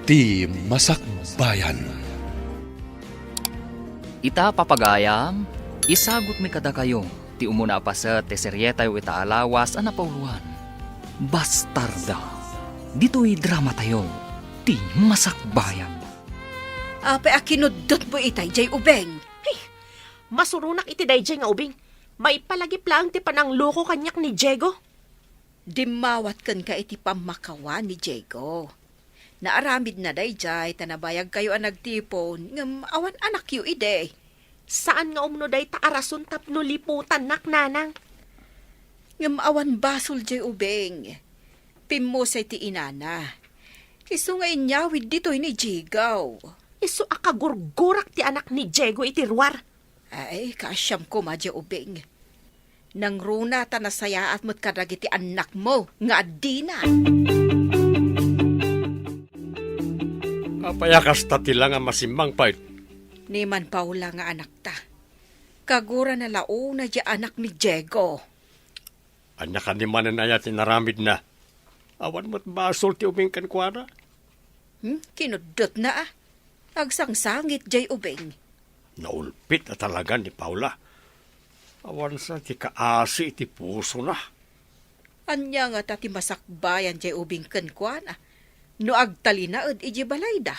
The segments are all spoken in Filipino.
ti Masakbayan. Ita papagayam, isagot mi kada kayo, ti umuna pa sa teseryeta ita alawas anapauluan. Bastarda, dito'y drama tayo, ti Masakbayan. Ape akinudot mo itay, jay ubeng. Masurunak iti dayjay nga ubing. May palagip lang ti panang loko kanyak ni Diego. Dimawat kan ka iti pamakawa ni Diego. Naaramid na dayjay, tanabayag kayo ang nagtipon, ngam awan anak yu ide. Saan nga umno day taarason tapno liputan nak nanang? Ngam awan basol jay ubeng. Pimo sa iti inana. Iso nga inyawid dito'y ni Jigaw. Iso akagurgurak ti anak ni Diego iti ruwar. Ay, kasyam ko madya ubeng. Nang runa ta nasaya at mo't kadagiti anak mo, nga adina. Apayakas ta tila nga masimang pait. Ni man paula nga anak ta. Kagura na launa dya anak ni Diego. Anya ka ni manan ayat naramid na. Awan mo't basol ti ubing kankwana. Kinudot na ah. Agsangsangit jay ubeng. Naulpit na talaga ni Paula. Awan sa ti kaasi ti puso na. Anya nga tati masakbayan jay ubing kenkwana. No agtalinaod iji balayda.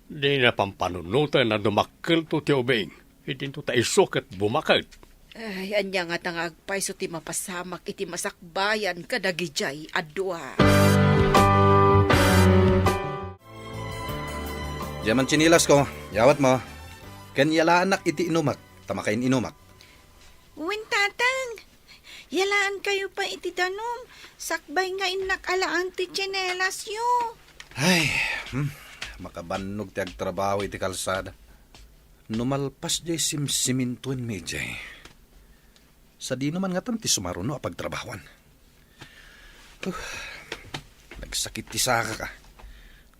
Di na pampanunutan na dumakil to ti ubing. Hindi to ta isok at bumakit. Ay, anya nga tangagpay so ti mapasamak iti masakbayan kadagi jay adwa. Diyaman chinilas ko, yawat mo. Kanyala anak iti inumak, tamakain inumak. Uwin tatang, yalaan kayo pa iti danom, sakbay nga inak alaan ti tsinelas yo. Ay, makabannog ti agtrabaho iti kalsada. Numalpas jay simsimintuin mi jay. Sa di naman nga ti sumaruno a pagtrabawan. Nagsakit ti saka ka.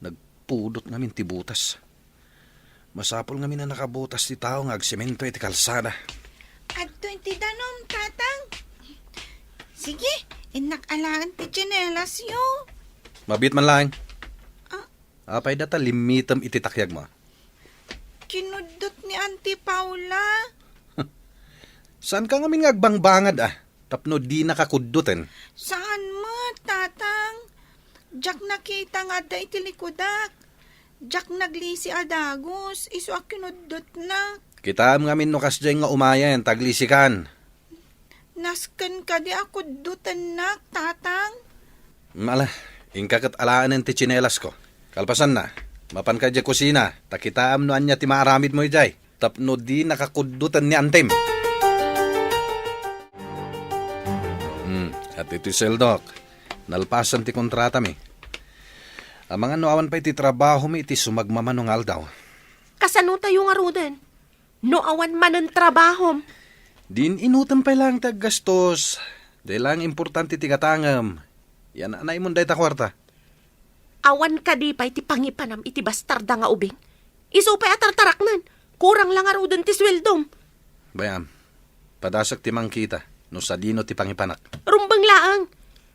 Nagpudot namin ti butas. Masapol nga na nakabutas ti tao nga agsemento iti kalsada. Adto iti danom, tatang. Sige, inak alaan ti tsinelas yo. Mabit man lang. Apay data limitam iti takyag mo. Kinudot ni Auntie Paula. Saan ka ngamin nga agbangbangad tapno di nakakuddutin. Saan mo, tatang? Jack nakita nga da iti likudak. Jack naglisi adagos, iso a kinudot na. Kita ngamin no kasjay nga umayan, taglisikan. Nasken ka di ako dutan na, tatang. Mala, ingkakat alaan ti tsinelas ko. Kalpasan na, mapan ka dya kusina, takitaam no anya ti maaramid mo jay. Tapno di nakakuddutan ni Antem. At iti seldok, nalpasan ti kontrata mi. Ang mga noawan pa iti trabaho mi iti sumagmamanungal daw. Kasano tayo nga ruden? No awan man ang trabahom. Din inutan pa lang taggastos. Dahil lang importante ti katangam. Yan anay mo dahi ta kwarta. Awan ka di pa iti pangipanam iti bastarda nga ubing. Iso pa atartarak nan. Kurang lang nga ruden ti sweldom. Bayam, padasak ti mangkita. No sa dino ti pangipanak. Rumbang laang.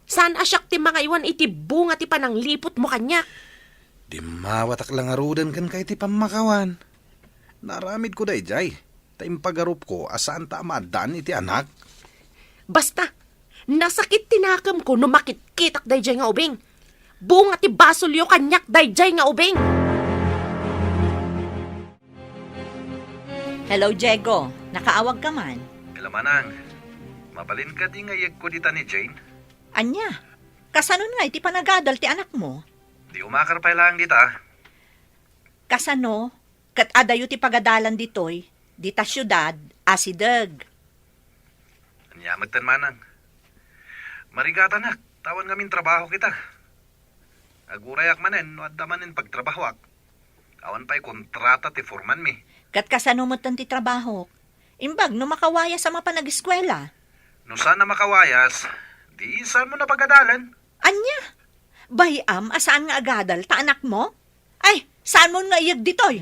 Saan asyak ti mga iwan iti bunga ti panang lipot mo kanya? Di mawatak lang arudan kan kay ti pamakawan. Naramid ko day jay. Taimpagarup ko asaan ta amadaan iti anak. Basta, nasakit tinakam ko no makitkitak dayjay nga ubing. Bunga ti basolyo kanyak dayjay nga ubing. Hello, Diego. Nakaawag ka man? Ilamanang, mabalin ka di ngayag ko dita ni Jane? Anya? Kasanon nga iti panagadal ti anak mo? Di umakar pa lang dita. Kasano? Kat adayo ti pagadalan ditoy, dita syudad, asideg. Anyamag tan manang. Marigata nak, tawan ngamin trabaho kita. Agurayak manen, no adda manen pagtrabahowak. Awan pa'y kontrata ti forman mi. Kat kasano mo ti trabaho? Imbag no makawaya sa mapanag-eskwela. No sana makawayas, di saan mo na pagadalan? Anya? Bayam, asaan nga agadal, ta anak mo? Ay, saan mo nga iyag ditoy?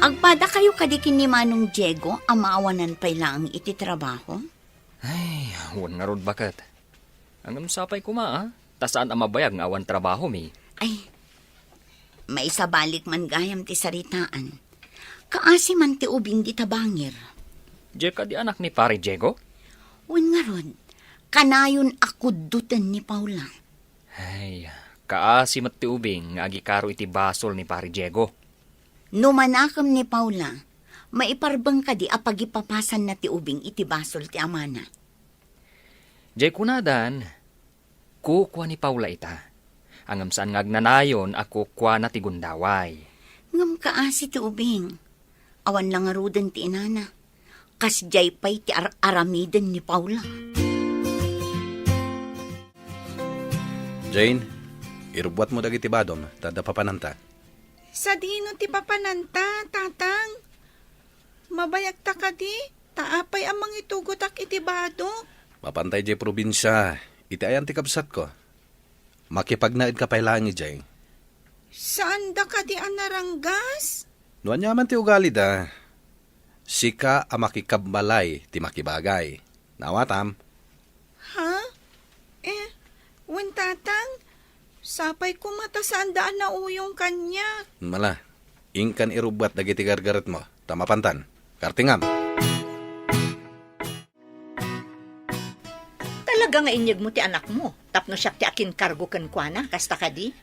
Agpada kayo kadikin ni Manong Diego, amaawanan pa lang iti trabaho? Ay, huwag nga rod bakat. Ang sapay ko Tasaan ang mabayag nga awan trabaho mi. Ay, may sabalik man gayam ti saritaan. Kaasi man ti ubing di tabangir. Jay ka di anak ni pare Diego? Wen nga rod, kanayon akudutan ni Paula. Ay, kaasi mat ti ubing nga agikaro iti basol ni pare Diego. Numanakam ni Paula, maiparbang ka di apagipapasan na ti ubing iti basol ti amana. Jay kunadan, kukwa ni Paula ita. Angam saan ngagnanayon ako kwa na ti gundaway. Ngam kaasi ti ubing. Awan lang arudan ti inana. Kasjay pa'y ti aramiden ni Paula. Jane, irubwat mo dagiti badom, tada papananta. Sa dino ti papananta, tatang. Mabayag ta ka di, taapay amang itugotak iti badok. Mapantay jay probinsya, iti ayan ti kabsat ko. Makipagnaid ka pailangi jay. Saan da ka di anaranggas? Nuan yaman ti ugali da. Sika a makikabbalay ti makibagay. Nawatam. Ha? Wen tatang, sapay ko mata saan daan na uyong kanya. Mala, ingkan irubwat dagiti gargaret mo. Tamapantan. Kartingam. Talaga nga inyag mo ti anak mo. Tapno siya ti akin kargo kan kwa na, kasta ka di.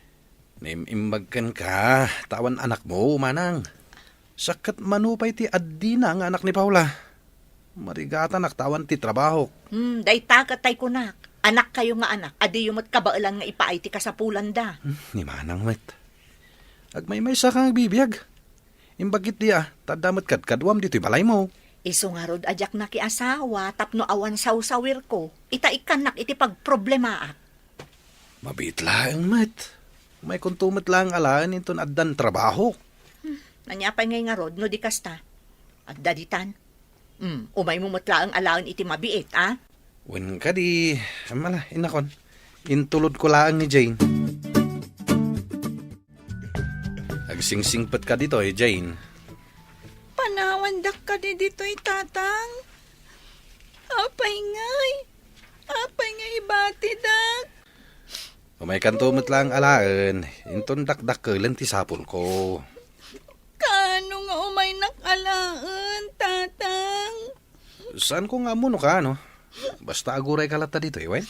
Nimimbagkan ka, tawan anak mo, manang. Sakat manupay ti addina ang anak ni Paula. Marigatan tawan ti trabaho. Day takatay ko na. Anak kayo nga anak, adi yung matkabailan nga ipaay ti kasapulan da. Ni manang met. Agmay-may sa kang bibiyag. Imbagit diya, tadamot kadwam dito'y balay mo. Iso nga rod ajak na ki asawa, tapno awan sawsawir ko. Ikanak iti pagproblemaat. Mabit lang, met. May kuntumot lang alaan inton addan trabaho. Nanyapay ngay nga rod, no di kasta. At daditan. Umay mo matla ang alaan iti mabiit, ah? Wen ka di, mala, inakon. Intulod ko lang ni Jane. Agsingsingpat ka dito Jane. Panawandak ka di dito'y tatang. Apay ngay ibati dak. Umay kantumot lang alaan, inton dakdakkelan ti sapul ko. Kano nga umay nakalaan, tatang? Saan ko nga muno ka, no? Basta aguray kalata dito, wen?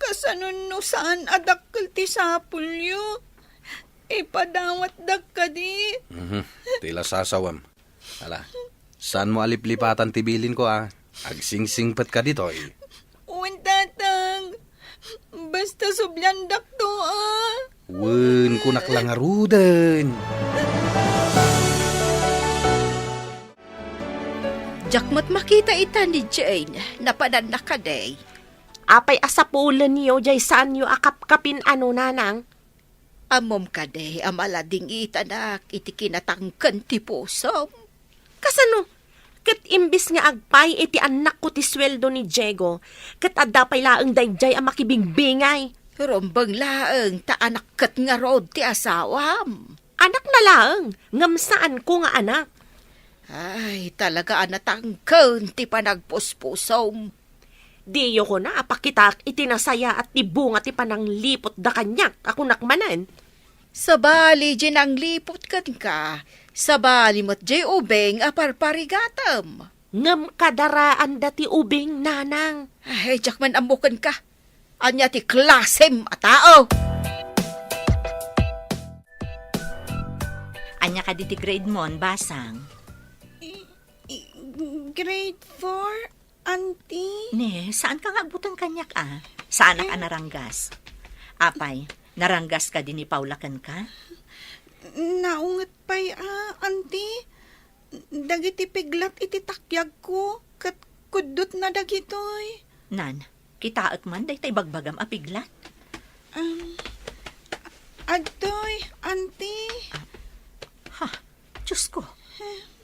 Kasanon no saan adakkel ti sapulyo? Ipadawat dak ka di. Tila sasawam. Ala, saan mo aliplipatan tibilin ko, ah? Agsingsingpat ka dito, eh. Uwan tatang, basta subyandak to, ah. Wen, kunak lang arudan. Jakmat makita ita ni Jane, napanan na ka day. Apay asapulan niyo, jay saan niyo akapkapin ano nanang? Amom ka day, amalading itanak, iti kinatangkan ti pusom. Kasano? Kat imbis nga agpay iti anak ko ti sweldo ni Diego, kat adapay laang dayjay ang makibingbingay. Rombang laeng, ta anak kat nga rod ti asawam. Anak na laang, ngam saan ko nga anak? Ay, talaga anatangkan ti panagpuspusom. Diyo ko na apakitak itinasaya at tibunga ti panang lipot da kanyak ako nakmanan. Sabali, jinang lipot kan ka. Sabali mo't jay ubeng aparparigatam. Ngam kadaraan dati ubing nanang. Ay, jakman amukan ka. Anya ti klasem a tao. Anya ka di ti grade mon, basang. Grade 4, auntie? Ne, saan ka nga butang kanyak, ah? Saan ka naranggas? Apay, naranggas ka din ni Paula kan ka? Naungat pa'y, auntie. Dagiti piglat iti takyag ko. Kat kudot na dagitoy. Nan, kitaak man, day tay bagbagam apiglat. Agtoy, auntie. Ha, Diyos ko.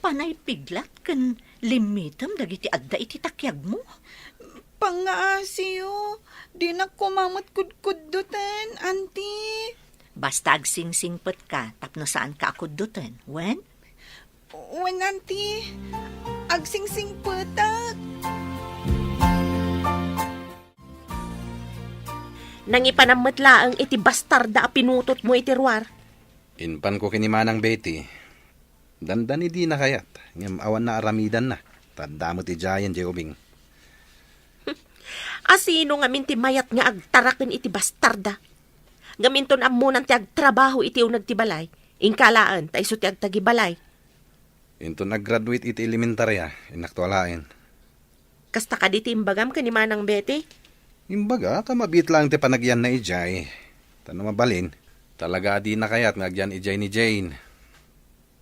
Panay piglat kan limitam dagiti adda iti takyag mo. Pangaasiyo, di na kumamot kudkudutan, auntie. Basta agsingsingpet ka, tapno saan ka akudutan. Wen? Wen, auntie. Agsingsing putak. Nang ipanammatlaang iti bastarda a pinutot mo iti ruwar. Inpan ko kini Manang Betty. Dandan di na kayat. Ngam awan na aramidan na. Tadamo ti Jayan, Jekobing. Asino nga minti mayat nga agtaraken iti bastarda. Gaminton amunan ti agtrabaho iti unag ti balay. Ingkalaan, ta iso ti agtagibalay. Into nag-graduate iti elementarya, inaktualain. Kasta ka di ti imbagam ka ni Manang Betty? Imbaga, kamabit lang ti panagyan na ijay. Tanong mabalin, talaga di na kayat ngagyan ijay ni Jane.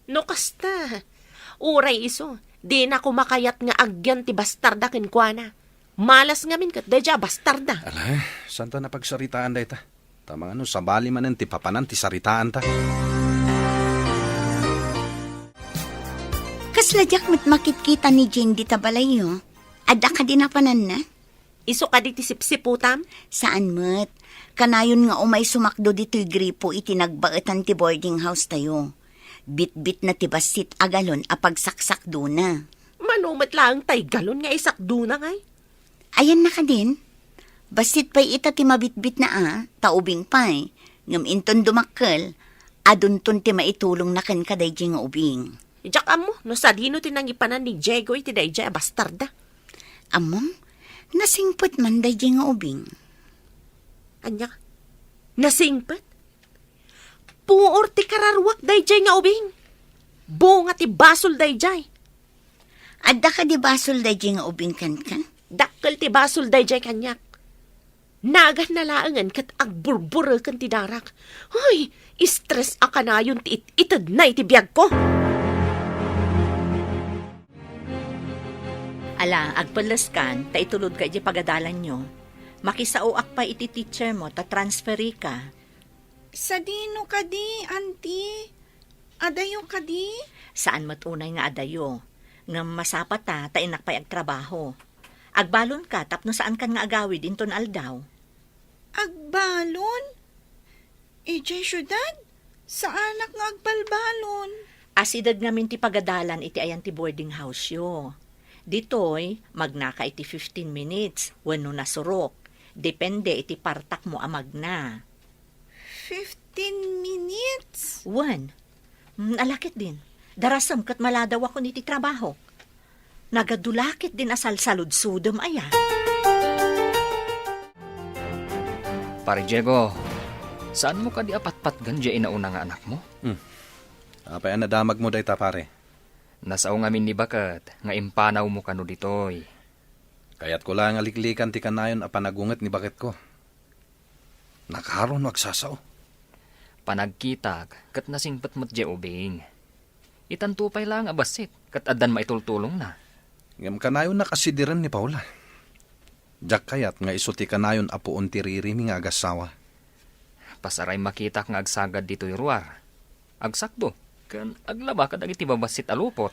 No kasta. Uray iso, di na kumakayat nga agyan ti bastarda kenkwana. Malas nga min kat deja bastarda. Ala, saan ta napagsaritaan da ita? Tamang ano, sabali manen ti papanan ti saritaan ta. Kasladyak mo't makikita ni Jane di tabalayo. Adda ka din na panan na? Iso ka di ti sipsiputam? Saan mo't? Kanayon nga umay sumakdo dito'y gripo iti nagbaetan ti boarding house tayo. Bit-bit na ti basit agalon apagsaksak do na. Manumat lang tay galon nga isakdo na ngay. Ayan na ka din. Basit pa'y ita ti mabitbit na taubing pa'y. Ngam inton dumakkel, adunton ti maitulong na ken kaday di nga ubing. Ijak amo, no sa dino tinangipanan ni Diego iti dayjay bastarda. Among, nasingpot man day di nga ubing. Anya, nasingpet? Puor ti kararwak dayjay nga ubing. Bunga ti basol dayjay. Adda ka di basol day di nga ubing kan. Dakkel ti basol dayjay kanyak. Nagan na laangan kat agburbura kan ti darak. Ay, stress aka na yun ti itad na iti biyag ko. Ala, agpalas kan, ta itulod ka iti pagadalan nyo. Makisauak pa iti teacher mo, ta transferi ka. Sa dino ka di, auntie? Adayo ka di? Saan matunay nga adayo? Nga masapat ta inak pa'y agtrabaho. Agbalon ka, tapno saan kan nga agawid inton aldaw. Agbalon? Ijay syudad? Sa anak nga agbalbalon? Asidag namin ti pagadalan iti ayan ti boarding house yo. Ditoy, magnaka iti 15 minutes, wano nasurok. Depende iti partak mo amagna. 15 minutes? Alakit din. Darasam kat maladaw ako niti trabaho. Nagadulakit din asal saludsudom aya. Pare Diego, saan mo ka di apatpat ganja inauna nga anak mo? Apay nadamag mo dayta pare. Nasaw ngamin ni Bakat, nga impanaw mo kano ditoy. Kaya't ko lang aliklikan ti kanayon a panagunget ni bakit ko. Nakaron magsasaw. Panagkitag, kat nasingpat mo't je ubing. Itantupay lang abasit, kat adan maitultulong na. Ngam kanayon nakasidiran ni Paula. Jak kayat nga isuti kanayon apuon ti ririmi nga agasawa. Pasaray makita nga agsagad dito'y ruwar. Agsakdo, kan aglaba kadag iti babasit alupot.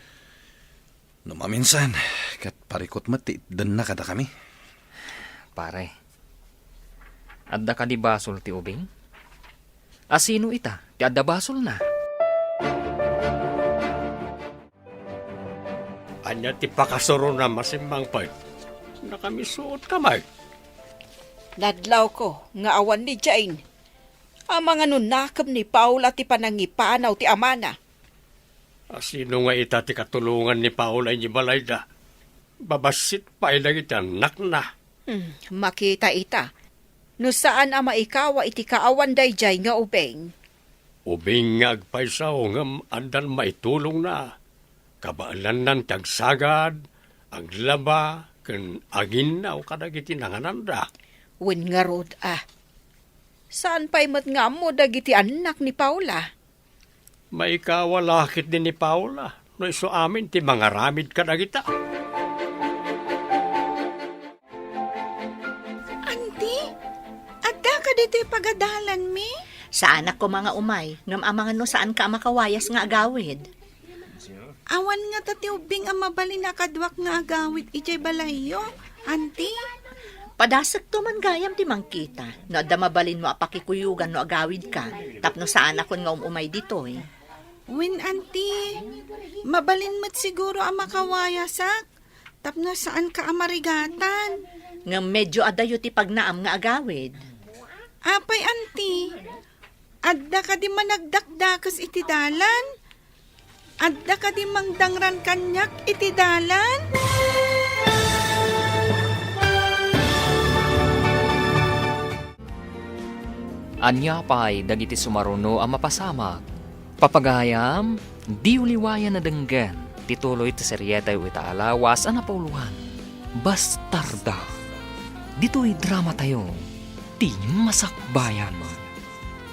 No maminsan, kat parikot mati, dan na kada kami. Pare, adda ka di basol ti ubing? Asino ita, ti adda basol na. Anya ti pakasuro na masimbang pa. Nakamisuot kamay. Nadlaw ko, nga awan ni Jane. Ang mga nunakam ni Paula ti panangipanaw ti amana. Sino nga ita ti katulungan ni Paula ni Balayda? Babasit pa ilang iti anak na. Makita ita. No saan ama ikawa iti kaawan dayjay nga ubeng. Ubing nga agpaysaw ngam andan maitulong na. Kabaalan nan tagsagad, aglaba, ken aginaw kadagiti nangananda. Wen nga rod Saan pa'y mat nga mo dagiti anak ni Paula? Maikawalakit din ni Paula. No iso amin ti mga ramid kadagita. Auntie, adda ka dito pagadalan mi? Sa anak ko mga umay, ngam amangan no saan ka makawayas nga agawid. Awan nga tati ubing ang mabali na kadwak nga agawid ijay balayo, auntie. Padasag to man gayam ti mangkita. No adda mabalin mo apakikuyugan no agawid ka. Tapno saan ako nga umay ditoy. Win, auntie, mabalin mo't siguro ang makawayasak. Tapno saan ka amarigatan? Nga medyo adayo ti pagnaam nga agawid. Apay, anti. Adda ka di managdakdakas iti dalan? Adda ka di mangdangran kanyak iti dalan? Anya pa'y dagiti sumaruno ang mapasamak. Papagayam, di uliwayan na denggan, tituloy ti seryetay ita alawas ang napauluhan. Bastarda. Dito'y drama tayo, ti masakbayan.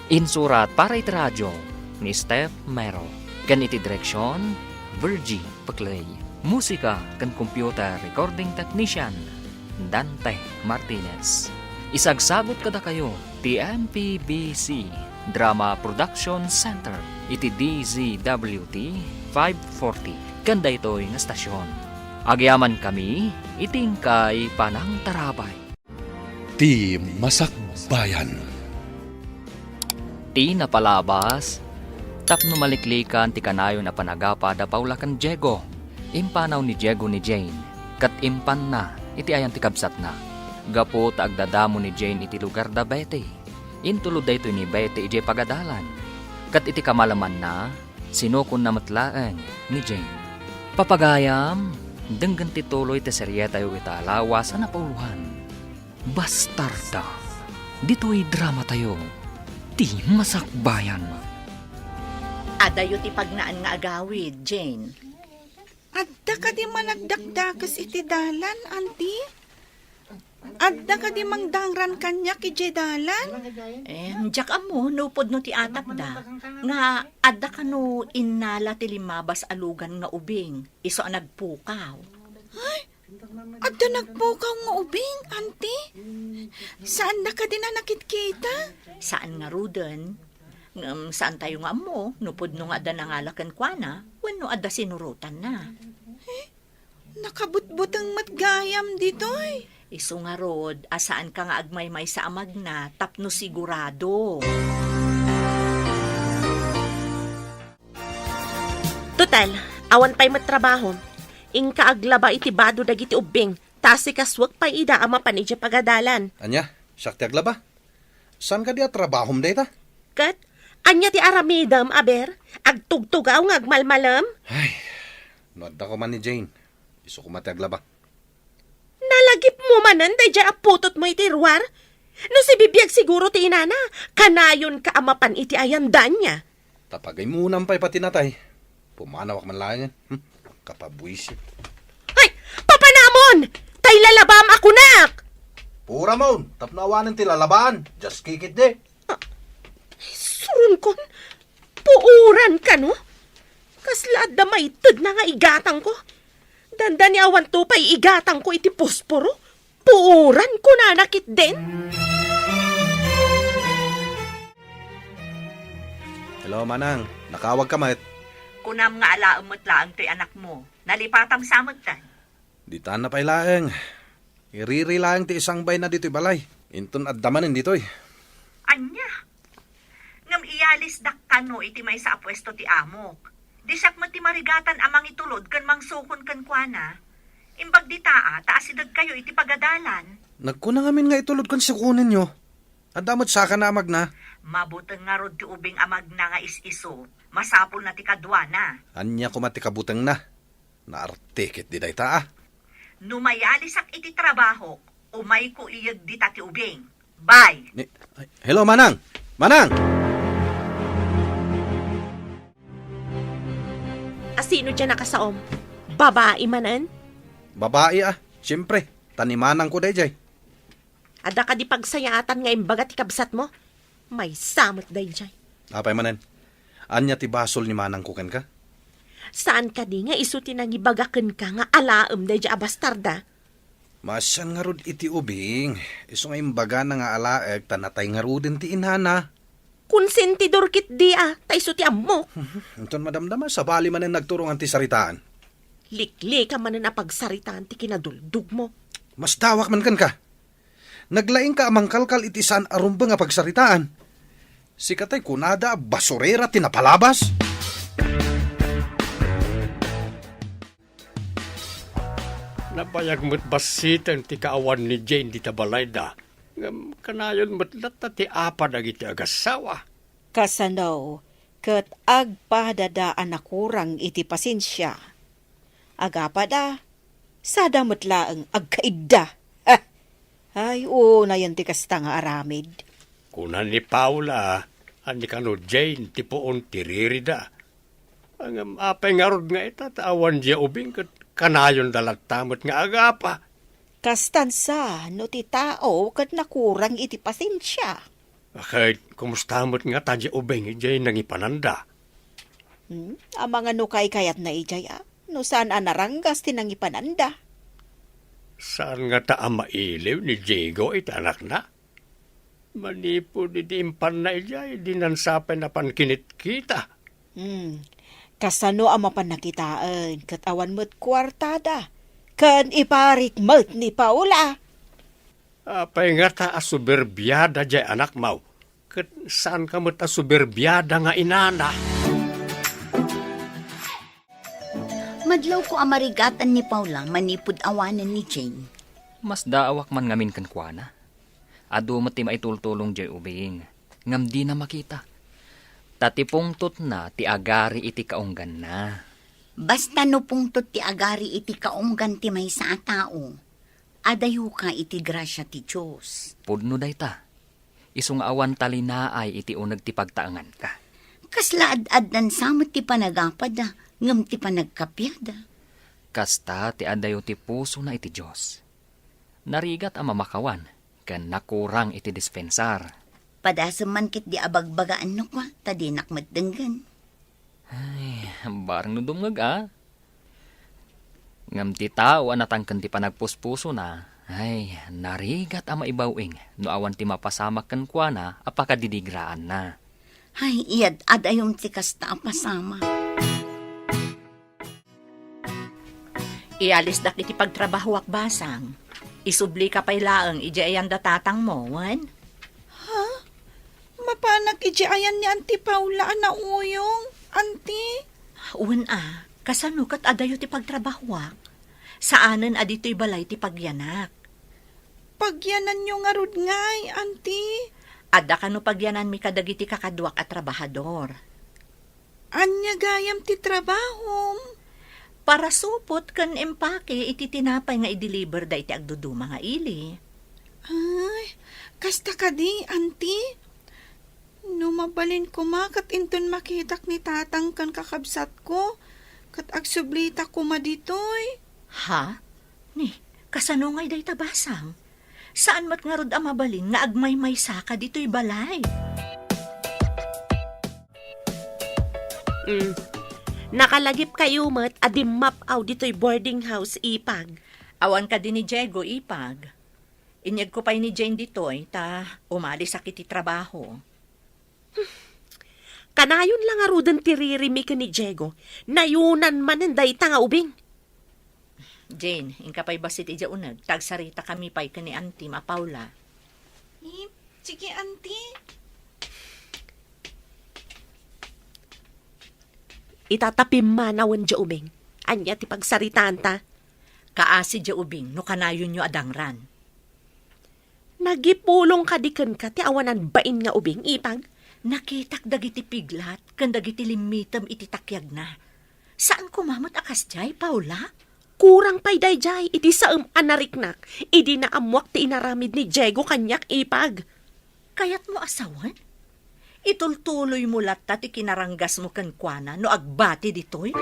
Insurat para iti radyo ni Steph Mero. Kan iti direksyon, Virgie Paclay. Musika kan computer recording technician, Dante Martinez. Isagsagot kada kayo, ti MPBC Drama Production Center, iti DZWT 540, kanda ito'y nga stasyon. Agyaman kami, itingkay panang tarabay. Ti Masakbayan. Ti napalabas, tapno maliklikan ti kanayon na panagapa da Paula kan Diego. Impanaw ni Diego ni Jane, kat impan na, iti ayan ti kabsat na. Gapo ta agdadamo ni Jane iti lugar da Betty. Intulod da ito ni Betty iti pagadalan. Kat iti kamalaman na, sinukon na matlaan ni Jane. Papagayam, denggan tituloy ti seryeta yu ita alawas na pauluhan. Bastarda. Dito'y drama tayo. Ti masakbayan. Adayo ti pagnaan nga agawid, Jane. Adda ka di managdakdakas iti dalan, anti? Adda ka di mangdangran kanyak iti dalan? Diyak amo, nupod no ti atap da. Nga, adda ka no inala ti limabas alugan nga ubing. Iso ang nagpukaw. Adda nagpukaw nga ubing, anti? Saan na ka di na nakitkita? Saan nga ruden? Saan tayo nga amo? Nupod no nga adda nangalakan kwa na, wano adda sinurutan na. Nakabutbutang matgayam ditoy. Iso nga rod, asaan ka nga agmay-may sa amag na, tapno sigurado. Total, awan pa'y matrabaho. Ingka aglaba iti bado dagiti ubing, tasi kaswag pa'y ida ama panidya pagadalan. Anya, sakti aglaba. San ka di trabahom data? Kat, anya ti aramidam, aber, agtugtugaw nga agmalmalam. Ay, noda ko man ni Jane. Iso ko mati aglaba. Nalagip mo manan, day dya aputot mo iti ruwar. No si bibiyag siguro ti inana, kanayon ka amapan iti ayandan niya. Tapagay munang pa'y pati natay. Pumanawak man lang yan. Kapabwisi. Ay, papanamon! Tay lalabam ako nak! Pura mon, tapnawanan ti lalaban. Just kick it de. Surun kon, puuran ka no? Kaslad na may tud na nga igatang ko. Danda ni awan to pa'y igatang ko iti posporo. Puuran ko na nakit din. Hello, Manang. Nakawag ka, mait. Kunam nga alaamot laang ti anak mo. Nalipatam samot tan. Di tan na pa'y laeng. Iriri laeng ti isang bay na dito'y balay. Inton at damanin dito'y. Anya? Ngam iyalis dakkano iti may sa apwesto ti amok. Disak mo ti marigatan amang itulod kan mangsukon kan kuana. Imbag di taa, taasidag kayo iti pagadalan. Nagkunang amin nga itulod kon si kunin nyo. At damot saka na amag na. Mabutang nga rod ti ubing amag na nga is-iso. Masapol na ti kadwana. Anya kumati kabutang na. Naartikit di day taa. Numayalisak iti trabaho, umay ko iyag di ti ubing. Bye! Hello, Manang! Manang! Asino dyan nakasaom? Babae manan? Babae siyempre. Tanimanang ko day jay. Ada ka di pagsayatan nga imbaga ti kabsat mo? May samot day jay. Apay manan. Anya ti basol ni Manang ko ken ka? Saan ka di nga isuti nang ibagaken ka nga alaem day jay abastarda? Masyan nga rod iti ubing. Iso nga imbaga na nga alaeg tanatay nga rodin ti inhana. Konsentidor kit di ta isuti ammo. Anton madamdama, sabali man ang nagturungan ti saritaan. Likli ka man na pagsaritaan ti kinaduldug mo. Mas dawak man kan ka. Naglaing ka amang kalkal iti san arumba nga pagsaritaan. Si katay kunada basurera tinapalabas. Napayag mo't basitan ti kaawan ni Jane di tabalayda. Ngam kanayon matlat na ti apa dagiti agasawa. Kasano, kat agpadadaan na kurang iti pasensya. Agapada, sada matlaang agkaidda. Ha! Ay, oo na yan ti kasta nga aramid. Kunan ni Paula, ani kano Jane, tipoon tiririda. Ang apay nga rod nga itatawan diya ubing kat kanayon dalat tamot nga agapa. Kastansa, no ti tao, kat nakurang iti pasensya. Kahit kumustamot nga tadya ubing Jane nang ipananda. Ang mga nukay kayat na ijay, no saan anaranggas tinang ipananda. Saan nga ta ang mailiw ni Diego itanak na? Manipod iti impan na ijay, dinansapay na pankinit kita. Kasano ang mapanakitaan, kat awan mo't kwartada, kan iparik mo't ni Paula. Apay nga ta asuberbiyada jay anak mau. Kat saan ka mo't asuberbiyada nga inana? Madlaw ko amarigatan ni Paula manipod awanan ni Jane. Mas daawak man ngamin kan kuana. Adu mati maitultulong jay ubing. Ngam di na makita. Tatipungtot na ti agari iti kaunggan na. Basta no pungtot ti agari iti kaunggan ti may sa tao, adayo ka iti grasya ti Diyos. Pudno dayta. Isung awan talinaay iti unag ti pagtaangan ka. Kaslaad-ad nan samot ti panagapad ngam ti panagkapyada. Kasta ti adayo ti puso na iti Diyos. Narigat ang mamakawan, kan nakurang iti dispensar. Padasam man kit di abagbagaan no kwa, tadinak matdenggan. Ay, barang no dumngag Ngam ti tao anatangkan ti panagpuspuso na, ay, narigat ang maibawing, no awan ti mapasamak kan kwa na, apakadidigraan na. Ay, iyad adayong ti kasta pasama. Ialis dak iti pagtrabaho ak basang. Isubli ka pa'y laang iji ayan datatang mo, wan? Mapanak iji ayan ni Auntie Paula na uyong, Auntie. Uwan kasano kat adayo ti pagtrabahwak. Saanan adito'y balay ti pagyanak. Pagyanan nyo nga rod ngay, Auntie. Adda kano pagyanan mi kadagiti kakadwak at trabahador. Anya gayam ti trabahom. Para supot kan empake iti tinapay nga i-deliver da iti agduduma nga ili. Ay, kasta ka di, Auntie. No mabalin ko kat inton makitak ni tatang kan kakabsat ko, kat agsublita ko maditoy. Ha? Ni, kasano ngay day tabasang? Saan mat nga rod ang mabalin nga agmay-may saka dito'y balay? Nakalagip kayo mat adimap aw dito'y boarding house ipag. Awan ka din ni Diego ipag. Inyag ko pa'y ni Jane dito'y, ta umalis sa kiti trabaho. Kanayon lang arudan tiririmi ka ni Diego, nayunan man ang dayta nga ubing. Jane, ingka pa'y basit ija unag, tagsarita kami pa'y ka ni Auntie Paula. Sige, Auntie. Itatapim manawan dya ubing. Anya ti pagsaritaan ta. Kaasi dya ubing, no kanayon nyo adangran. Nagipulong ka diken ka ti awanan bain nga ubing ipag. Nakitak dagiti piglat, kan dagiti limitam iti takyag na. Saan kumamot akas jay, Paula? Kurang pa'y dayjay, iti saam anariknak, idi na amwak ti inaramid ni Diego kanyak ipag. Kayat mo asawan? Itultuloy mo latta ti kinaranggas mo kankwana no agbati ditoy?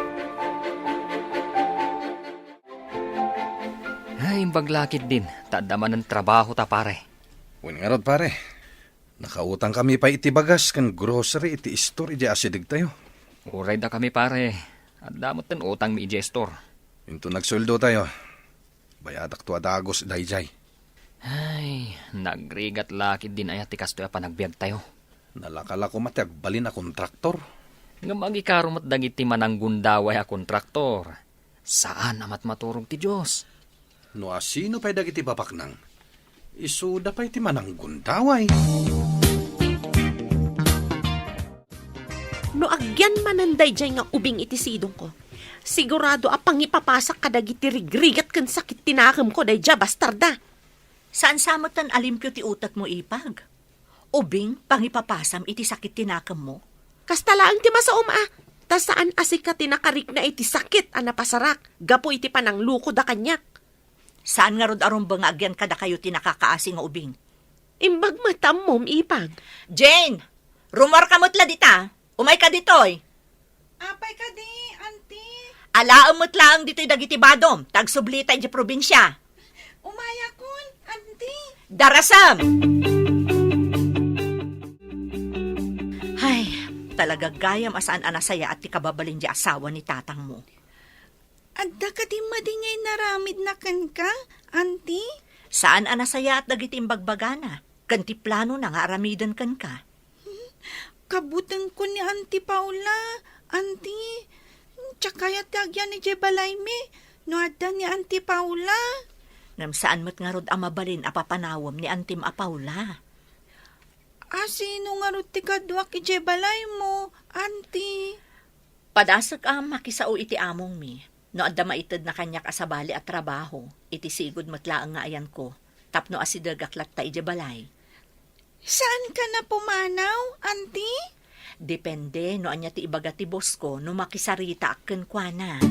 Ay, baglakit din, tadaman ng trabaho ta pare. Uwan nga rod pare, nakautang kami pa iti bagas kan grocery iti store iti asidig tayo. Uray da kami pare, at damot ng utang mi iti store. Into nagsuldo tayo, bayadak to adagos dayjay. Ay, nagrigat lakit din ayat tikas to panagbiag tayo. Nalakala ko mati agbalin a kontraktor. Nga magikarumat dagiti mananggundaway a kontraktor. Saan amat maturog ti Diyos? No asino pa'y dagiti papaknang? Isuda pa'y ti mananggundaway. No agyan mananday dyan nga ubing iti sidong ko. Sigurado apang ipapasak ka dagiti rigrigat kan sakit tinakam ko day dya bastarda. Saan samatan alimpyo ti utak mo ipag? Ubing, pangipapasam iti sakit tinakam mo? Kastalaang ti masaom Ta saan asik ka tinakarik na iti sakit a napasarak. Gapo iti panang luko da kanyak. Saan nga rod aron ba nga agyan kada kayo tinakakaasi nga ubing? Imbag matam mom ipag. Jane! Rumor kamutla dita. Umay ka ditoy. Apay ka di, auntie. Alaamot lang dito'y dagiti badom. Tagsublita iti probinsya. Umaya kun, auntie. Darasam! Ay, talaga gayam asaan anasaya at ti kababalin di asawa ni tatang mo. Adda ka di madingay naramid na kan ka, auntie? Saan anasaya at dagiti imbagbagana? Kanti plano na nga aramidan kan ka. Kabutan ko ni Auntie Paula, auntie. Tsakaya tagyan ni Jebalayme, no adda ni Auntie Paula. Ngam saan mo't nga rod amabalin apapanawam ni Antim Apaula. Sino nga rod ti kadwak Jebalay mo, auntie? Padasag makisao iti among mi. No adda maitid na kanyak asabali at trabaho, iti sigod matlaang nga ayan ko. Tapno asidagaklat ta Jebalay. Saan ka na pumanaw, auntie? Depende no anya ti ibaga ti boss ko no makisarita akken kuana.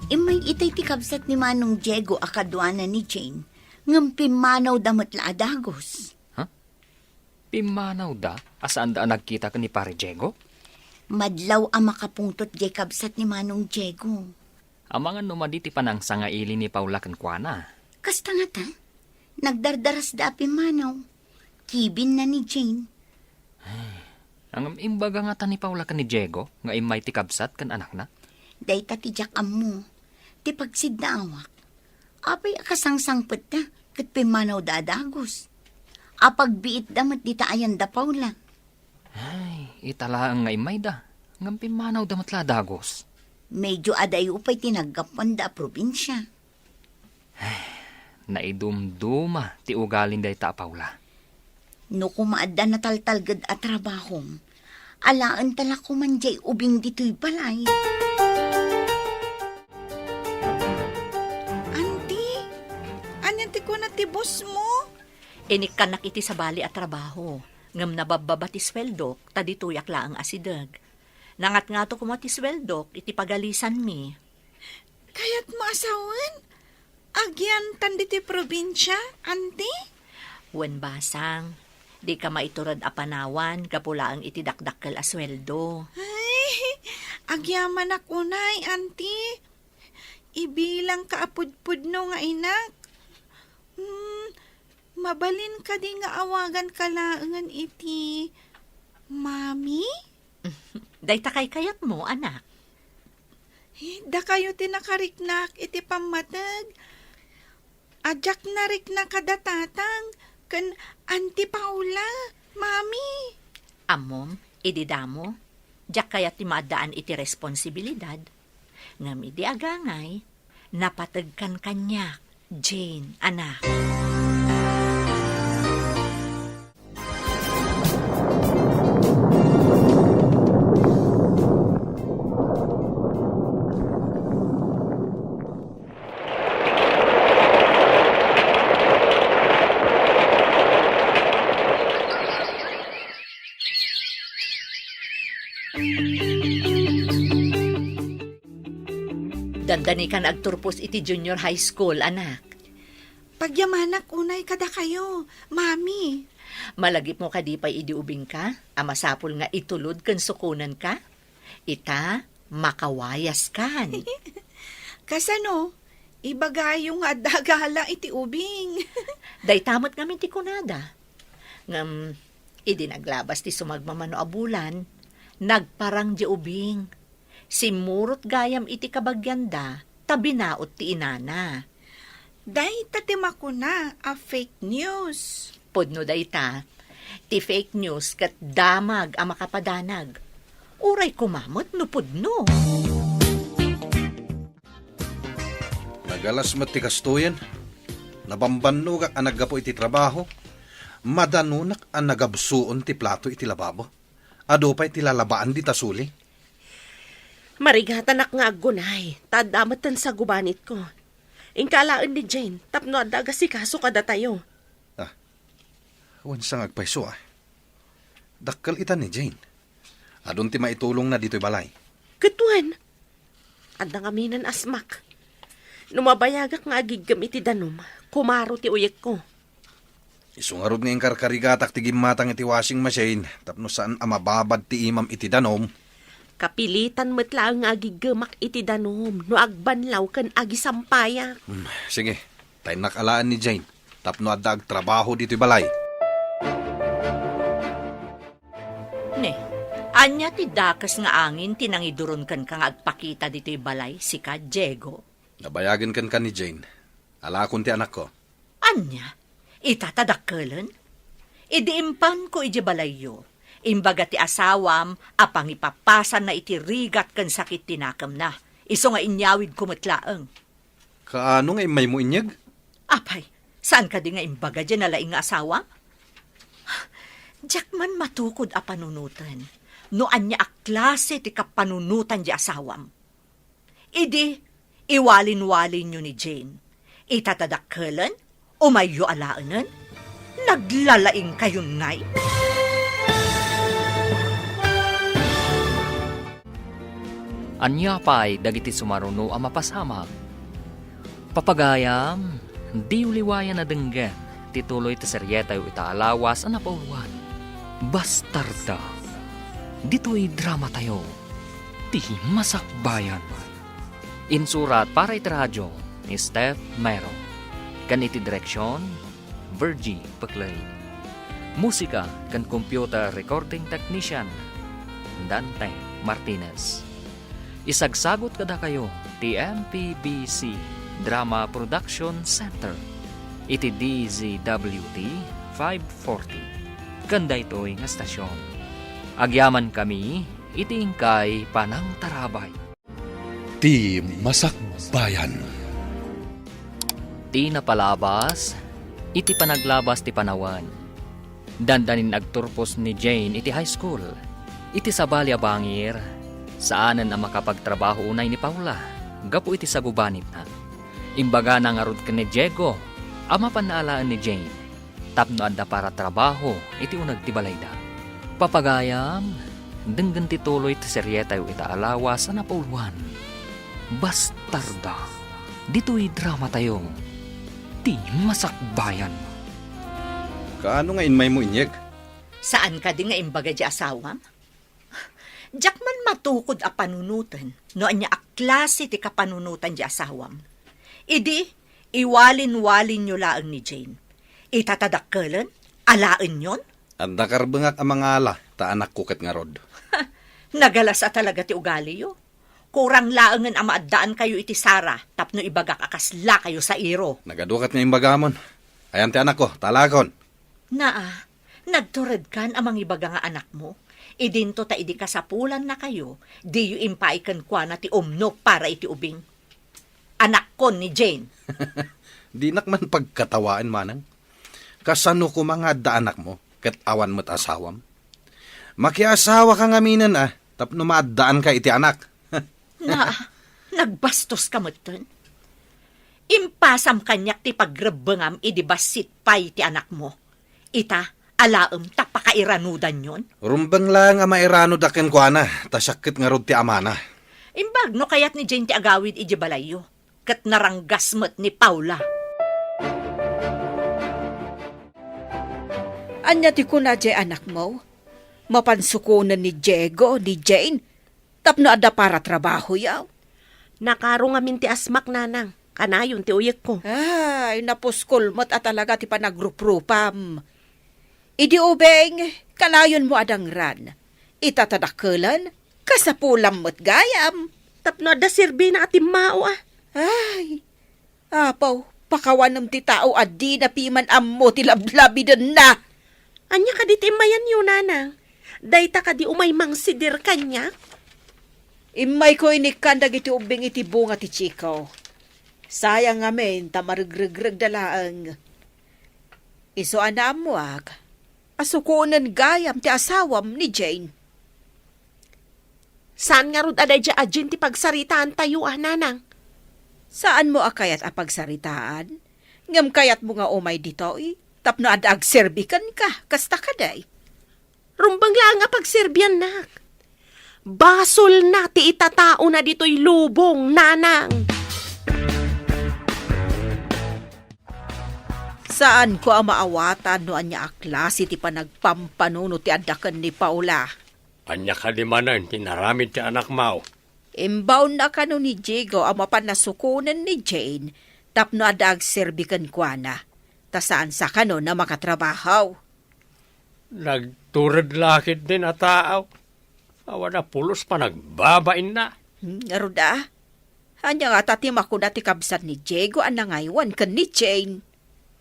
Imay itay ti kabsat ni Manong Diego akadwana ni Jane, ngam pimanaw damot la adagos. Pimanaw da? Asaan da nagkita ka ni Pare Diego? Madlaw ang makapungtot jay kabsat ni Manong Diego. Amangan numadi ti panang sangaili ni Paula kankwana. Kasta nga ta, nagdardaras da pimanaw. Kibin na ni Jane. Ang imbaga nga ta ni Paula kan ni Diego, nga imay ti kabsat kan anak na. Day tatijak mo, ti pagsid na awak. Apay akasangsangpet na, kat pimanaw da adagos. Apagbiit damat di taayan da Paula. Ay, itala ang nga imay da. Ngam pimanaw damat la dagos. Medyo aday upay tinagapan da probinsya. Naidumduma ti ugalin day ta Paula. No kumaadda na taltalgad at trabahom, alaan tala kumanjay ubing dito'y balay. Auntie, anyan ti ko na ti boss mo? Inik kanak iti sabali at trabaho. Ngam nabababa ti sweldo, tadituyak laang asidag. Nangat nga to kuma ti sweldo, iti pagalisan mi. Kaya't mo asawan? Agyan tandi ti probinsya, auntie? Wen basang, di ka maiturad apanawan, kapula ang itidakdakkel asweldo. Ay, agyaman ako nay, auntie. Ibilang ka apudpud no nga inak. Mabalin ka di nga awagan kalaangan iti mami? Day takay kayat mo, anak. Da kayo tinakariknak iti pamatag. Ajak na rik na kadatatang kan Auntie Paula, mami. Amom, ididamo, jak kaya ti maadaan iti responsibilidad. Ngam idi agangay, napatagkan kanyak, Jane, anak. Dandani ka agturpos iti junior high school, anak. Pagyamanak unay kada kayo, mami. Malagip mo kadipay idi ubing ka, amasapol nga itulod kan sukunan ka. Ita, makawayas kan. Kasano, ibagay yung adagala iti ubing. Day tamot ngamin ti kunada. Ngam, idi naglabas ti sumagmamano abulan, nagparang di ubing. Simurot gayam iti kabagyanda, tabinaot ti inana. Day tatima ko na a fake news. Podno day ta, ti fake news kat damag ang makapadanag. Uray kumamot no podno. Nagalas ti kastuyan. Nabambanno kak ang naggapo iti trabaho. Madanunak ang nagabsuon ti plato iti lababo. Ado pa iti lalabaan di tasuli. Marigatan ak nga agunay. Tadamatan sa gubanit ko. Ingkalaan ni Jane, tapno adaga si kaso kada tayo. Huwag sang agpaiso Dakkel ita ni Jane. Adun ti maitulong na dito'y balay. Katuan, adda nga minan asmak. Numabayagak nga agigam iti danom, kumaro ti uyek ko. Isungarod ngayong karkarigatak ti gimatang iti washing machine, tapno saan amababad ti imam iti danom. Kapilitan metla nga agigamak iti danom, no agbanlaw kan agisampaya. Sige, tayo nakalaan ni Jane. Tapno adda agtrabaho dito'y balay. Ne, anya ti dakas nga angin tinangiduron kan kang agpakita dito'y balay si ka Diego. Nabayagan kan ni Jane. Alakon ti anak ko. Anya, itatadakkelan? Idiimpan ko iti balayo. Imbaga ti asawam, apang ipapasan na iti rigat kan sakit tinakam na. Iso nga inyawid kumatlaang. Kaano nga may mo inyag? Apay, saan ka di nga imbaga dyan na laing nga asawam? Diyak man matukod a panunutan. No anya a klase ti kapanunutan di asawam. Idi, iwalin-walin nyo ni Jane. Itatadakkelan? O mayo alaanan? Naglalaing kayon ngay? Anya pa'y dagiti sumaruno ang mapasamag. Papagayam, di uliwayan na denggan, tituloy ti seryeta yu itaalawas ang napauluan. Bastarda. Dito'y drama tayo. Ti masakbayan. Insurat para iti radyo ni Steph Mero. Kan iti direksyon, Virgie Paclay. Musika kan computer recording technician, Dante Martinez. Isagsagot kada kayo ti MPBC Drama Production Center. Iti DZWT 540. Kanda ito'y nga stasyon. Agyaman kami, iti ingkay panang tarabay. Ti Masakbayan. Ti napalabas, iti panaglabas ti panawan. Dandanin agturpos ni Jane iti high school. Iti sabalya bangir, saanan ang makapagtrabaho unay ni Paula. Gapo iti sagubanit na. Imbaga na nga rod ka ni Diego, ama panaalaan ni Jane. Tapno adda para trabaho, iti unag ti balayda. Papagayam, denggan ti tuloy ti seryeta yu itaalawas na napauluan. Bastarda. Dito'y drama tayo. Ti masakbayan. Kaano nga inmay mo inyag? Saan ka di nga imbaga di asawam? Diyak man matukod a panunutan, no anya a klase ti kapanunutan di asawam. Idi, iwalin-walin nyo laang ni Jane. Itatadakkelan? Alaan yon? Anda karbengak ang mga ala, ta anak kukat nga rod. Nagalas a talaga ti ugali yo. Kurang laangan ang maaddaan kayo iti Sara, tapno ibagak akasla kayo sa iro. Nagadukat nga imbagamon. Ayan ti anak ko, talakon. Naa, nagtured kan amang ibaga nga anak mo. Idinto ta idi kasapulan na kayo, di yu impaikan kwa na ti umno para iti ubing. Anak kon ni Jane. Di nakman pagkatawaan manang. Kasano ko mga da anak mo, kat awan mo't asawam. Makiasawa ka nga minan tapno maaddaan ka iti anak. Na, nagbastos ka mo't impasam kanyak ti pagrebengam idi basit pay ti anak mo. Ita, alaem tapakairanudan yon. Rumbang lang ang mairano daken ko ana, tasakit nga rod ti amana. Imbag no kayat ni Jane ti agawid iji balayo, kat naranggas mo't ni Paula. Anya ti kuna jay anak mo? Mapansukunan ni Diego, ni Jane. Tapno ada para trabaho yaw. Nakaro nga min ti asmak nanang, kanayon ti uyek ko. Ay, napuskol mo't at talaga ti panagruprupam. Idi ubeng, kanayon mo adang ran. Itatadakkelan, kasapulam mo't gayam. Tapno da sirbi na atim mao Ay, apaw, pakawanam ti tao adi na piman ammo ti lablabidan na. Anya ka di timayan yun, nanang. Dayta ka di umay mangsidir kanya. Imay ko inikan dagiti ubing iti bunga ti chikaw. Sayang amin, tamarigrigrag dalaang. Iso anam mo asukunan gayam ti asawam ni Jane. Saan nga rod aday dya ajin ti pagsaritaan tayo, nanang? Saan mo akayat apagsaritaan? Ngam kayat mo nga umay dito tapno adag serbikan ka, kasta ka day. Rumbang lang nga pagserbyan nak. Basol na ti itatao na dito'y lubong, nanang. Saan ko ang maawatan no anya aklase ti panagpampanuno ti adakan ni Paula? Anya ka di manan, tinaramid ti anak mau. Imbaw na kano ni Diego ang mapanasukunan ni Jane tapno adag serbikan kwa na. Ta saan sa kano na makatrabahaw? Nagturad lakit din at taaw. Awa na pulos pa nagbabain na. Aruda, anya nga tatim ako na ti kabsat ni Diego ang nangaywan kan ni Jane.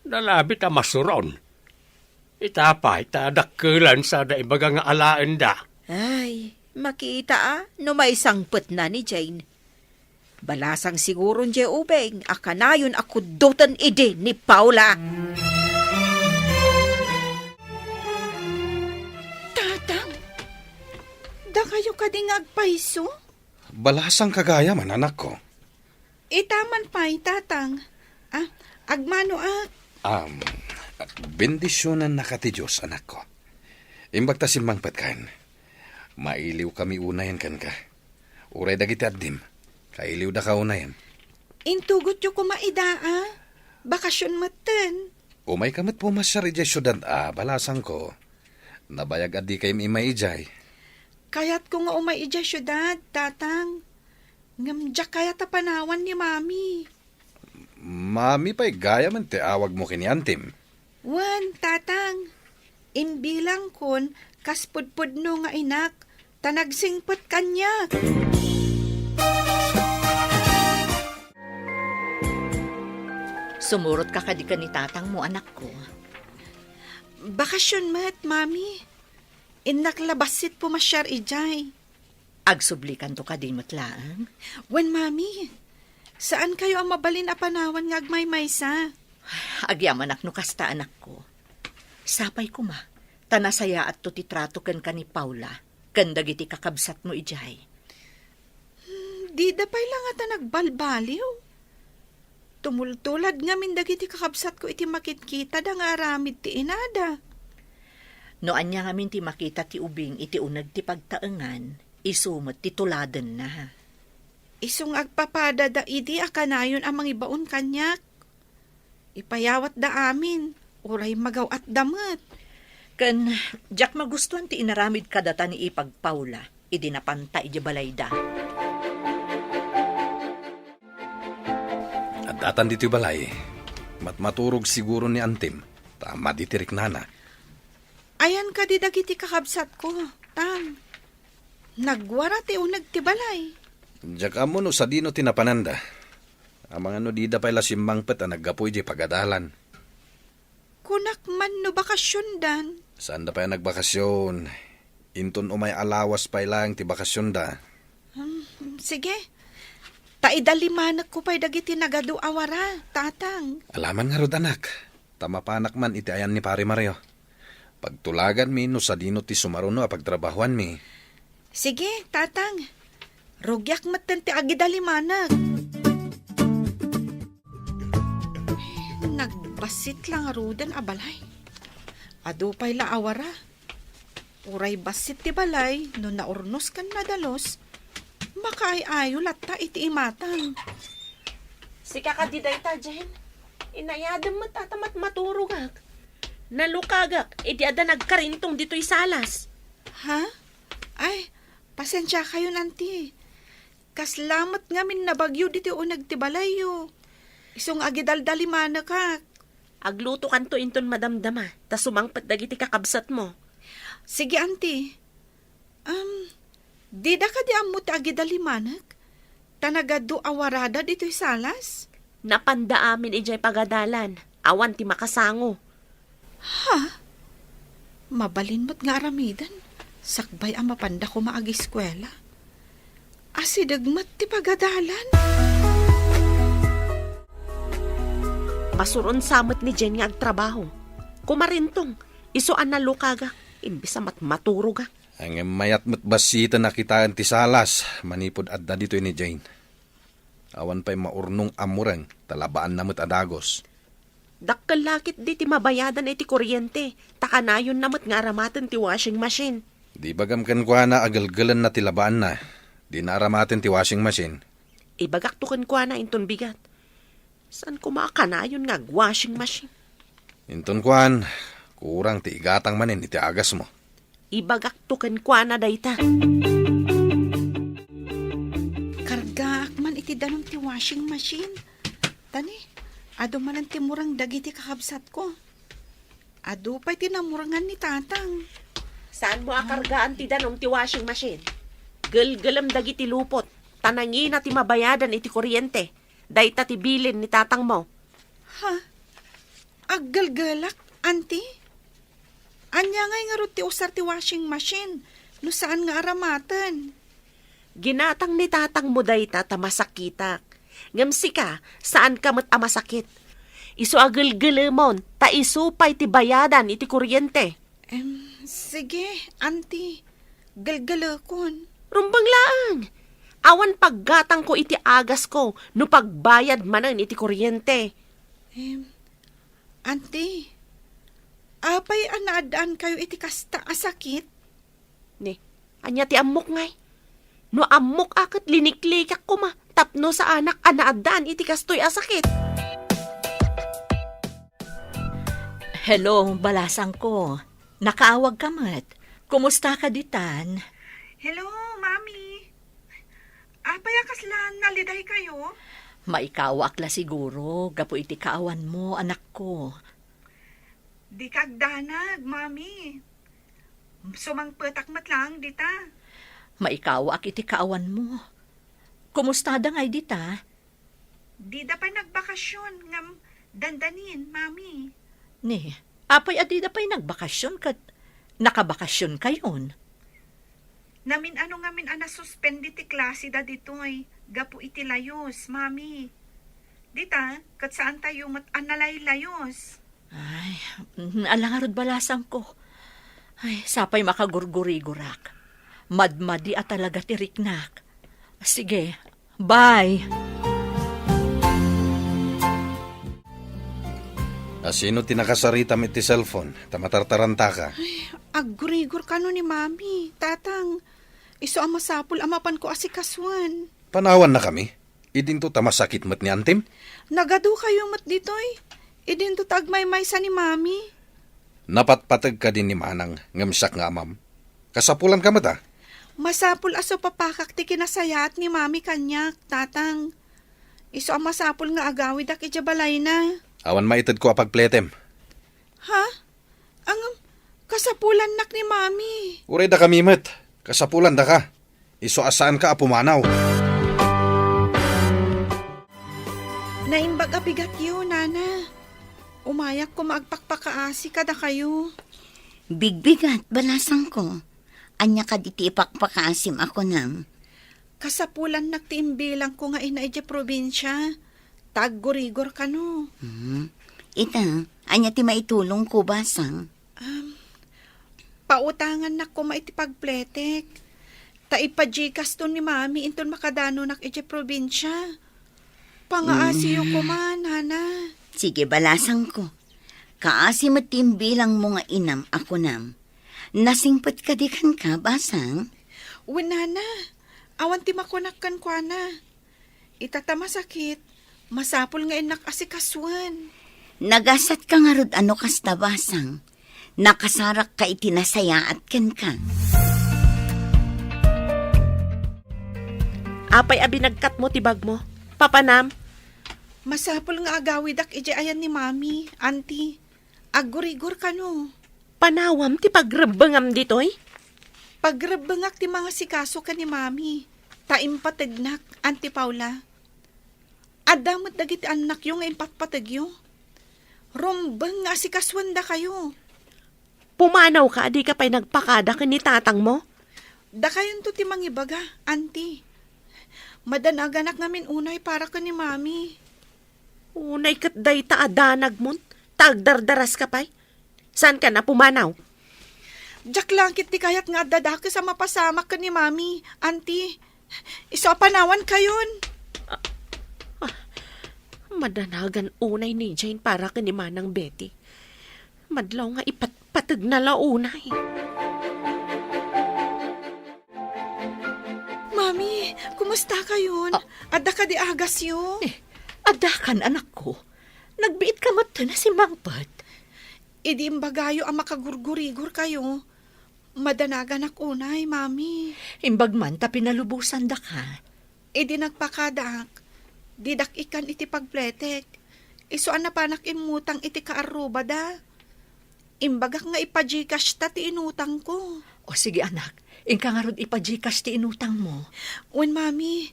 Nalabit a masuron. Itapa, itadakkelan sa daibaga nga alaan da. Ay, makita no may sangpet na ni Jane. Balasang siguro niya ubeng, akanayon ako dutan ide ni Paula. Tatang, da kayo kading agpaiso? Balasang kagaya man, anak ko. Itaman pa'y, tatang. Agmano Bendisyonan na ka ti Diyos, anak ko. Imbagta simbang patkan. Mailiw kami unayan kan ka. Uray dagiti addim. Kailiw da ka unayan. Intugot yu kumaidaa. Bakasyon maten. Umay kamat pumasyari di syudad balasang ko. Nabayag adi kayong imaijay. Kayat ko nga umay ija syudad, tatang. Ngamdya kayat a panawan ni mami. Mami pa'y gaya man ti awag mo kiniantim. Wan, tatang. Imbilang kon, kaspudpud no nga inak, tanagsingpot kanya. Sumurot ka kadika ni tatang mo, anak ko. Bakasyon mat, mami. Inaklabasit pumasyar ijay. Agsublikan to ka din matlaan. Wan, mami. Saan kayo ang mabalin a panawan nga agmay-maysa? Agyaman no kasta anak ko. Sapay ko ma, tanasaya at to titrato ken ka ni Paula, ken dagiti kakabsat mo ijay. Di dapay lang ata nagbalbaliw. Tumultulad nga min dagiti kakabsat ko iti makitkita da nga aramid ti inada. No anya nga min ti makita ti ubing iti unag ti pagtaengan, isumot ti tuladen na. Isong agpapada da idi akanayon ang mangibaon kanyak. Ipayawat da amin, uray magaw at damat. Ken, jak magustuhan ti inaramid kadata ni ipag Paula, idi napanta iti balayda. At datan dito balay, matmaturog siguro ni Antim, tama ditirik nana. Ayan ka di dagiti kakabsat ko, tang. Nagwara ti unag ti balay. Diyak amo no sa dino tinapananda. Ang mga no di da pala simbang pet naggapoy di pagadalan. Kunak man no bakasyon dan. Saan da pa nagbakasyon? Inton umay alawas pa lang ti bakasyon da. Sige. Taidalimanak ko pa'y dagiti nagadu awara, tatang. Alaman nga rod anak. Tamapanak man iti ayan ni Pare Mario. Pagtulagan mi no sa dino ti sumaruno a pagtrabahuan mi. Sige, tatang. Rogyak matan ti agidalimanak. Nagbasit lang arudan a balay. Ado pa'y laawara. Uray basit ti balay, no naurnos kan madalos, makaay-ayo latta iti imatang. Sika ka di dayta, Jen. Inayadam mo tatamat maturugak. Nalukagak, iti ada nagkarintong dito'y salas. Ha? Ay, pasensya kayo nanti. Kaslamat nga min nabagyo dito o nagtibalayo. Isong agidaldaliman ka. Agluto kanto inton madamdama, ta sumangpat dagiti kakabsat mo. Sige, auntie. Di da ka di ammo ti agidalimanak? Tanagado awarada dito'y salas? Napanda amin ijay pagadalan. Awan ti makasango. Ha? Mabalin mo't nga aramidan. Sakbay ang mapanda ko maag-eskwela. Asidagmat ti pagadalan. Masuron samot ni Jen nga agtrabaho. Kumarintong, isuan na lukaga, imbis amat maturuga. Ang mayat mo't basita nakitaan ti salas, manipod adda dito ni Jane. Awan pa'y maurnong amurang, talabaan namot adagos. Dakkel lakit di ti mabayadan iti kuryente. Takanayon namot nga aramatan ti washing machine. Di bagam kan kwa na agalgalan na tilabaan na. Di naaramatin ti washing machine. Ibagak to kan kwa na inton bigat. Saan ko makakanayon nga washing machine? Inton kwan, kurang ti igatang manin iti agas mo. Ibagak to kan kwa na dayta. Karga man iti danom ti washing machine. Tani, ado man ang timurang dagiti kakabsat ko. Ado pa'y tinamurangan ni tatang. Saan mo akargaan ti danong ti washing machine? Galgalam dagiti lupot. Tanangi na ti mabayadan iti kuryente. Dayta ti bilin ni tatang mo. Ha? Aggalgalak, auntie? Anya ngay nga ro ti usar ti washing machine. No saan nga aramatan? Ginatang ni tatang mo dayta ta masakitak. Ngamsi ka, saan ka mat amasakit? Isu agalgalamon, ta isupay ti bayadan iti kuryente. Sige, auntie. Galgalakon. Rumbang laang. Awan paggatang ko iti agas ko, no pagbayad manan iti kuryente. Auntie, apay anaadaan kayo iti kasta asakit? Ni, anya ti amok ngay. No amok akat liniklikak ko ma, tapno sa anak anaadaan iti kastoy asakit. Hello, balasang ko. Nakaawag ka mat. Kumusta ka ditan? Hello, Mami. Apay akaslan naliday kayo? Maikawak la siguro. Gapo iti kaawan mo, anak ko. Di kagdanag, Mami. Sumangpetak matlang dita. Maikawak iti kaawan mo. Kumusta da ngay dita? Di da pa nagbakasyon ngam dandanin, Mami. Ni, apay adida pa'y nagbakasyon kat nakabakasyon kayon. Namin ano ngamin ana suspendi ti klase da ditoy. Gapu iti layos, Mami. Dita, kat saan tayo mat analay layos? Ay, alangarod balasang ko. Ay, sapay makagurguri-gurak. Madmadi at talaga tiriknak. Sige, bye. Sino tinakasarita iti cellphone? Tamatartaranta ka. Agurigor ka no ni mami, tatang. Iso ang masapul amapan ko asikaswan. Panawan na kami. Idinto tamasakit mat ni Antim. Nagado kayo mat ditoy. Idinto tagmay-may sa ni mami. Napatpatag ka din ni Manang ngamsak nga mam. Kasapulan ka mata. Masapul aso papakak ti kinasayat ni mami kanyak, tatang. Iso ang masapul nga agawid ak ijabalay na. Awan maitad ko apagpletem. Ha? Ang kasapulan nak ni mami. Uray da kami mat. Kasapulan da ka. Iso asaan ka apumanaw. Naimbag abigat yun, nana. Umayak ko maagpakpakaasi kada kayo. Bigbigat, balasang ko. Anya ka diti ipakpakaasim ako nam. Kasapulan nagtiimbilang ko nga inaidya probinsya. Taggurigor ka no. Ita, anya ti maitulong ko basang. Pautangan na ko maitipagpletek. Taipajikas to ni mami inton makadano nak idya probinsya. Pangaasiyo ko man, hana. Sige, balasang ko. Kaasim at timbilang mo nga inam ako nam. Nasingpot ka di kan ka, basang? Nana. Awan ti makunakkan kwa na. Itatama sakit. Masapul nga inak asikaswan. Nagasat ka nga rod ano kasta, basang. Nakasarak ka itinasaya at ken ka. Apay abinagkat mo tibag mo. Papanam. Masapul nga agawidak ije ayan ni mami, auntie. Agurigor ka no. Panawam ti pagrebengam ditoy. Pagrebengak ti mga sikaso ka ni mami. Taimpatagnak, Auntie Paula. Adamot dagiti anak yung nga impatpatagyo. Rombeng nga sikaswanda kayo. Pumanaw ka, di ka pa'y nagpakada ka ni tatang mo. Da kayon to ti mangibaga, auntie. Madanaganak ngamin unay para ka ni mami. Unay kat day taadanag mon. Tagdardaras ka pa'y. Saan ka na pumanaw? Diyak langkit ti kayat nga dadaki sa mapasamak ka ni mami, auntie. Iso panawan kayon. Madanagan unay ni Jane para kanimanang Betty. Madlaw nga ipatpatag na launay. Mami, kumusta kayon? Adda ka di agas yo? Adakan, anak ko. Nagbiit ka mata na si Mangpat. Idi imbagayo ang makagurgurigor kayo. Madanagan ak unay, mami. Imbag man ta pinalubusan da ka. Idi nagpakadak. Didak ikan iti pagpletek. Isuan na panak imutang iti kaaruba da. Imbagak nga ipajikas ta ti inutang ko. O sige anak, ingka nga rod ipajikas ti inutang mo. Wen, mami.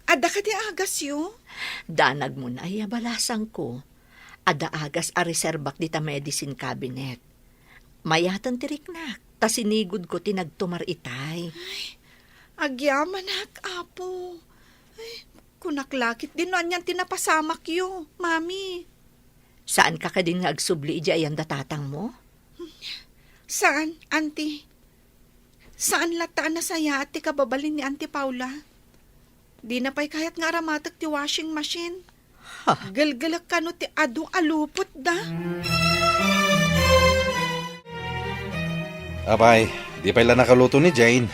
Adda ka di agas yo? Danag mo na ay abalasang ko. Ada agas a reserbak dita medicine cabinet. Mayatan tiriknak, ta sinigod ko tinagtumar itay. Agyaman hak, apo. Ay, kunaklakit din noan yan tinapasamak yo, mami. Saan ka din nga agsubli ija ayan datatang mo? Saan, auntie? Saan lataan na saya at ti kababalin ni Auntie Paula? Di na pa'y kahit nga aramatag ti washing machine. Galgalak ka no ti adu alupot da. Abay, di pa ila nakaluto ni Jane.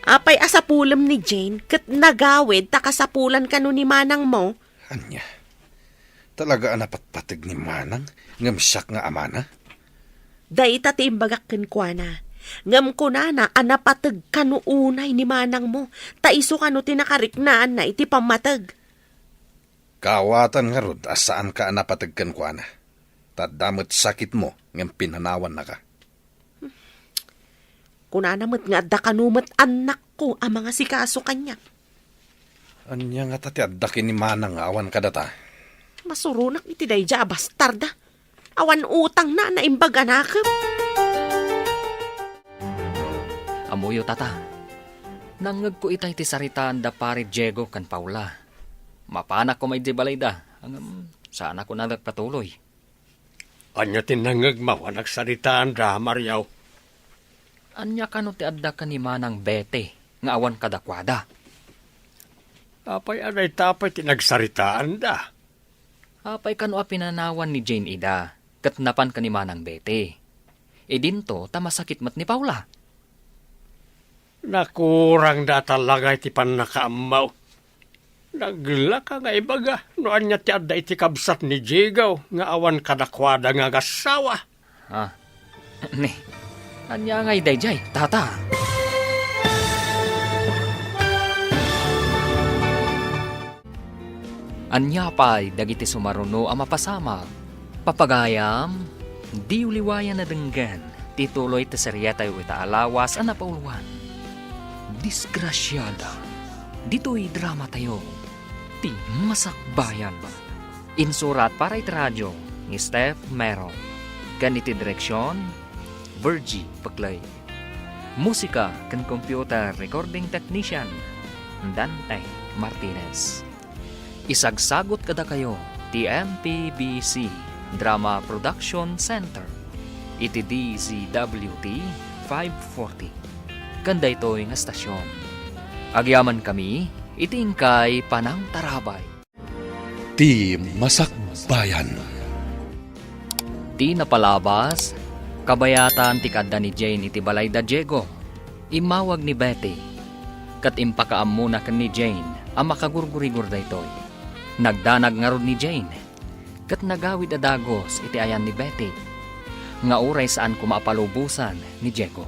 Apay asapulam ni Jane, kat nagawid takasapulan ka no ni manang mo. Anya, talaga anapatpatig ni Manang, ngamsyak nga amana. Day tatimbagak kenkwana. Ngam ko na anapatag ka no unay ni manang mo. Taiso ka no tinakariknaan na iti pamatag. Kawatan nga rod, asaan ka anapatagkan kwa na. Tadamot sakit mo, ngam pinanawan na ka. Kunanamot nga adda kanumat anak ko ang mga sikaso kanya. Anya nga tati addakin ni Manang awan ka data. Masurunak iti dayja bastarda. Awan utang na naimbag anakam. Amuyo tata. Nangag ko itay ti saritaan da pare Diego kan Paula. Mapanak ko may di balay da. Saan ako nagpatuloy. Anya tinangag mawanak saritaan da, Mariaw. Anya kano ti adda ka ni Manang Bete nga awan kadakwada. Apay anay tapay tinagsaritaan da. Apay kano a pinanawan ni Jane Ida kat napan ka ni Manang Bete. E dinto tamasakit mat ni Paula. Nakurang da talaga iti panakaamaw. Nagla ka nga ibaga. Noan niya ti adda iti kabsat ni Jigaw nga awan kadakwada nga gasawa. Ha? Ne, anya nga idayjay, tata. Anya pa'y dagiti sumaruno ang mapasama. Papagayam, di uliwayan na denggan. Tituloy ta seryatay ita alawas ang napauluan. Disgrasyada. Dito'y drama tayo. Ti masakbayan. Insurat para iti radyo ni Steph Mero. Ganiti direksyon, Virgie Paglay. Musika kan computer recording technician, Dante Martinez. Isagsagot kada kayo, TMPBC Drama Production Center. Iti DZWT 540. Ganda ito'y nga stasyon. Agyaman kami, itingkay Panang Tarabay. Ti Masakbayan. Ti napalabas, kabayatan ti kadda ni Jane iti balay da Diego. Imawag ni Betty. Kat impakaam muna kan ni Jane ang makagurgurigur da ito'y. Nagdanag nga rod ni Jane. Kat nagawid adagos iti ayan ni Betty. Nga uray saan kumapalubusan ni Diego.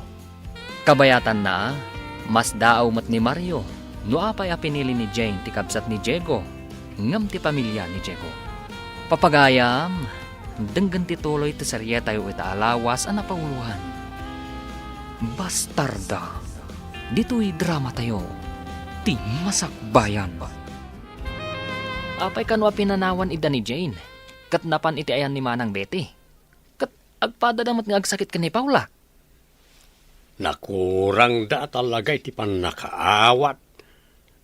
Kabayatan na, mas daaw mat ni Mario, no apay a pinili ni Jane ti kabsat ni Diego, ngam ti pamilya ni Diego. Papagayam, denggan ti tuloy ti seryeta yu ita alawas ang napauluhan. Bastarda, dito'y drama tayo, ti masakbayan. Apay kanwa pinanawan ida ni Jane, kat napan iti ayan ni Manang Betty. Kat agpadadamat nga agsakit ka ni Paula. Nakurang da talaga iti panakaawat.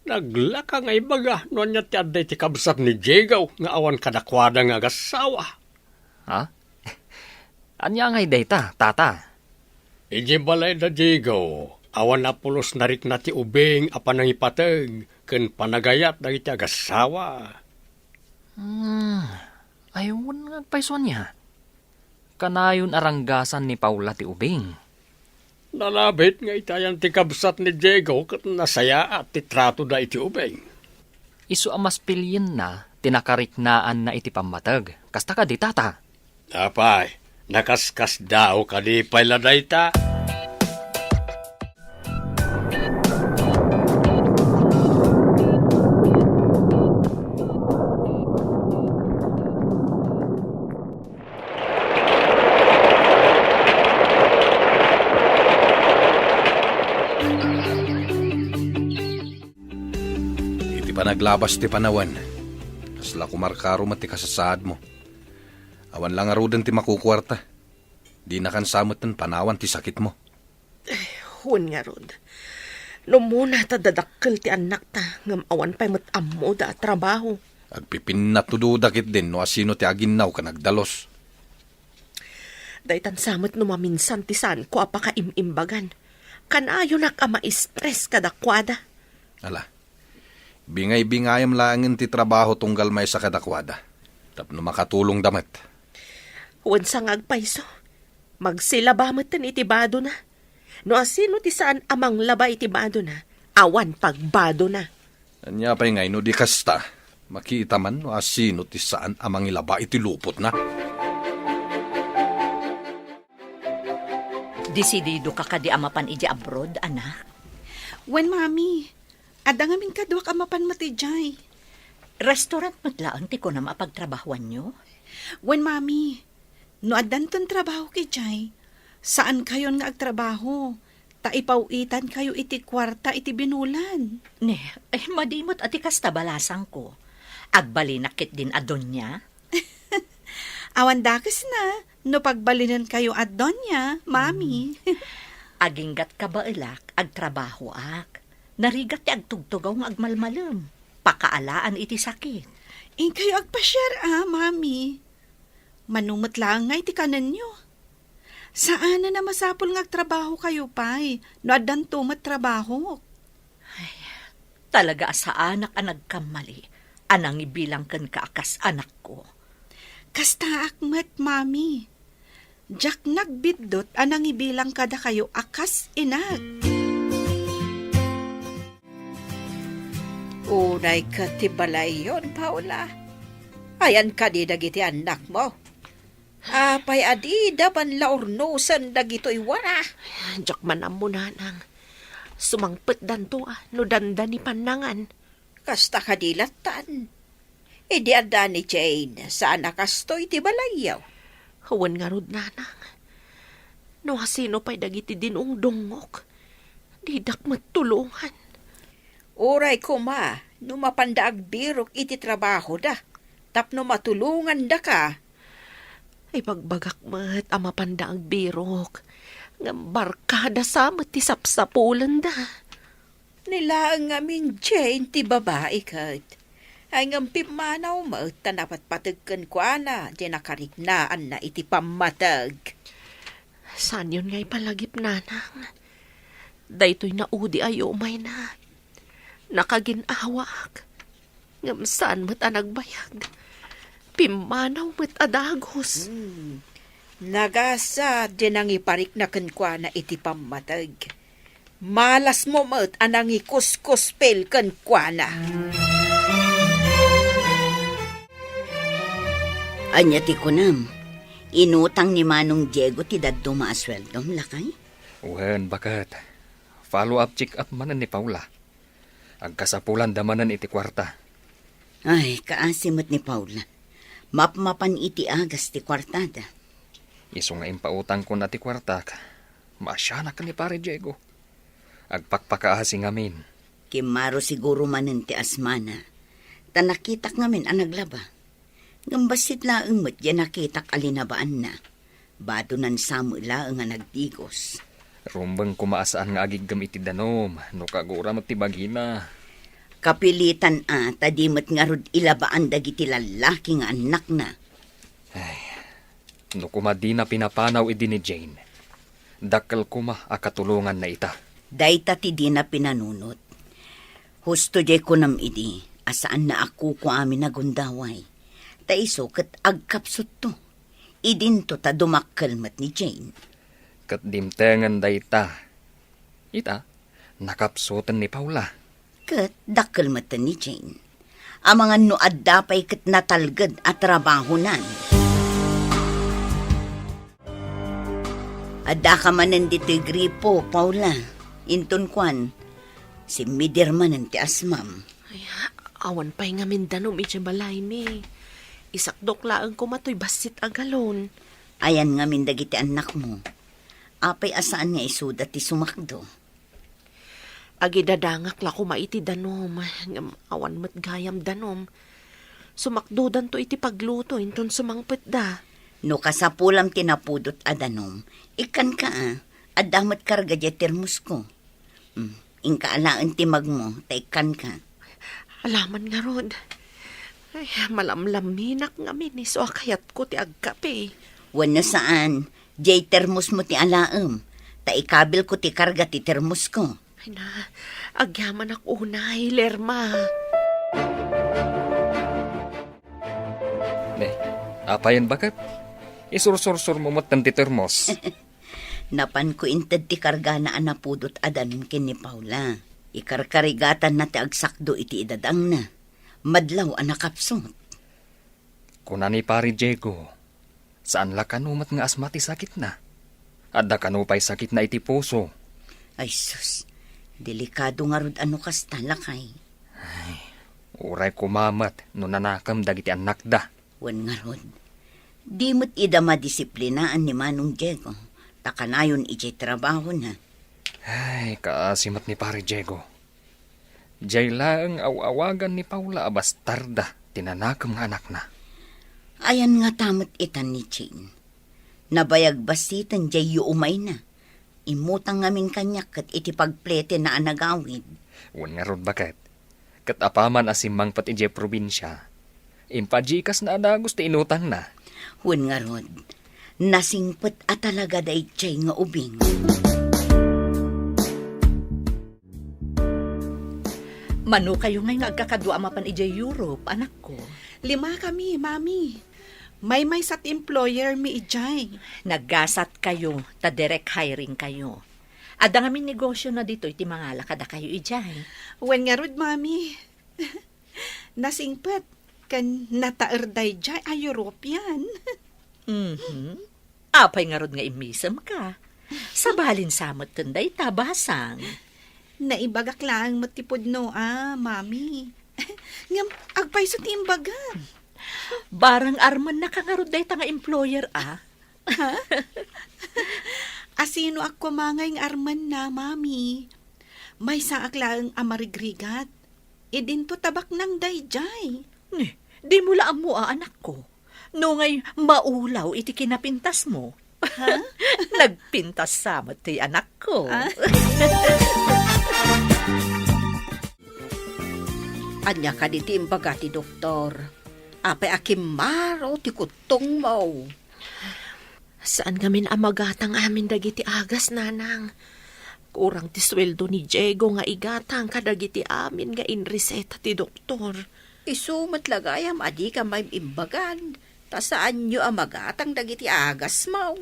Naglaka nga ibaga, noon niya ti adda iti kabsat ni Jigaw, nga awan kadakwada nga gasawa. Ha? Anya nga data, tata? Iji balay da Jigaw, awan na pulos narik na ti ubing apan ang ipatag, ken panagayat da iti agasawa. Ayun nga payson niya. Kanayon aranggasan ni Paula ti ubing. Nalabit nga itayan ti kabsat ni Diego kat nasaya at ti trato da iti ubeng. Isu amas pilyin na, tinakariknaan na iti pamatag. Kasta ka di tata. Apay, nakaskas daw kalipay laday ta. Iti pa naglabas ti panawan. Kasla kumarkaro mati kasasaad mo. Awan lang arudan ti makukwarta. Di na kan samot ng panawan ti sakit mo. Huwag nga, Rod. No muna ta dadakkel ti anak ta, ngam awan pa'y matamo da at trabaho. Agpipin na tududakit din no asino ti aginaw ka nagdalos. Daytan samot no maminsan ti san ko apaka imimbagan. Kanayo nak ama stress kadakwada. Ala, bingay-bingayam langin ti trabaho tunggal may sa kadakwada. Tapno makatulong damat. Huwag sa ngagpaiso. Magsilabamot tan itibado na. No asino ti saan amang laba itibado na, awan pagbado na. Anya pa'y ngay no di kasta. Makita man no asino ti saan amang ilaba iti lupot na. Desidido ka ka di amapan iji abroad, anak? Wen, mami. Ada ngamin kadwak amapan matijay. Restaurant matlaan ti ko na mapagtrabahuan nyo? Wen, mami. No adan ton trabaho ki Jay. Saan kayon nga agtrabaho? Taipawitan kayo iti kwarta iti binulan. Ne, madimot ati kasta balasang ko. Agbalinakit din adon niya. Awan dakes na, no pagbalinan kayo adon niya, mami. Aginggat ka ba ilak, agtrabaho ak. Narigat ti agtugtugaw nga agmalmalam. Pakaalaan iti sakit. Kayo agpasyar mami. Manumot lang nga iti kanan nyo. Saan na masapol nga agtrabaho kayo pa'y, no adan tumat trabaho. Talaga sa anak ang nagkamali. Anang ibilang kan kaakas anak ko. Kasta akmat, mami. Jak nagbidot anang ibilang kada kayo akas inag. Unay ka ti balay yon, Paula. Ayan ka di dagiti anak mo. Apay adi daban laurnosan dagito'y wara. Jak man mo nanang. Sumangpet danto no dandan ni panangan. Kasta kadilatan. Idi ada ni Jane, saan nakastoy ti balayaw. Huwan nga rod nanang. No hasino pa'y dagiti dinong dungok. Didak matulungan. Uray ko ma, no mapandaag birok iti trabaho da. Tapno matulungan da ka. Ay pagbagak mat ama pandaang birok. Ngam barkada samot ti sapsapulan da. Nila ang amin Jane ti babae kat. Ay ngam pimanaw mo tanapat patagkan kwa na di nakariknaan na iti pamatag. Saan yun nga'y palagip nanang? Daytoy na udi ayo may na. Nakaginawak. Ngam saan mat anagbayag. Pimanaw mat adagos. Nagasa di nang iparik na kankwa na iti pamatag. Malas mo mat anang ikuskuspel kankwa na. Anya ti kunam. Inutang ni Manong Diego ti daddo maasweldom lakay? Wen, bakat. Follow-up check-up manan ni Paula. Agkasapulan damanan iti kwarta. Ay, kaasimot ni Paula. Mapmapan iti agas ti kwartada. Iso nga impautang ko na ti kwarta. Maasya na ka ni pare Diego. Agpakpakaasi ngamin. Kimaro siguro manin ti asmana. Tanakitak ngamin ang naglaba. Gambasit laeng mat yan nakitak alinabaan na. Bado nan samu laeng nga nagdigos. Rumbang kumaasaan nga agigam iti danom. No kagura matibagina. Kapilitan tadimot nga rod ilabaan dagiti lalaki nga anak na. Ay, no kumadi na pinapanaw idi ni Jane. Dakal kuma akatulungan na ita. Dayta ti di na pinanunot. Husto jay ko nam idi, asaan na ako ko amin nagundaway. Taiso kat agkapsot to. Idinto ta dumakkelmat ni Jane. Kat dimtengan dayta. Ita, nakapsutan ni Paula. Kat dakkelmatan ni Jane. Amangan no adda pa'y kat natalgad at trabahonan. Adda ka manan dito'y gripo, Paula. Inton kwan, si Midirman ti asmam. Ay, awan pa'y nga Mindanao, iti balay ni. Isakdok laang ko matoy basit agalon. Ayan nga mindagiti anak mo. Apay asaan nga isuda ti sumakdo. Agi dadangak la ko maiti danom. Awan mat gayam danom. Sumakdudan to iti pagluto, inton sumangpet da. No kasapulam tinapudot adanom, ikan ka adamat karga di termos ko. Inka alaan timag mo, taikan ka. Alaman nga rod. Ay, malamlaminak nga minis o akayat ko ti agkape. Wano saan, jay termos mo ti alaam, taikabil ko ti karga ti termos ko. Ay na, agyaman ako unay, Lerma. Apayan bakat? Isursur-sur mo matan ti termos. Napan ko inted ti karga na anapudot adanon kin ni Paula. Ikarkarigatan na ti agsakdo iti idadang na. Madlaw anakapsot. Kuna ni pari Diego, saan la kanumat nga asma ti sakit na? Adda kanupay sakit na iti puso. Ay sus, delikado nga rod ano kas talakay. Uray kumamat no nanakam dagiti anak da. Wan nga rod. Di mo't ida madisiplinaan ni Manong Diego. Takanayon iti trabaho na. Ay, kaasimat ni pari Diego. Diyay laang awagan ni Paula abastarda, tinanakam nga anak na. Ayan nga tamot itan ni Jane. Nabayag basitan jay umay na. Imutang ngamin kanyak kat iti pagplete na anagawid. Wan nga rod bakat. Kat apaman asimang pati jay probinsya. Impajikas na adagos ti inutang na. Wan nga rod. Nasingpet at talaga day jay nga ubing. Mano kayo ngay nga agkakadwa mapan ijay Europe, anak ko. 5 kami, mami. May sat employer mi ijay. Naggasat kayo, ta direct hiring kayo. Ada nga min negosyo na dito, iti mga lakada kayo ijay. Wen nga rod, mami. Nasingpet, kan nataerday jay a European. Apay nga rod nga imisam ka. Sabalin samot tunday tabasang. Naibagak lang matipod no, mami. Ngam, agpay sa timbagan. Barang arman na kangarod day nga employer, Asino ako mangay ng arman na, mami. May saak lang amarigrigat. Idinto tabak ng dayjay. Di mo laam mo, anak ko. No ngay maulaw iti kinapintas mo. Nagpintas samot ti anak ko. Anya ka di timbaga ti doktor. Apay akimaro ti kutong mo. Saan gamin amagatang amin dagiti agas, nanang? Kurang ti sweldo ni Diego nga igatang kadagiti amin nga inreseta ti doktor. Isumat lagayam adi ka may imbagan. Ta saan nyo amagatang dagiti agas mo?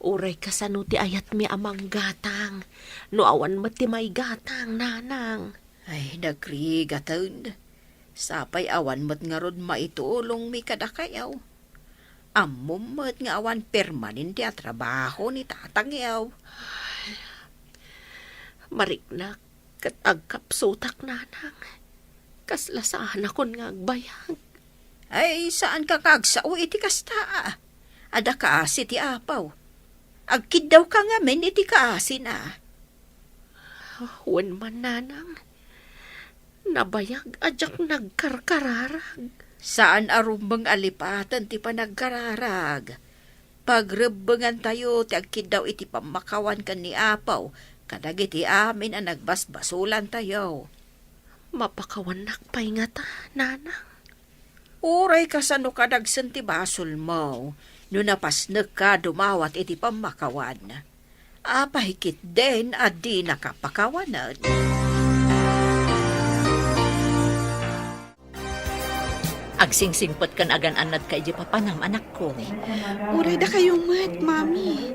Uray kasano ti ayat mi amang gatang. No awan mat ti may gatang, nanang. Ay, nagrigatod. Sapay awan mo't nga rod maitulong mi kadakayaw. Amom mo't nga awan permanente at trabaho ni tatang yaw. Mariknak kat agkapsutak, nanang. Kaslasaan akon nga agbayag. Ay, saan ka kagsao iti kasta? Ada kaasi ti apaw. Agkid daw ka nga men iti kaasi na. Wen man, nanang. Nabayag ajak nagkarkararag. Saan arumbang alipatan ti panagkararag? Pagrebengan tayo ti agkid daw iti pamakawan kan ni apaw. Kadagiti amin ang nagbasbasulan tayo. Mapakawan nakpay nga ta, nanang. Uray ka sa no kadagsan ti basol mo. No napasnag ka dumawat iti pamakawan. Apahikit din at di nakapakawanan. Agsingsingpot kan agan anad ka iji papanam anak ko. Uray da kayo mat, mami.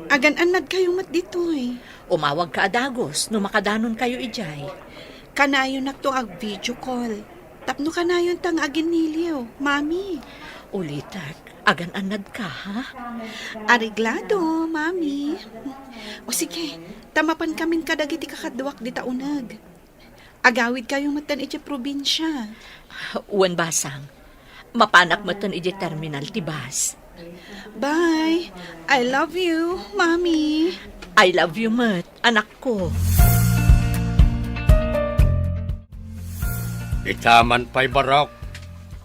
Agan-anad kayo mat ditoy. Umawag ka adagos no makadanon kayo ijay. Kanayon na to ag video call. Tapno kanayon tang aginiliw, mami. Ulitak, agan anad ka ha? Ariglado, mami. O sige, tamapan kamin kadagiti kakadwak di taunag. Agawid kayo matan iti probinsya. Uwan basang, mapanak mo ton iji terminal tibas. Bye. I love you, mami. I love you, mat, anak ko. Itaman pa'y barok.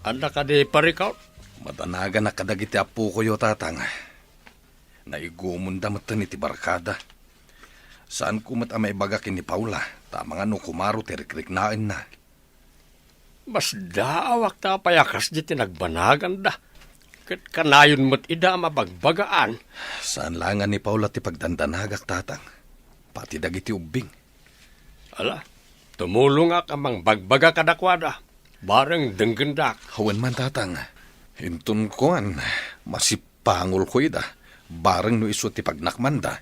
Anak ka di parikaw. Matanaga na kadagiti apo ko yo tatang. Naigumunda matan iti barkada. Saan kumat amay bagakin ni Paula? Tamang ano kumaro tirikriknain na. Mas daawak ta payakas di tinagbanagan da. Kat kanayon mo't ida mabagbagaan. Saan langan ni Paula ti pagdandanagak tatang? Pati dagiti ubing. Ala, tumulong ak amang bagbaga kadakwada. Bareng denggendak. Hawan man tatang. Hintun koan, masipangol ko ida. Bareng no iso ti pagnakmanda.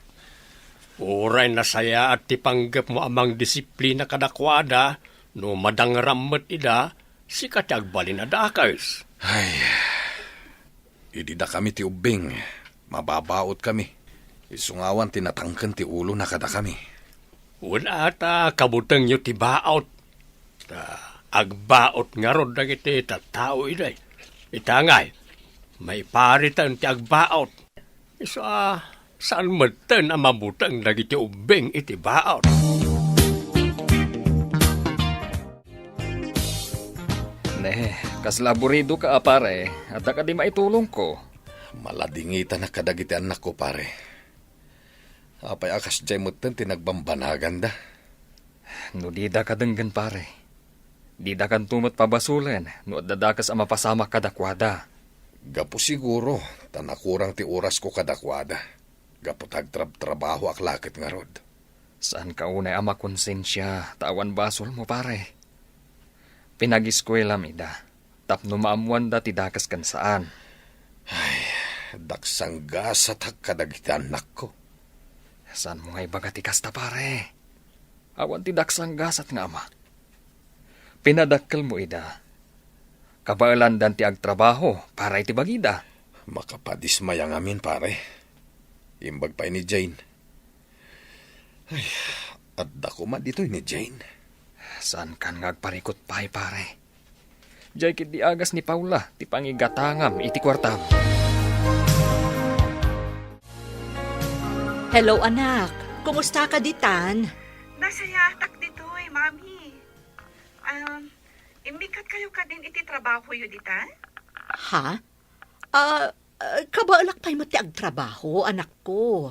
Uray na saya at tipanggap mo amang disiplina kadakwada. No madangrammet ida, si katagbalin na dakais. Ay, idi da kami ti ubing. Mababaot kami. Isungawan tinatangkan ti ulo na kada kami. Wala ta kabutang nyo ti baot. Agbaot nga rod dagiti tatao iday. Itangay, may paritan ti agbaot. Saan matan ang mabutang dagiti ubing iti baot? Kas laborido ka pare, at ka di maitulong ko. Maladingita na kadagiti anak ko pare. Apay akas jay mutan tinagbambanagan da. No di da ka denggan pare. Di da kan tumot pabasulen, no dadakas ang mapasama kadakwada. Gapo siguro, tanakurang ti oras ko kadakwada. Gapo tagtrabaho ak lakit nga rod. Saan ka unay ama konsensya, tawan basol mo pare. Pinag-eskwela mida, tapno maamuan da ti dakas kan saan. Ay, daksang gasat kadagiti anak ko. Saan mo ngay baga ti kasta pare? Awan ti daksang gasat nga ama. Pinadakkel mo ida. Kabaalan dan ti agtrabaho para iti bagida. Makapadismaya ngamin pare. Imbag pa ni Jane. Ay, at dako ma dito ni Jane. Saan kan ngagparikot pa'y pare? Diyay kit di agas ni Paula, ti pangigatangam, iti kwartam. Hello anak, kumusta ka ditan? Nasayatak dito mami. Imikat kayo ka din iti trabaho yu dita? Ha? Kabaalak pa'y mati agtrabaho, anak ko.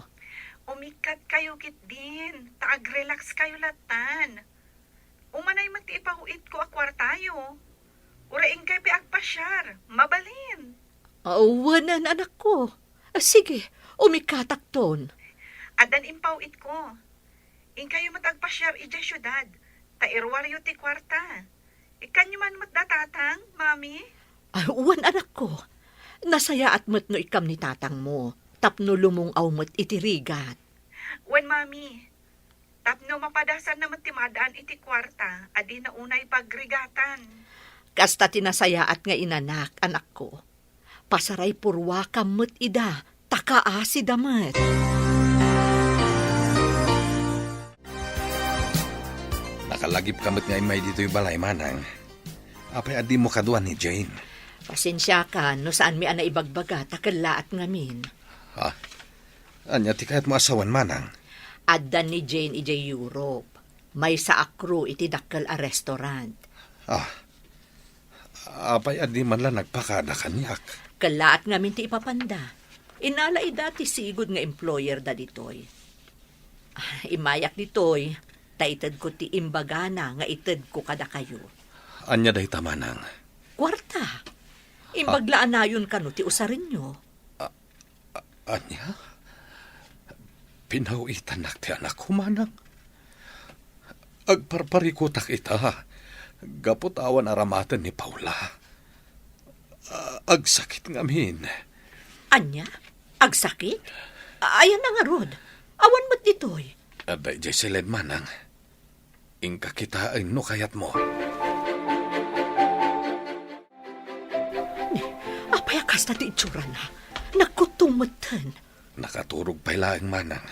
Umikat kayo kit din. Taag-relax kayo latan. Umanay mati ipahuit ko akwartayo. Uraing kay agpasyar. Mabalin. Wanan anak ko. Sige, umikatak ton. Adan impahuit ko. In kayo matagpasyar ija syudad. Tairwaryo ti kwarta. Ikanyo man matdatatang, mami? Wan anak ko. Nasaya at mo't no ikam ni tatang mo. Tapno lumungaw mo't itirigat. Wan, mami. Tapno mapadasan naman timadaan iti kwarta, adi na unay pagrigatan. Kasta tinasaya at nga inanak, anak ko. Pasaray purwa kamot ida, takaa si damat. Nakalagip kamot nga imay dito yung balay manang. Apay adi mo kaduan ni Jane. Pasensya ka, no saan mi ana ibagbaga, takalaat ngamin. Ha? Anya ti kahit mo asawan manang. Addan ni Jane ija Europe. May sa akro iti dakkel a restaurant. Apay adi man lang nagpakada kanyak. Kalaat ngamin ti ipapanda. Inalay dati sigod nga employer da ditoy. Imayak ditoy, taited ko ti imbagana nga ited ko kada kayo. Anya day tamanang. Kwarta. Imbaglaan na yun kano ti usarin nyo. Anya? Pinawitan nak ti anak ko manang. Agparparikutak ita. Gaputawan aramatan ni Paula. Agsakit ngamin. Anya? Agsakit? Ayan na nga, Rod. Awan mo't ditoy. Aday, Jesselyn manang. Ingka kita ay no kayat mo. Apayakas na ti itsura na. Nagkutumatan. Nakaturog pa ilaang manang.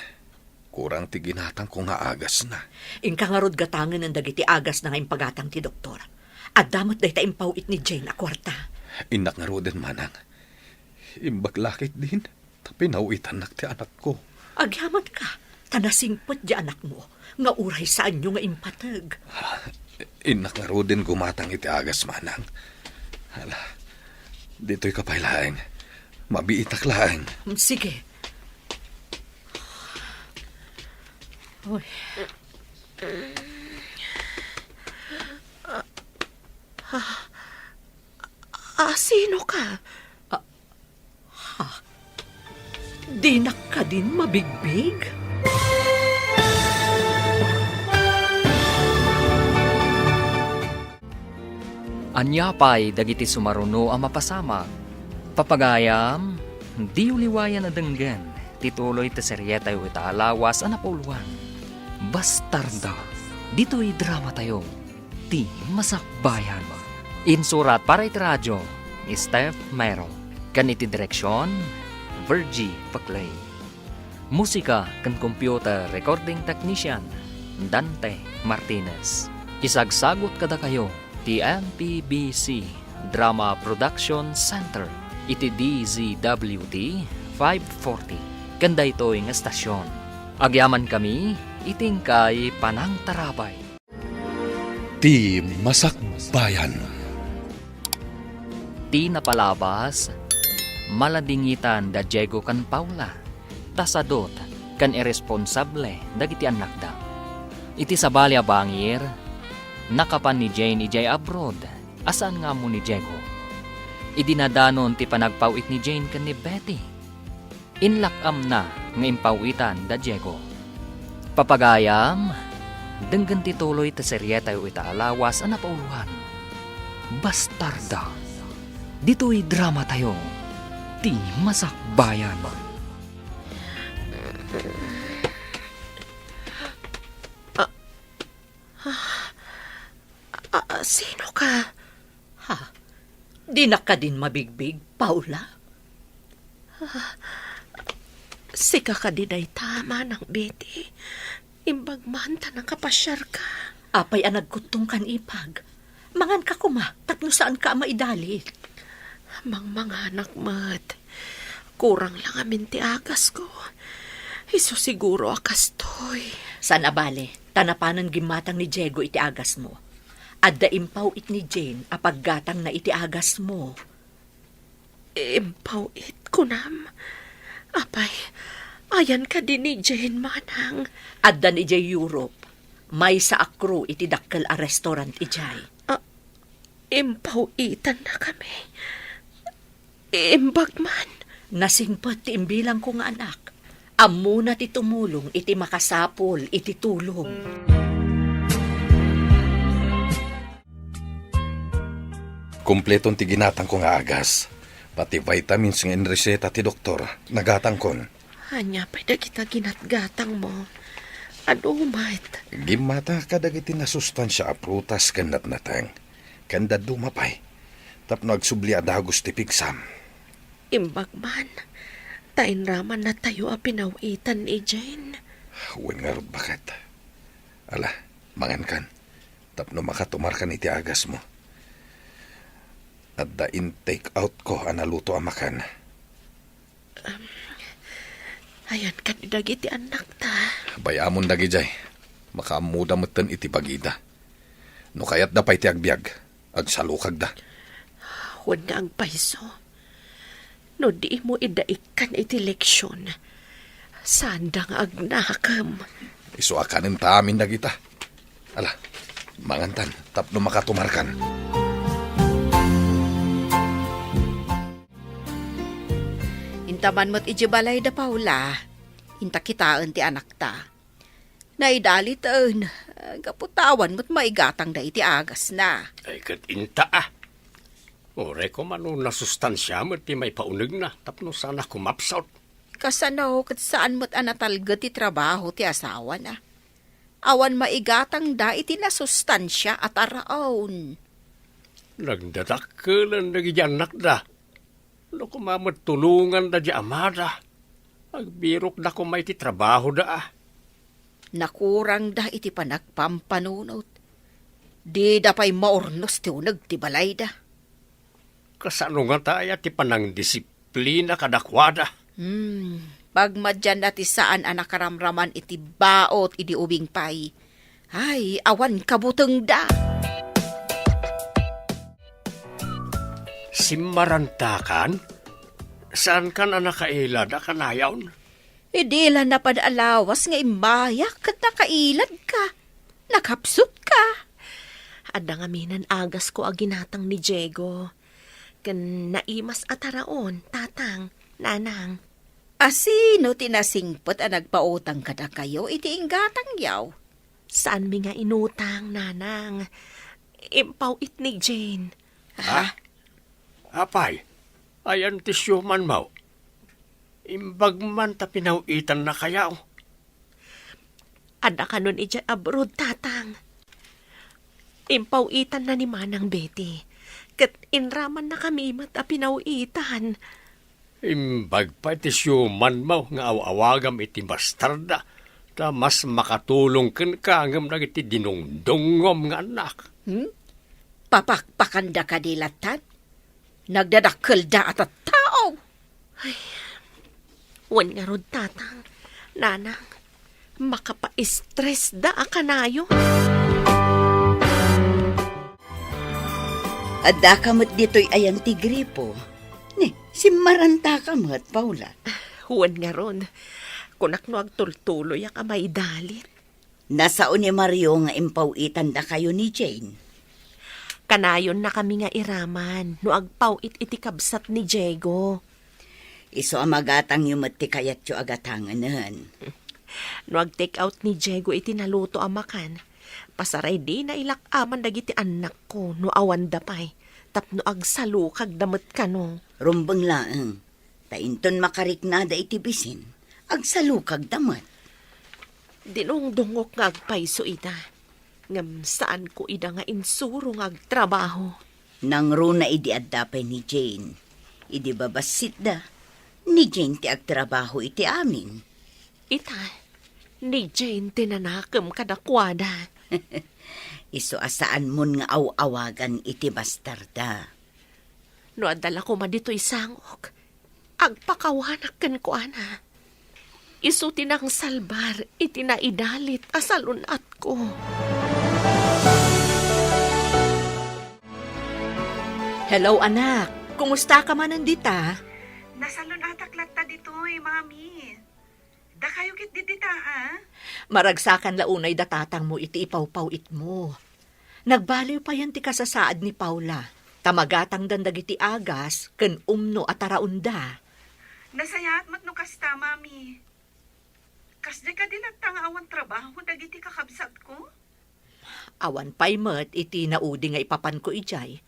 Kurang ti ginatang ko nga agas na. Ingka nga, Rod, gatangan ng dagiti agas na nga impagatang ti doktor. At damot day ta impawit ni Jane a kwarta. Inak nga ro din manang. Imbaglakit din. Tapi nauitan nak ti anak ko. Agyaman ka. Tanasingpot di anak mo. Nga uray saan nyo nga impatag. Inak nga ro din gumatang iti agas manang. Hala, dito'y kapailaeng. Mabiitak laeng. Sige. Uy. Sino ka? Dinak ka din mabigbig? Anya pa'y dagiti sumaruno ang mapasama. Papagayam, di uliwayan na denggan. Tituloy ta seryeta yu ita alawas ang napuluan. Bastarda, dito'y drama tayo. Ti masakbayan. Insurat para iti radyo, Steph Mero. Kan iti direksyon, Virgie Paclay. Musika kan computer recording technician, Dante Martinez. Isagsagot kada kayo, ti MPBC Drama Production Center. Iti DZWT 540. Kanda ito'y nga stasyon. Agyaman kami, itingkay Panang Tarabay. Ti Masakbayan. Ti napalabas, maladingitan da Diego kan Paula, tasadot kan irresponsable dagiti anak da. Iti sabalya bangir, nakapan ni Jane ijay abroad, asan nga mo ni Diego. Idinadanon ti panagpawit ni Jane kan ni Betty. Inlakam na nga impawitan da Diego. Papagayam, denggan ti tuloy ta seryeta yu ita alawas ang napauluhan. Bastarda, dito'y drama tayo. Ti masakbayan. Sino ka? Ha? Dinak ka din mabigbig, Paula? Sika ka din ay tama ng Betty. Imbagmanta ng kapasyar ka. Apay ang nagkutong kan ipag. Mangan ka kuma, tapno saan ka maidalit. Mga anak mat. Kurang lang amin ti agas ko. Iso siguro akas toy. Sana bale, tanapanan gimatang ni Diego iti agas mo. Adda impaw it ni Jane apaggatang na iti agas mo. Impaw it ko nam. Apay, ayan ka din ni Jane manang. Adda ni Jay Europe. May sa akro iti dakkel a restaurant ijay. Impaw itan na kami. Imbagman. Nasingpot ti imbilang ko nga anak. Ammo na ti tumulong iti makasapol iti tulong. Kumpletong ti ginatang ko nga agas. Pati vitamins nga inreseta ti doktor. Nagatang kon. Anya pa'y kita ginatgatang mo. Ano mat? Gimata kadagiti na sustansya a prutas kan natnatang. Kanda dumapay. Tapno agsubli adagos ti pigsam. Imbagman. Tain raman na tayo a pinawitan ni Jane. Wen nga rod bakat. Ala, mangan kan. Tapno makatumar kan iti agas mo. At da in take out ko analuto a makan. Ayan ka ni dagiti anak ta. Bayamon dagi jay. Makaamuda matan iti pagida. No kayat da pa'y ti agbyag. Agsalukag da. Huwag na ang paiso. No di mo idaikan iti leksyon. Sandang agnakam. Isuakanin ta amin dagita. Ala, mangantan. Tapno makatumarkan. Intaman mo't ijibalay da Paula. Inta kitaan ti anak ta. Naidalitan. Kaputawan mo't maigatang da iti agas na. Ay kat inta ah. Ore ko man nasustansya mo ti may paunig na tapno sana kumapsot. Kasano kat saan mo't anatalga ti trabaho ti asawa na. Awan maigatang da iti nasustansya at araon. Nagdadakkelan na giyanak da. No kumamot tulungan da di amada. Agbirok da ko may ti trabaho da. Nakurang da iti panagpampanunot. Di da pa'y maornos ti unag ti balay da. Kasano nga tayo ti panang disiplina kadakwada. Pagmadyan na ti saan ang nakaramraman iti baot iti ubing pay. Ay, awan kabuteng da. Simarantakan? Saan ka na nakailad a kanayawn? Idila na padalawas nga imayak kat nakailad ka. Nakapsut ka. Adda nga minan agas ko aginatang ni Diego. Kan naimas ataraon, tatang, nanang. Asino tinasingpot ang nagpautang kada kayo iti inggatang yaw? Saan mi nga inutang, nanang? Impaw it ni Jane. Ha? Apay, ayan ti syuman mo. Imbag man ta pinawitan na kayaw. Adda ka nun ija abroad, tatang. Impawitan na ni Manang Betty. Kat inraman na kami mat a pinawitan. Imbag pa ti syuman mo nga awawagam iti bastarda. Ta mas makatulong ken kangam na iti dinungdungom nga anak. Papakpakanda ka dilatan? Nagdadakkel da at tao. Wan nga rod, tatang. Nanang, makapa-stress da akanayo. Adda kamot dito'y ayan ti gripo. Ni, simaranta kamot, Paula. Huwan nga ron. Kunak no agtultuloy ang amay dalit. Nasaon ni Mario nga impawitan da kayo ni Jane. Kanayon na kami nga iraman. No agpawit iti kabsat ni Diego. Iso amagatang yumat ti kayat yo agatanganan. No ag-take out ni Diego iti naluto amakan. Pasaray di na ilakaman dagiti anak ko no awan dapay. Tapno agsalukag damat ka no. Rumbang laeng. Tainton makariknada iti bisin. Agsalukag damat. Dinong dungok nga agpayso ita. Ngam saan ko ida nga insuro nga agtrabaho. Nang runa idi addapay ni Jane. Idi babasit da. Ni Jane ti agtrabaho iti amin. Ita, ni Jane tinanakam kadakwada. Iso asaan mon nga awagan iti bastarda. No adala ko madito isangok. Agpakawanak ken ko ana. Iso tinang salbar iti naidalit asalunat ko. Hello, anak. Kumusta ka man nandita? Nasalon atak latta ditoy, mami. Da kayo kit dita, ha? Maragsakan launay datatang mo iti ipaw-pawit mo. Nagbaliw pa yan ti kasasaad ni Paula. Tamagatang dandag iti agas, ken umno at taraunda. Nasayat mat no kasta, mami. Kasde ka dilatta nga awan trabaho dagiti kakabsat ko? Awan pay met iti naudi nga ipapan ko ijay.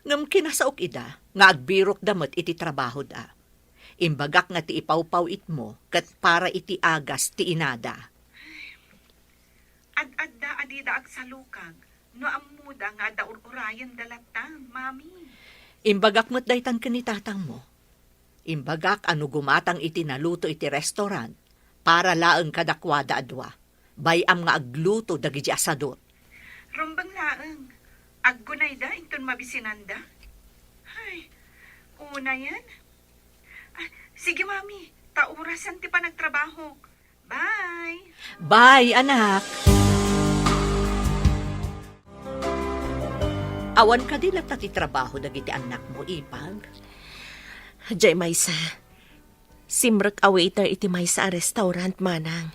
Ngam kinasaok ida, nga agbirok damat iti trabaho da. Imbagak nga ti ipaw-pawit mo, kat para iti agas ti inada. Ad-adda adida agsalukag, no amuda nga da urayan dalatang, mami. Imbagak mo't daytan kanitatang mo. Imbagak ano gumatang iti naluto iti restaurant, para laeng kadakwada adwa. Bayam nga agluto dagiti asadot. Rumbang laeng, aggunay da inton mabisinanda. Ay, una yan. Sige, mami. Taurasan ti pa nagtrabaho. Bye! Bye, anak! Awan ka din ti trabaho dagiti anak mo, ipag. Jay Maysa, simrek a waiter iti Maysa a restaurant manang.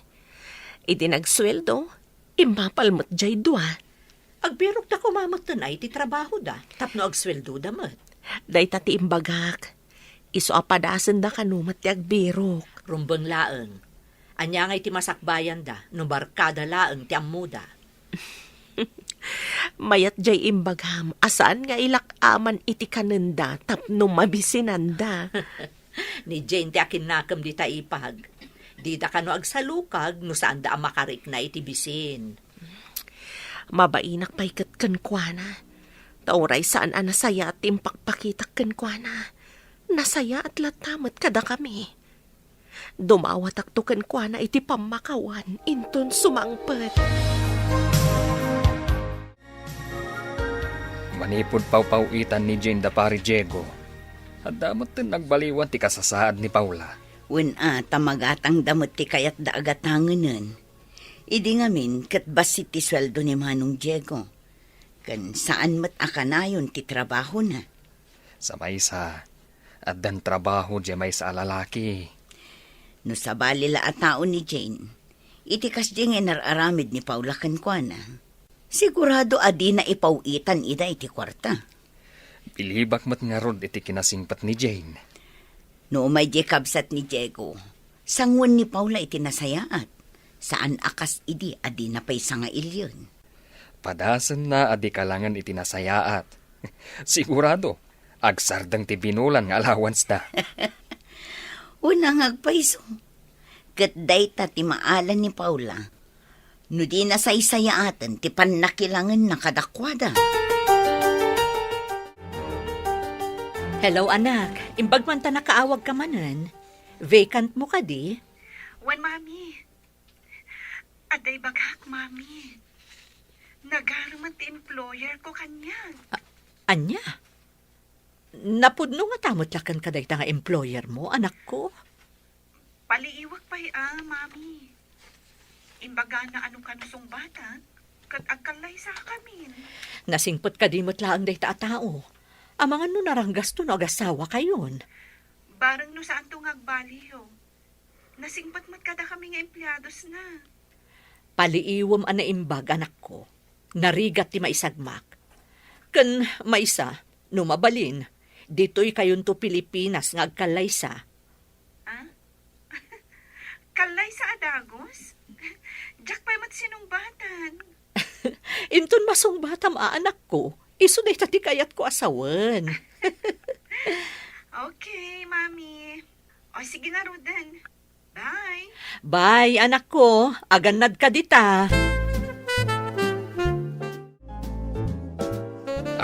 Iti nagsweldo, impapalmot jay dua. Agbirok na kumamot na iti trabaho da, tapno agsweldo damat. Day ti imbagak. Iso apadasan da kanumat ti agbirok. Rumbang laeng. Anya nga iti masakbayan da, no barkada laeng ti amuda. Mayat jay imbagham, asaan nga ilakaman iti kanenda tapno mabisinanda. Ni Jane ti akin nakam di taipag. Di da kano agsalukag no saan da ang makarik na iti bisin. Mabainak pa'y kankwana. Tauray saan nasaya at timpakpakitak kankwana. Nasaya at latamat kada kami. Dumawat akto kankwana iti pamakawan, inton sumangpet. Manipod pawpawitan ni Jane da pari Diego. At damot din nagbaliwan ti kasasaad ni Paula. Wena tamagatang damot ti kayat da agatanganan. Idi ngamin kat basit ti sweldo ni Manong Diego. Kan saan mat akanayon ti trabaho na. Sa maysa, at dan trabaho di may sa lalaki. No sa balila at tao ni Jane, itikas di nga nararamid ni Paula kankwana. Sigurado adi na ipawitan ida iti kwarta. Bilibak mat nga rod iti kinasingpat ni Jane. No may di kabsat ni Diego, sangwan ni Paula iti nasayaat. Saan akas idi adi na pay nga ilyon. Padasan na adi kalangan iti nasayaat. Sigurado, agsardang ti binulan nga allowance na. Unang agpaiso. Kat dayta ti maalan ni Paula. No di nasaysayaatan ti pannakilangan na kadakwada. Hello anak, imbag man ta nakaawag ka manan. Vacant mo ka di? Wan, mami. Aday bagak, mami. Nagaruman ti employer ko kanyan. Anya? Napudno nga tamot lakan kaday ta nga employer mo, anak ko. Paliiwag pa'y mami. Imbaga na anong kanusong bata, kat agkalay sa kamin. Nasingpot ka di mo't laang day ta tao. Amangan no naranggas to no agasawa kayon. Barang no saan to ngagbaliho. Nasingpat mat kada kami nga empleados na. Paliiwam ana imbag, anak ko. Narigat ti maisagmak. Ken maisa, no mabalin, dito'y kayon to Pilipinas nga agkalaysa. Ah? Kalay sa adagos? Jack pa'y mat sinungbatan. Inton masungbatam anak ko, iso day tati kayat ko asawan. Okay, mami. O sige na, Roden. Bye. Bye, anak ko. Aganad ka dita.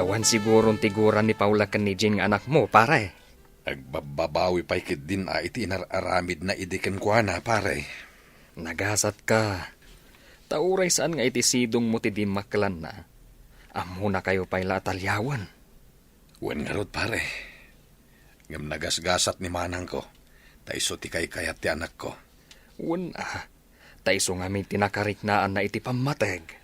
Awan sigurong tiguran ni Paula kan ni Jane nga anak mo, pare. Agbababawi pa'y kit din iti inararamid na idikan kwa na, pare. Nagasat ka. Tauray saan nga iti sidong mo ti di maklan na. Amo na kayo pa'y latalyawan. Wen nga rod, pare. Ngam nagasgasat ni manang ko. Taiso ti kayat ti anak ko. Una, taiso nga may tinakariknaan na iti pamateg.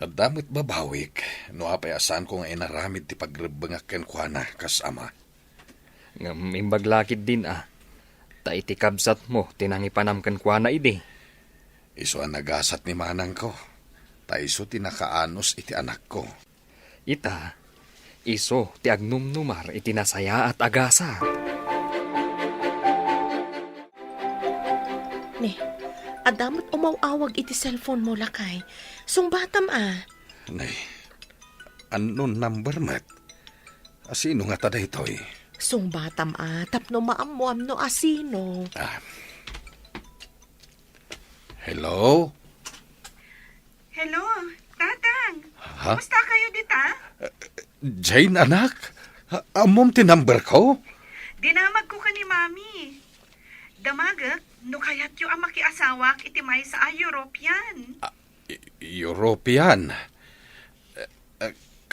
At damit babawik, no apayasan ko nga inaramid ti pagrebengakken kwa na kasama. Ngam imbaglakid din Ta iti kabsat mo, tinangipanamkan kwa na idi. Iso ang nagasat ni manang ko. Taiso ti nakaanos iti anak ko. Ita, iso ti agnumnumar iti nasaya at agasa. Ne, adamot umawawag iti cellphone mo lakay. Sungbatam Nay, anon number mat? Asino nga tada ito eh? Sungbatam tapno maamuam no asino. Hello? Hello, Tatang. Ha? Kumusta kayo dita? Jane, anak? Amom ti number ko? Dinamag ko ka ni Mami. Damagak, no kayat yu ang makiasawak iti may sa European. European?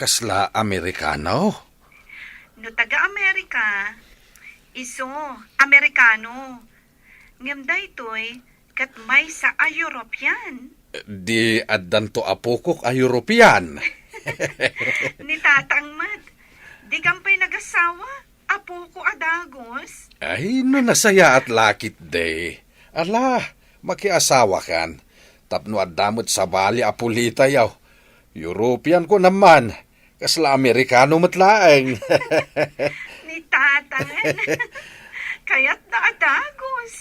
Kasla Amerikano? No taga-Amerika, iso, Amerikano. Ngam da ito'y kat may sa European. Di addanto apokok a European. Ni Tatang Mat, di kampay nagasawa, apo ko adagos. Ay, no nasaya at lakit de. Ala, makiasawa kan. Tapno adamot sa bali apulita yaw. European ko naman. Kasla Amerikano matlaeng. Ni Tatang. Kaya't na adagos.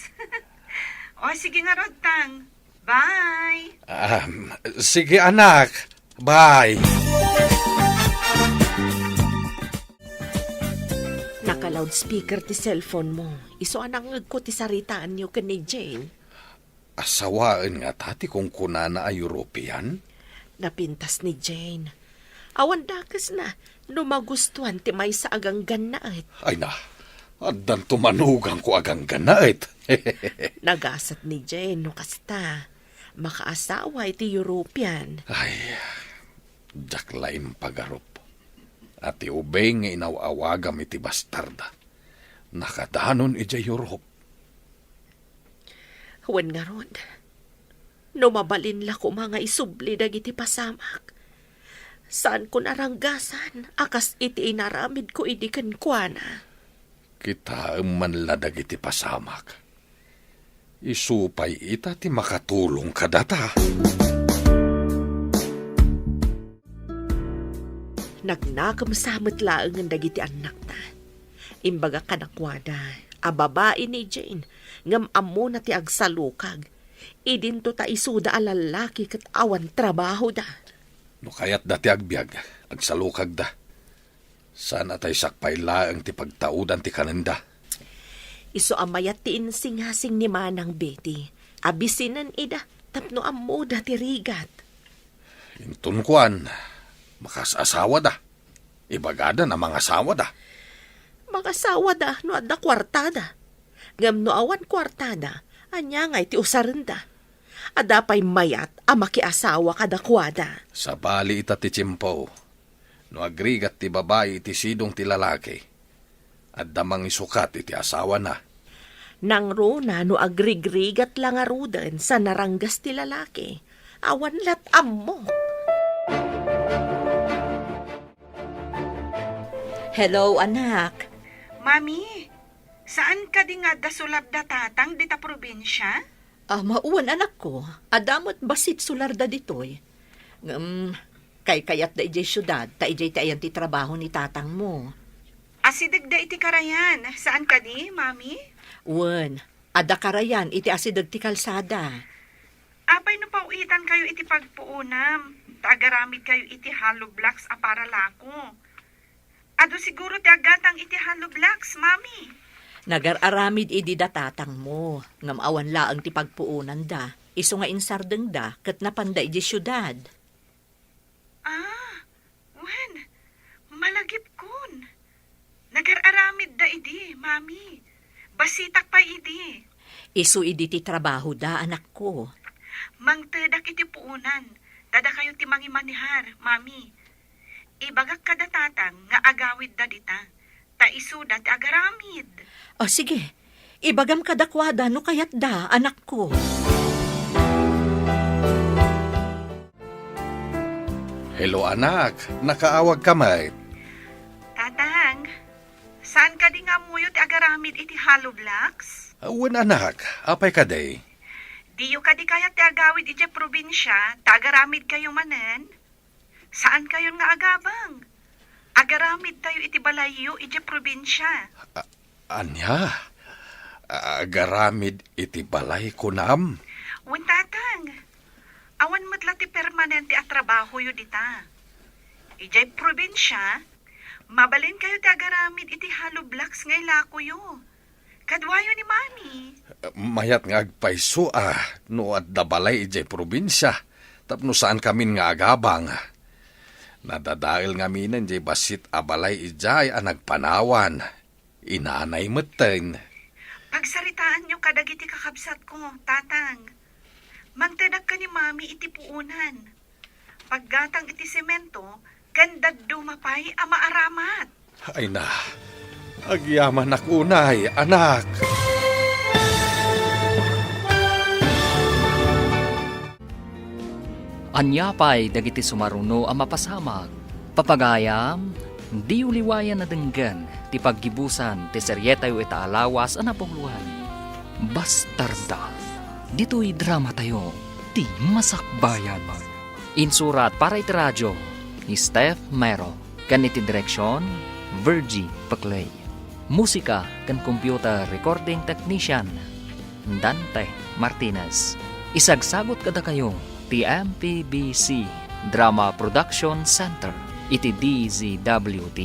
O sige nga Rodtang. Bye. Sige anak. Bye. loudspeaker ti cellphone mo. Iso anang ko ti saritaan niyo ka ni Jane. Asawaan nga tati kung kunana ay European. Napintas ni Jane. Awan dakas na, no magustuhan ti may sa agang ganaet. Ay na, adan tumanugang ko agang ganait. Nagasat ni Jane no kasta. Makaasawa iti European. Ay, jaklaim pagarup. At iubay nga inawawagam iti bastarda. Nakadanon iti Europe. Wen nga ron, no mabalin la ko mga isubli dagiti pasamak. Saan ko naranggasan, akas iti inaramid ko idi kenkwana. Kita manladag iti pasamak. Isupay ita ti makatulong kadata. Nagnakam samot laeng ang dagiti anak na. Imbaga kanakwada, a babae ni Jane, ngam amo na ti agsalukag. Idinto ta isuda a lalaki kat awan trabaho da. No kayat dati agbyag, agsalukag da. Sana tay sakpay laeng ti pagtaudan ti kananda. Iso amayat ti insing-hasing ni Manang Betty. Abisinan ida, tapno amo da ti rigat. Intunkuan, makasasawa da. Ibagada na mga asawa da. Magasawa da, no adda kwartada. Ngam no awan kwartada, anya nga iti usarenda. Adapay mayat a makiasawa kadakwada. Sa bali ita ti Chimpo, no agrigat ti babae iti sidong ti lalaki, at damang isukat iti asawa na. Nang runa no agrigrigat lang arudan sa naranggas ti lalaki, awan lat ammo. Hello, anak. Mami, saan ka di nga da sulab da tatang dita probinsya? Mauwan anak ko. Adamot basit sularda ditoy. Kay kayat da ijay syudad, ta ijay tayan ti trabaho ni tatang mo. Asidig da iti karayan. Saan ka di, mami? Wen, ada karayan iti asidag ti kalsada. Apay no pauitan kayo iti pagpuunam. Tagaramid kayo iti hollow blocks a para lako. Ado siguro ti agatang iti hollow blocks, mami. Nagararamid idi da tatang mo. Ngam awan laang ti pagpuunan da. Iso nga insardeng da, kat napanda iji syudad. Wen, malagip kun. Nagararamid da idi, mami. Basitak pa idi. Iso idi ti trabaho da, anak ko. Mangtedak iti puunan. Tada kayo ti mangimanihar, mami. Ibagak kada tatang nga agawid da dita. Ta isuda ti agaramid. Sige. Ibagam kadakwada no kayat da, anak ko. Hello anak, nakaawag ka may. Tatang, saan ka di nga muyo ti agaramid iti hollow blocks? Wen anak, apay ka day? Diyo ka di kaya ti agawid iti probinsya, ta agaramid kayo manen? Saan kayo nga agabang? Agaramid tayo iti balayo iti probinsya. Anya? Agaramid iti balay kunam? Wen tatang, awan matla ti permanente at trabaho yu dita. Ijay probinsya, mabalin kayo ti agaramid iti hollow blocks ngay lako yu. Kadwayo ni mami. Mayat nga agpaiso no at dabalay ijay probinsya. Tapno saan kami nga agabang. Nadadail nga minan jay basit abalay ijay nagpanawan. Inanay meten. Pagsaritaan nyo kadagiti kakabsat ko, tatang. Mangtadag ka ni mami iti puunan. Paggatang iti semento, gandag dumapay ama aramat. Ay na, agyaman akunay, anak. Anyapay dagiti sumaruno ang mapasamag. Papagayam, di uliwayan na denggan ti paggibusan ti seryetayo ita alawas ang napungluhan. Bastarda. Dito'y drama tayo, ti masakbayan. Insurat para iti radyo ni Steph Mero. Kan iti direksyon, Virgie Paclay. Musika kan computer recording technician, Dante Martinez. Isagsagot kada kayo, ti MPBC Drama Production Center, iti DZWT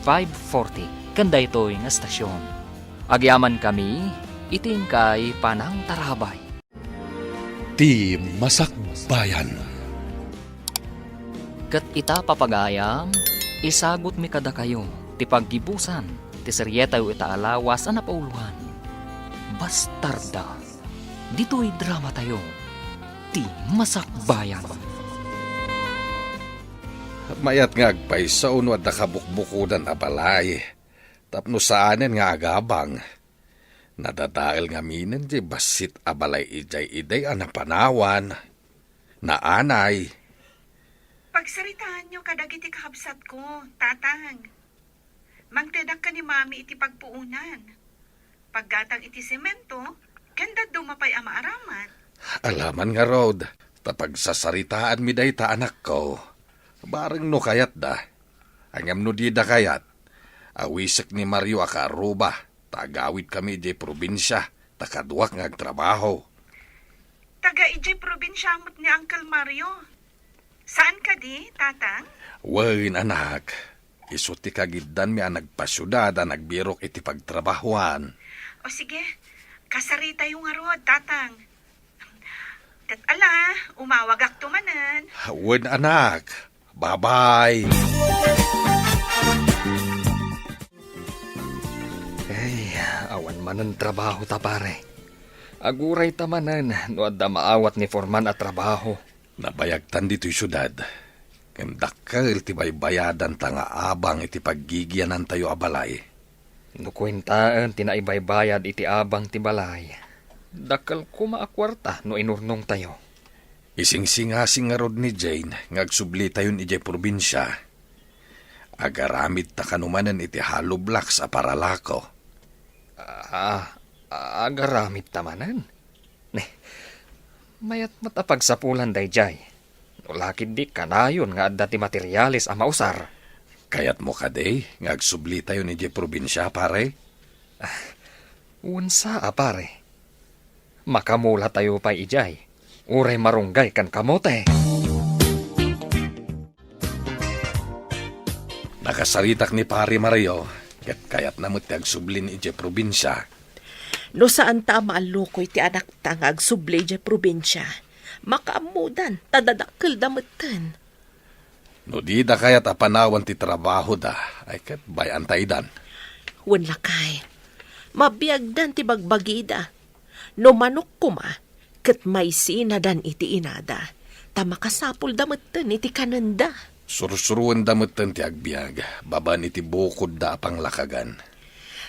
540 kanda ito'y nga stasyon. Agyaman kami, iting kay Panang Tarabay. Ti Masakbayan. Kat ita papagayam, isagot mi kada kayo, ti paggibusan, ti seryetayo ita alawas a napauluhan. Bastarda, dito'y drama tayo, ti Masakbayan. Mayat nga agpaysa uno at nakabukbukudan a balay. Tapno saanen nga agabang. Nadadail nga minen di basit a balay ijay-iday a napanawan. Naanay. Pagsaritaan nyo kadagiti kakabsat ko, tatang. Mangtedak ka ni mami iti pagpuunan. Paggatang iti semento, ganda dumapay ang maaraman. Alaman nga Rod, tapag sasaritaan mi day ta anak ko. Bareng no kayat da. Angam no di da kayat. Awisek ni Mario akaruba. Tagawit kami di probinsya. Takaduak nga agtrabaho. Taga ijay probinsya mo't ni Uncle Mario. Saan ka di, tatang? Wain anak. Isuti kagiddan mi ang nagpasyudad a nagbirok iti pagtrabahuan. O sige, kasarita yung arod, tatang. Kat ala, umawagak tumanan. Wain anak. Bye-bye. Ay, awan man ang trabaho ta pare. Aguray tamanan, no adda maawat ni Forman at trabaho. Nabayagtan dito'y syudad. Kendakkel ti baybayadan ta nga abang iti paggigyanan tayo abalay. No kwentaan, tinaibaybayad iti abang ti balay. Dakal ko maakwarta no inurnong tayo. Ising-singasing nga rod ni Jane, ngagsubli tayon ijay probinsya. Agaramid ta kanumanan iti hollow blocks a paralako. Agaramit tamanan. Mayat matapagsapulan day jay. No lakid di kanayon nga adda ti materialis a mausar. Kayat mo kaday, ngagsubli tayon ijay probinsya pare. Unsa pare. Makamula tayo pa ijay. Uray marunggay kan kamote. Nakasaritak ni pare Mario, kayat namot ti agsublin ijay probinsya. No saan ta maalukoy ti anak ta nga agsublay ijay probinsya. Makaamudan, tadadakkel dametten. No di da kayat apanawan ti trabaho da, ay kat bayan taydan. Wen lakay, mabiyagdan ti bagbagida. No manok kuma, ket may sinadan iti inada. Ta makasapul dametten iti kananda. Sursuruan dametten ti agbiag, baban iti bukod da apang lakagan.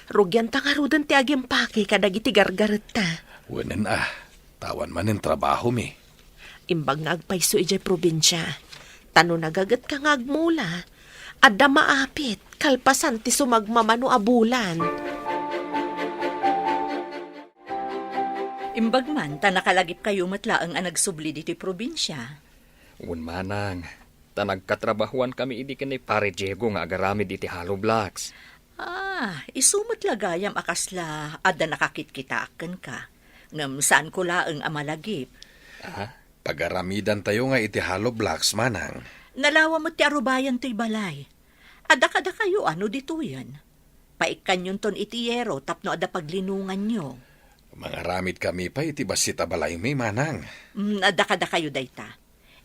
Rugyan ta nga rudan ti agimpake kadag iti gargaret ta. Wenen tawan man ang trabaho mi. Imbag nga agpayso ijay probinsya. Tano nagagat ka nga agmula. Adda maapit, kalpasan ti sumagmamano abulan. Imbag man, ta nakalagip kayo matlaang ang nagsubli dito'y probinsya. Manang, ta nagkatrabahuan kami idi kanay pare Diego nga agaramid iti hollow blocks. Isumot lagayam akasla adda nakakit-kitaaken ka. Ngam saan ko laeng amalagip. Pagaramidan tayo nga iti hollow blocks manang. Nalawa mo ti arubayan to'y balay. Adda kada kayo ano dito yan. Paikan yun ton iti yero tapno adda paglinungan nyo. Mga ramid kami pa iti basit abalay mi manang. Adda kada kayo dayta.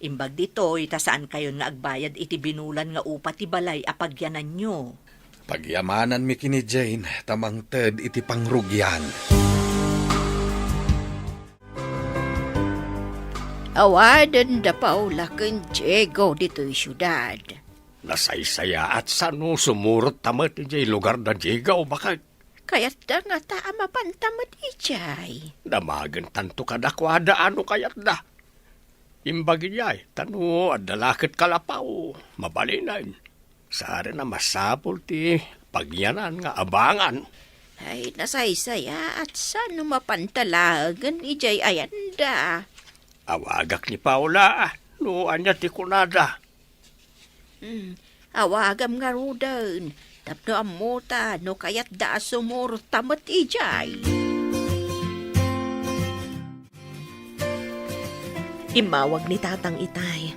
Imbag dito itasaan kayo nga agbayad iti binulan nga upa ti balay apagyanan nyo. Pagyamanan mi kini Jane, tamang ted iti pangrugyan. Awadan da Paula ken Diego dito'y syudad. Nasaysaya at sano sumurot tamat ijay lugar da Diego bakit? Kayat da nga ta mapantamat ijay. Damagan tanto kadakwada ano kayat da. Imbagi niya'y tano adalakit kalapaw, mabalinan. Sari na masapol ti pagyanan nga abangan. Ay nasaysaya at sano mapantalagan ijay ayanda. Awagak ni Paula, no anya ti kunada. Awagam nga rudan. Tapno amuta no kayat da sumur tamat ijay. Imawag ni tatang itay.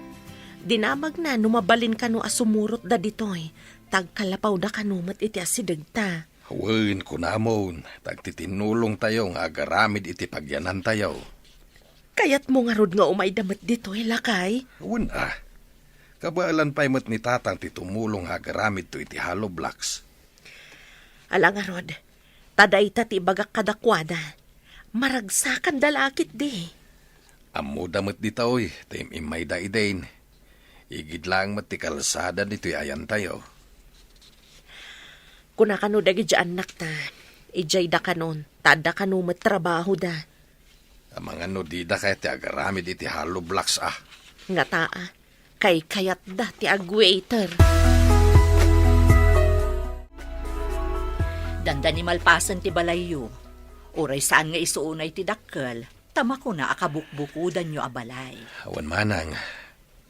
Dinamag na numabalin ka no asumurot da ditoy. tagkalapaw da kanumat iti asidagta. Hawin ko namon, tagtitinulong tayo nga agaramid iti pagyanan tayo. Kayat mo nga rod nga umay damat dito, lakay. Hawin kabaalan pa'y mat ni tatang ti tumulong nga agaramid to iti hollow blocks. Alang nga rod, taday ti bagak kadakwada. Maragsakan dalakit di. Amo damat di taoy, tim imay da idain. Igid lang mat ti kalsada dito'y ayan tayo. Kuna kano dagi dyan anak ta, ijay da kanon, tada kano trabaho da. Ang mga nodida kaya ti agaramid iti hollow blocks Nga taa, kay kayat da ti agwaiter. Danda ni malpasan ti balayo. Uray saan nga isuunay ti dakkel, tama ko na akabukbukudan nyo abalay. Awan manang,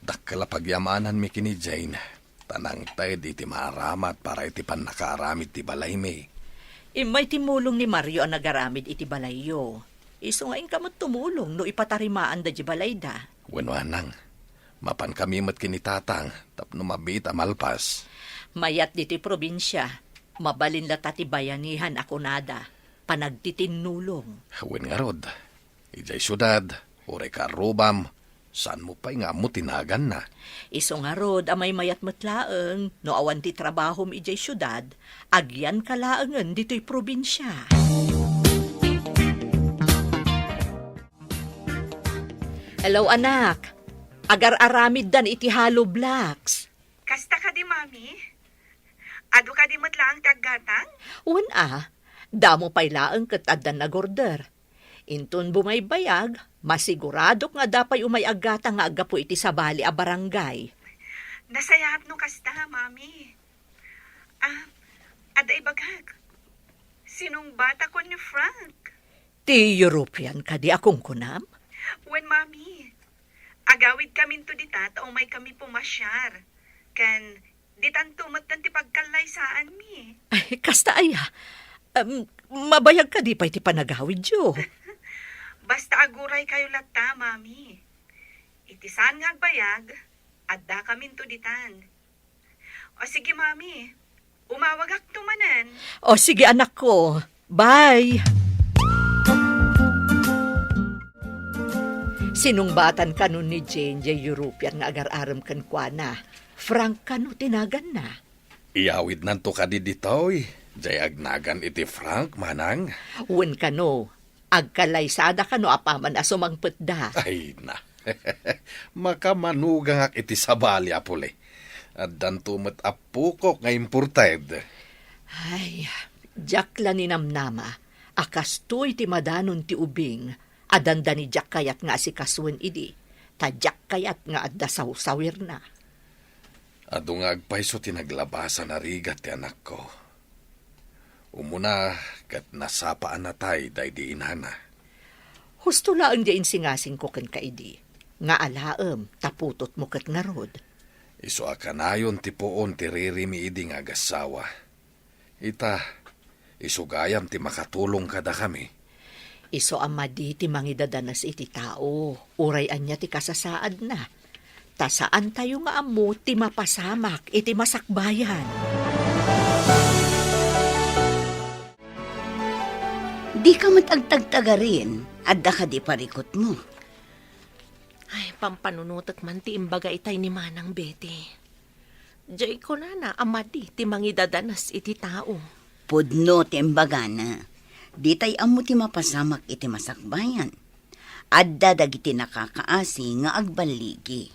dakkala pagyamanan mi kini Jane. Tanang tayo di ti maaramat para iti pan nakaaramid ti balay mi. Imay timulong ni Mario ang nagaramid iti balayo. Iso nga kamot tumulong no ipatarimaan da di balay da. Wanwanang, mapan kami mat kinitatang tapno mabit amalpas. Mayat diti probinsya, mabalin la tati bayanihan ako nada, panagtitinulong. Hawin nga rod, ijay syudad, uray karubam, saan mo pa'y nga mo tinagan na? Iso nga rod, amay mayat matlaeng, no awan ti trabahom ijay syudad, agyan kalaengan dito'y probinsya. Hello anak, agar-aramid dan iti hollow blocks. Kasta ka di, mami? Ado ka di matlaang taggatang? Damo pa'y laeng ket addan nagorder. Intun bumaybayag, masigurado nga dapay umayagata nga agapo iti sabali a barangay. Nasayap no kasta, mami. Ada ibagag. Sinong bata ko ni Frank? Ti European ka di akong kunam? When, mami, agawid kami to dita, taong may kami pumasyar. Kan, ditan tumatan ti pagkalaysaan mi. Ay, kasta aya. Mabayag ka di pa iti panagawid yo. Basta aguray kayo lata, mami. Itisan nga agbayag, adda kami to ditan. O sige, mami, umawagak tumanan. O sige anak ko, bye! Sinungbatan ka nun ni Jane, jay European nga agar-aram kan kwa na. Frank ka no tinagan na. Iyawid nanto ka di ditoy, jay agnagan iti Frank manang. Wen ka no, agkalaysada ka no apaman asumangpet da. Ay na, makamanugang ak iti sabali apole. At dantumat apukok nga imported. Ay, jak la ni namnama, akas to iti madanon ti ubing, adanda ni jak kayat nga si kaswen idi, tadyak kayat nga adda sawsawir na. Ado nga agpaiso tinaglabasan na rigat ti anak ko. Umuna kat nasapaan na tay day di inhana. Husto laang diyan singasing ko ken kaidi, nga alaem taputot mo ket nga rod. Iso akanayon ti poon ti ririmi idi nga agasawa. Ita, isugayam ti makatulong kada kami. Iso amadi ti mangidadanas iti tao, urayan niya ti kasasaad na. Tasaan tayo nga amo ti mapasamak iti masakbayan. Di ka matagtagtaga rin, adda ka di parikot mo. Ay, pampanunutak man ti imbaga itay ni Manang Betty. Diyay ko na amadi ti mangidadanas iti tao. Pudno ti imbagana, di tay amo ti mapasamak iti masakbayan. Adda dagiti nakakaasi nga agbaligi.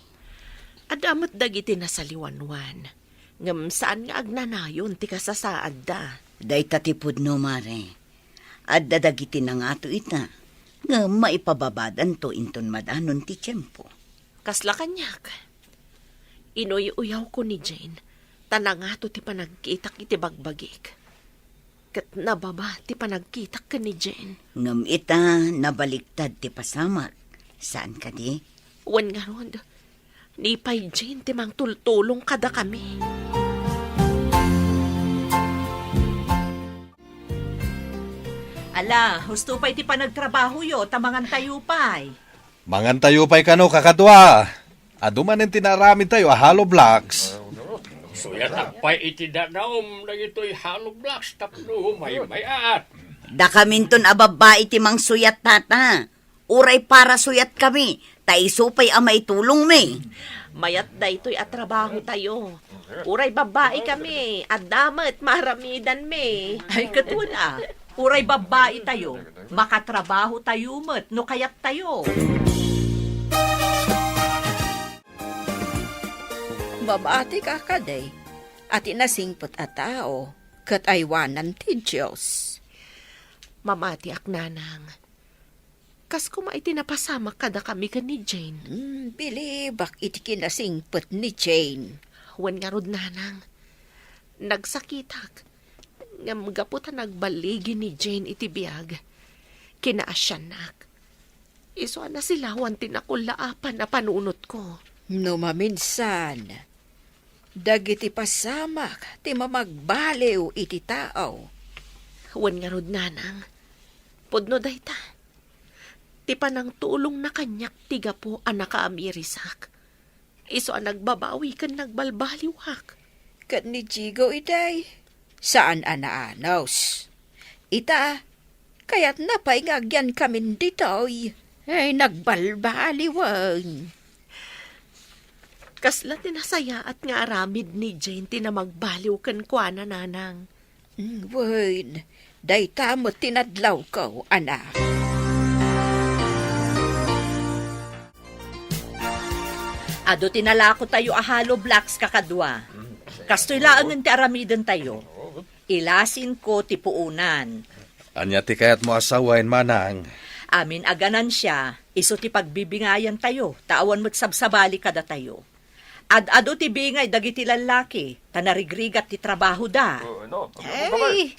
Adamat dagiti nasaliwanwan. Ngam saan nga agnanayon ti kasasaad da. Day tati pudno mare, adda dagiti nangato ita, nga maipababadan to inton madanon ti tiyempo. Kasla kanyak. Inuy-uyaw ko ni Jane, tanangato ti panagkitak iti bagbagik. Kat nababa ti panagkitak ka ni Jane. Ngam ita nabaliktad ti pasamak. Saan ka di? Wan nga rod, ni pay Jane ti mang tultulong kada kami. Ala, husto pa iti panagtrabaho yo, tamangan tayo pa'y. Mangan tayo pa'y kano kakadwa. Aduman ang tinaramid tayo, hollow blocks. So yan pay iti danaom na ito'y hollow blocks tapno may-at. Da kaminton ababa iti mang suyat tata. Uray para suyat kami. Taisupay amay tulong me. Mayat da ito'y atrabaho tayo. Uray babae kami, at damat maramidan me. Ay, katuna. Uray babae tayo. Makatrabaho tayo met, no kayat tayo. Babati ka kaday, at inasingpot a tao, kat aywanan ti Diyos. Mamati ak nanang. Kas kuma iti napasama kada kami ka ni Jane. Bilibak iti kinasingpot ni Jane. Wan nga rod nanang. Nagsakitak. Ngam gaputan nagbaligi ni Jane iti biyag. Kinaasyanak. Iso na sila wan tinakulaapan na panunot ko. No maminsan, dagiti pasamak ti mamagbaliw iti tao. Wan nga rod nanang. Pudno dayta. Ti panang tulong na kanyak tiga po ang nakaamirisak. Iso ang nagbabawi kan nagbalbaliwak. Kat ni Jigo iday, saan anaanaws? Ita, kaya't napaingagyan kami ditoy. Ay, nagbalbaliwang. Kasla tinasaya at nga aramid ni Jane tinamagbaliw kan kwa na nanang. Wen, dayta mo tinadlaw ko, anak. Ado tinalako tayo ahalo blocks kakadwa. Kastoy laangan ti aramidan tayo. Ilasin ko ti puunan. Anya ti kayat mo asawain manang. Amin aganan siya, iso ti pagbibingayan tayo, tawan mo't sabsabali kada tayo. Ado ti bingay dagiti lalaki, tanarigrigat ti trabaho da. Hey,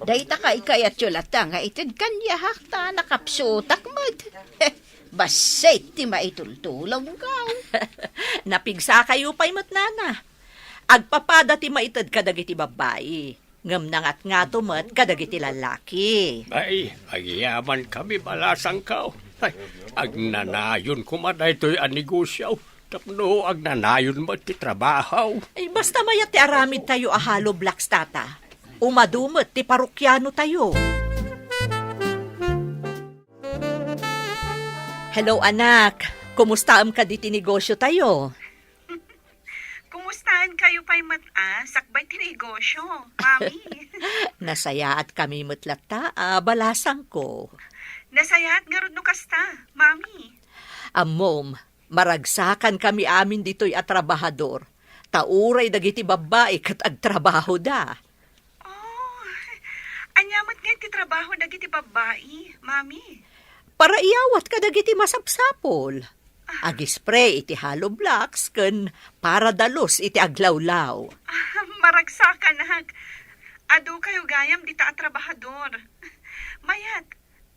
dayta ka ikayat yulata nga itid kanya hakta nakapsutak mod. Basay ti maitultulaw ka. Napigsa kayo pa'y matnana. Agpapada ti maitad kadagiti babae. Ngam nangat nga tumat kadagiti lalaki. Ay, agyaman kami balasang kao. Ay, agnanayon kumaday to'y anegosyaw. Tapno agnanayon mo ti trabaho. Ay basta mayat ti aramid tayo ahalo blocks tata. Umadumot ti parukyano tayo. Hello anak, kumusta am ka di ti negosyo tayo? Kumustahan kayo pa'y sakbay tinegosyo, Mami? Nasaya at kami mutlata, balasang ko. Nasaya at garod no kasta, Mami. Mom, maragsakan kami amin dito'y atrabahador. Tauray dagiti babae kat agtrabaho da. Oh, anyamat nga iti trabaho dagiti babae, Mami. Para iyawat ka dagiti masapsapol. Agispray iti hollow blocks ken para dalos iti aglawlaw. Maragsakan hag. Ado kayo gayam dita at trabahador. Mayat,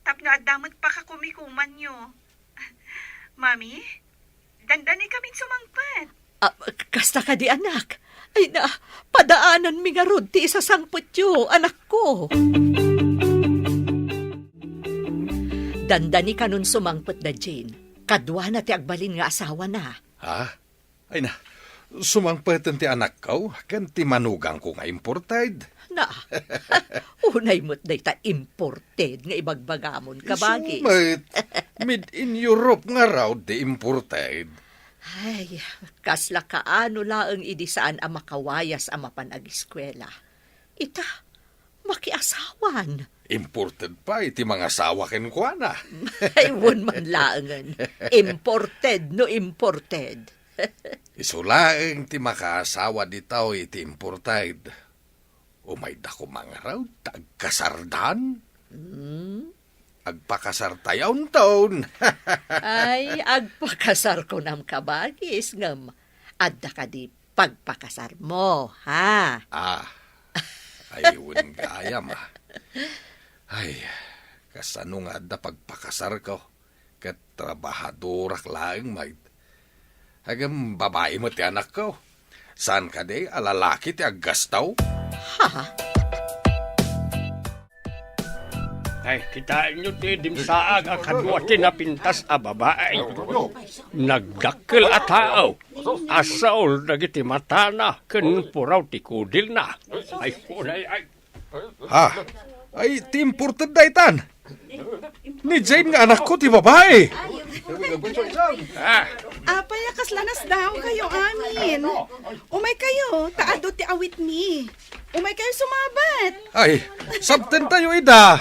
tapno adamot pa ka kumikuman nyo. Mami, dandani kaming sumangpat. Kasta ka di anak. Ay na, padaanan mi nga rod ti isasangpot yo, anak ko. Dandani ka nun sumangpot da Jane. Kadwa na ti agbalin nga asawa na. Ha? Ay na, sumangpatan ti anak ko, kan ti manugang ko nga imported. Na, unay mo't day ta imported nga ibagbagamon kabagi. Sumait, made in Europe nga raw di imported. Ay, kasla kaano laang idi saan ang makawayas ang mapanag-eskwela. Ita, makiasawan. Imported pa, iti mga asawa ken kwa na. Ay, won man laangan. Imported, no imported. Isulaeng ti makaasawa ditaw iti imported. Umay da ko mga raw, tagkasardan. Agpakasar tayaw taon. Ay, agpakasar ko nam kabagis ngam. Adda ka di pagpakasar mo, ha? Ayun gayam Ay, kasano nga da pagpakasar ko. Kat trabahadorak laeng maid. Agam babae mo ti anak ko. Saan ka de alalaki ti aggastaw? Ha? Ay, kitain nyo ti dimsaag akadwa tinapintas a babae. Nagdakkel a tao. Asaol dagiti matana ken puraw ti kudil na. Ay punay ay. Ha? Ay, ti imported da itan. Ni Jane nga anak ko, ti babae. Apay, kaslanas daw kayo amin. Umay kayo, taado ti awit mi. Umay kayo sumabat. Ay, sabten tayo ida.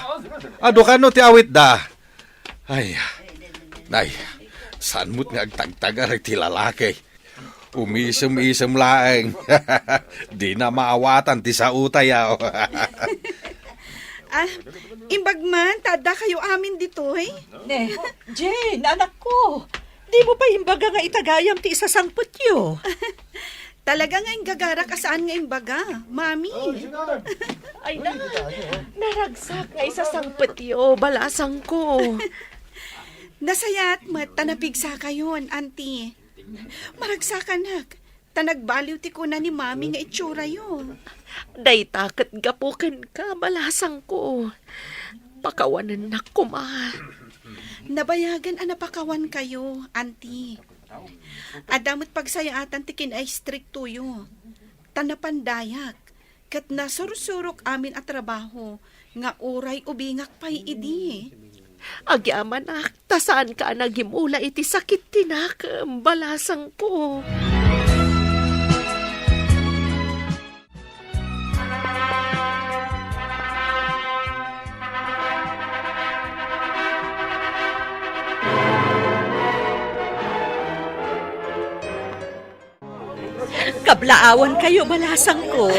Ado ka no ti awit da. Ay, nay, saan mo't nga agtagtagar ti lalaki? Umisem-isem laeng. Di na maawatan ti sa utayaw. Imbag man, tada kayo amin dito, eh. Ne, Jane, anak ko. Di mo pa imbaga nga itagayam ti isasangpot yo. Talaga nga yung gagara ka saan nga imbaga, mami. Ay na, naragsak nga isasangpot yo, balasang ko. Nasayat mat, tanapigsa kayon, auntie. Maragsakan nak, tanagbaliw ti ko na ni mami nga itsura yo. Day takat gapukan ka, balasang ko. Pakawanan na ko, ma. Nabayagan anapakawan kayo, auntie. Adamot pagsayaatan tikin ay strict tuyo. Tanapandayak, kat nasursurok amin at trabaho, nga uray ubingak pa'y idi. Agyaman nak, tasaan ka nagimula iti sakit tinak, balasang ko. Kablaawan kayo, balasang ko.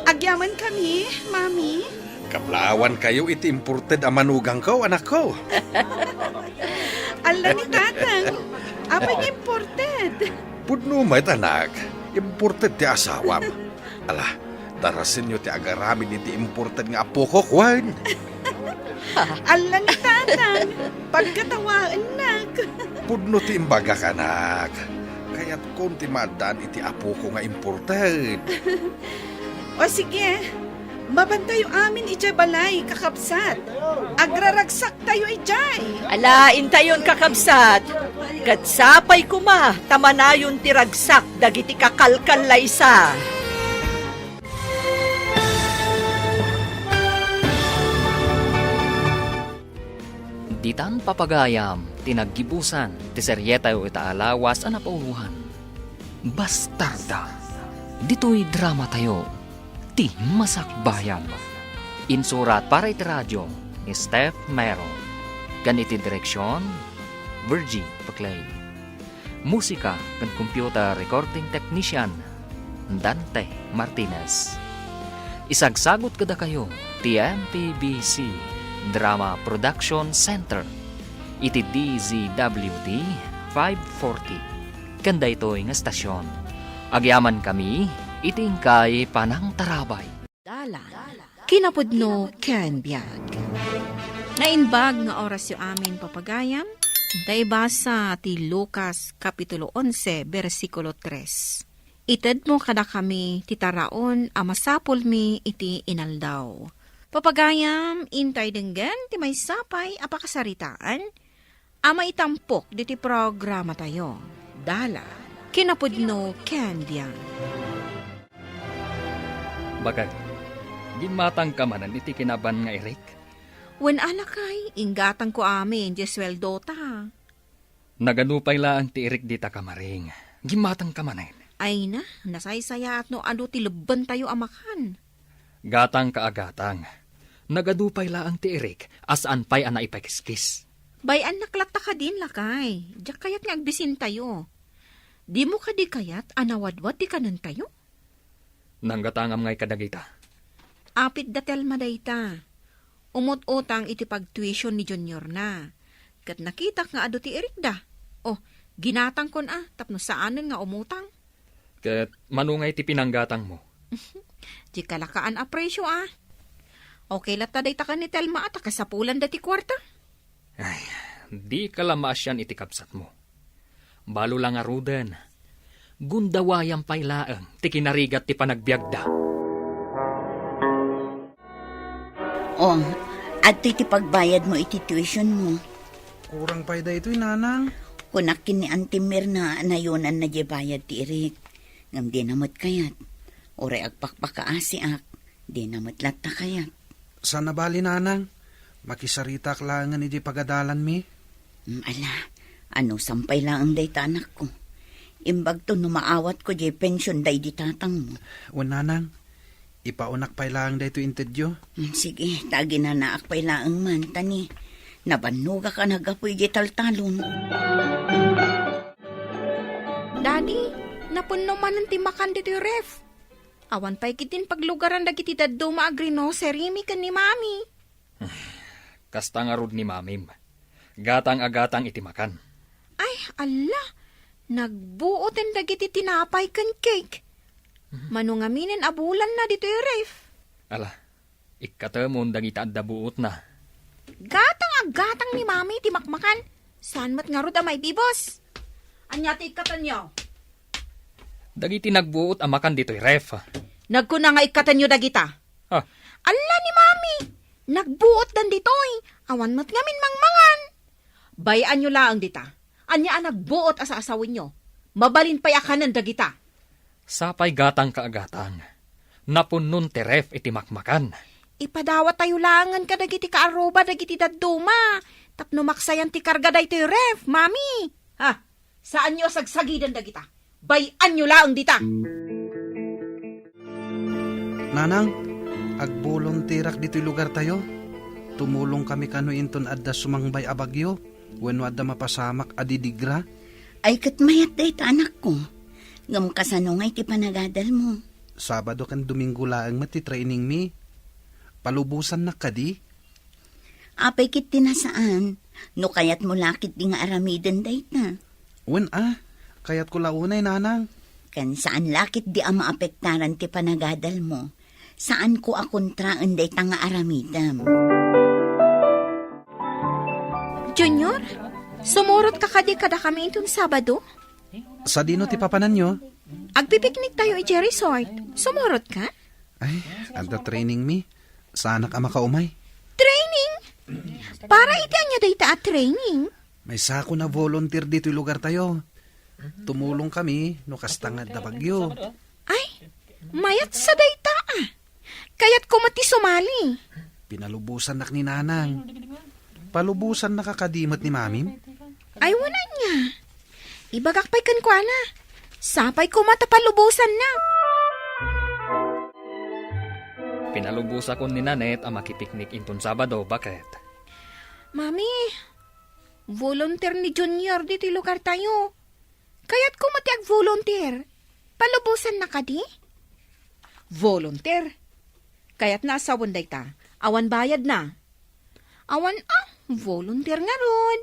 Agyaman kami, mami. Kaplawan kayo, iti imported a manugang ko, anak ko. Ala ni tatang, apay imported. Pudno may tanak, imported ti asawam. Ala, darasin nyo ti agaramin iti imported nga apo ko, kwan. Ala ni tatang, pagkatawaan nak. Pudno ti imbaga kanak. Kaya't konti madaan iti apo ko nga imported. O sige, mabantayo amin ijay balay, kakabsat. Agraragsak tayo ijay. Alain tayon kakabsat. Katsapay kuma, tamanayon tiragsak, dagiti kakalkal laysa. Ditan papagayam, tinaggibusan, ti seryeta o itaalawas ang napauluhan. Bastarda. Dito'y drama tayo. Ti Masakbayan. Insurat para iti radyo ni Steph Mero. Ganiti direksyon, Virgie Paclay. Musika kan computer recording technician, Dante Martinez. Isagsagot kada kayo, ti MPBC Drama Production Center. Iti DZWD 540. Kanda ito'y nga stasyon. Agyaman kami, iting kay Panang Tarabay. Dala, kinapudno ken biag. Nainbag nga oras yu amin papagayam, day basa ti Lucas Kapitulo 11, versikulo 3. Ited mo kada kami titaraon amasapul mi iti inaldaw. Papagayam, intay denggan, ti may sapay, apakasaritaan, ama itampok, di ti programa tayo. Dala, kinapudno, Candian. Bagay, gimatang ka manan iti kinaban nga Eric. Wen alakay, inggatang ko amin, jesweldo ta. Naganupay lang ti Eric di ta kamaring. Gimatang ka manan. Ay na, nasaysaya at no ano ti leban tayo amakan. Gatang kaagatang. Nagadupay laang ti Eric, asaan pa'y ana ipakiskis. Bayan naklata ka din lakay, diyak kayat nga agbisin tayo. Di mo ka di kayat, anawadwad di kanan tayo? Nanggatangam ngay kadagita. Apit datel madayta. Umot-utang iti pag-tuition ni Junior na. Kat nakita nga ado ti Eric da. Oh, ginatang kon tapno saanan nga umutang. Kat manungay ti pinanggatang mo. Di kalakaan apresyo Okay lata day takan ni Telma at kasapulan dati kwarta. Ay, di kalamas yan iti kapsat mo. Balo lang aruden. Gundawayang pailaang, ti kinarigat ti panagbiagda. Oh, at iti pagbayad mo iti tuition mo. Kurang payda ito'y nanang. Kunakin ni Auntie Mirna na yunan na bayad ti Eric. Ngam di namot kayat. Ore agpakpakaasi ak. Di namot latta kayat. Sana bali nanang, makisarita klangan iti pagadalan mi. Ala, ano sampay lang ang day anak ko. Imbag to numaawat ko di pensyon day di tatang mo. O nanang, ipaunak pay lang dayto intedyo. Sige, tagi na naak pay lang man, tani. Nabanuga ka nagapoy di taltalon. Daddy, napunno man ang timakan dito yung ref. Awan pa'y kitin paglugaran dagiti daddo maagrino, serimi kan ni mami. Kasta nga rod ni mamim. Gatang-agatang iti makan. Ay, ala, nagbuotin dagiti tinapay kan cake. Manungaminin abulan na dito yung ref. Ala, ikatamon dagita adda buot na. Gatang-agatang ni mami timakmakan. Saan mat nga rod may bibos? Anyati ikatan nyo. Dagiti nagbuot amakan dito'y ref. Nagkuna nga ikatan nyo dagita. Ah, Ala ni mami, nagbuot dan ditoy. Awan mat ngamin mangmangan. Bayaan nyo laang dita. Anya ang nagbuot asa asawin nyo. Mabalin pa'y akanan dagita. sapay gatang kaagatang. Napunnon ti ref iti makmakan. Ipadawat tayo langan ka dagiti kaaroba dagiti dadduma. Tapno maksayan ti karga da ito'y ref, mami. Ha? Saan nyo sagsagidan dagita? Bayan nyo laang dita. Nanang, agbolontirak dito'y lugar tayo. Tumulong kami kano inton adda sumangbay a bagyo. Wenno adda mapasamak adidigra. Ay katmayat day ta anak ko. Ngam kasano nga iti panagadal mo. Sabado kan Domingo laang mati training mi. Palubusan na kadi. Apay kit tinasaan. No kayat mo lakit di nga aramiden day ta. Wen kayat ko launay nanang. Kan saan lakit di ang maapektaran ti panagadal mo. Saan ko akontraan day ta nga aramidam. Junior, sumurot ka kadi kada kami itong Sabado? Sa dino ti papanan nyo? Agpipiknik tayo iti resort. Sumurot ka? Ay, adda training mi. Sana ka makaumay. Training? Para iti anya day ta at training? May sako na volunteer dito'y lugar tayo. Tumulong kami no kastangad na bagyo. Ay, mayat sa day ta ah. Kaya't kumati sumali. Pinalubusan nak ni nanang. Palubusan na kakadimot ni mamim. Ay, wala niya. Ibagak pa'y kankwana. Sapay kumata palubusan na. Pinalubusa ko ni Nanet ang makipiknik inton Sabado. Bakit? Mami, volunteer ni Junior dito lugar tayo. Kaya't kumati ag volunteer. Palubusan na ka di? Volunteer? Kaya't nasa wanday ta. Awan bayad na. Awan volunteer nga ron.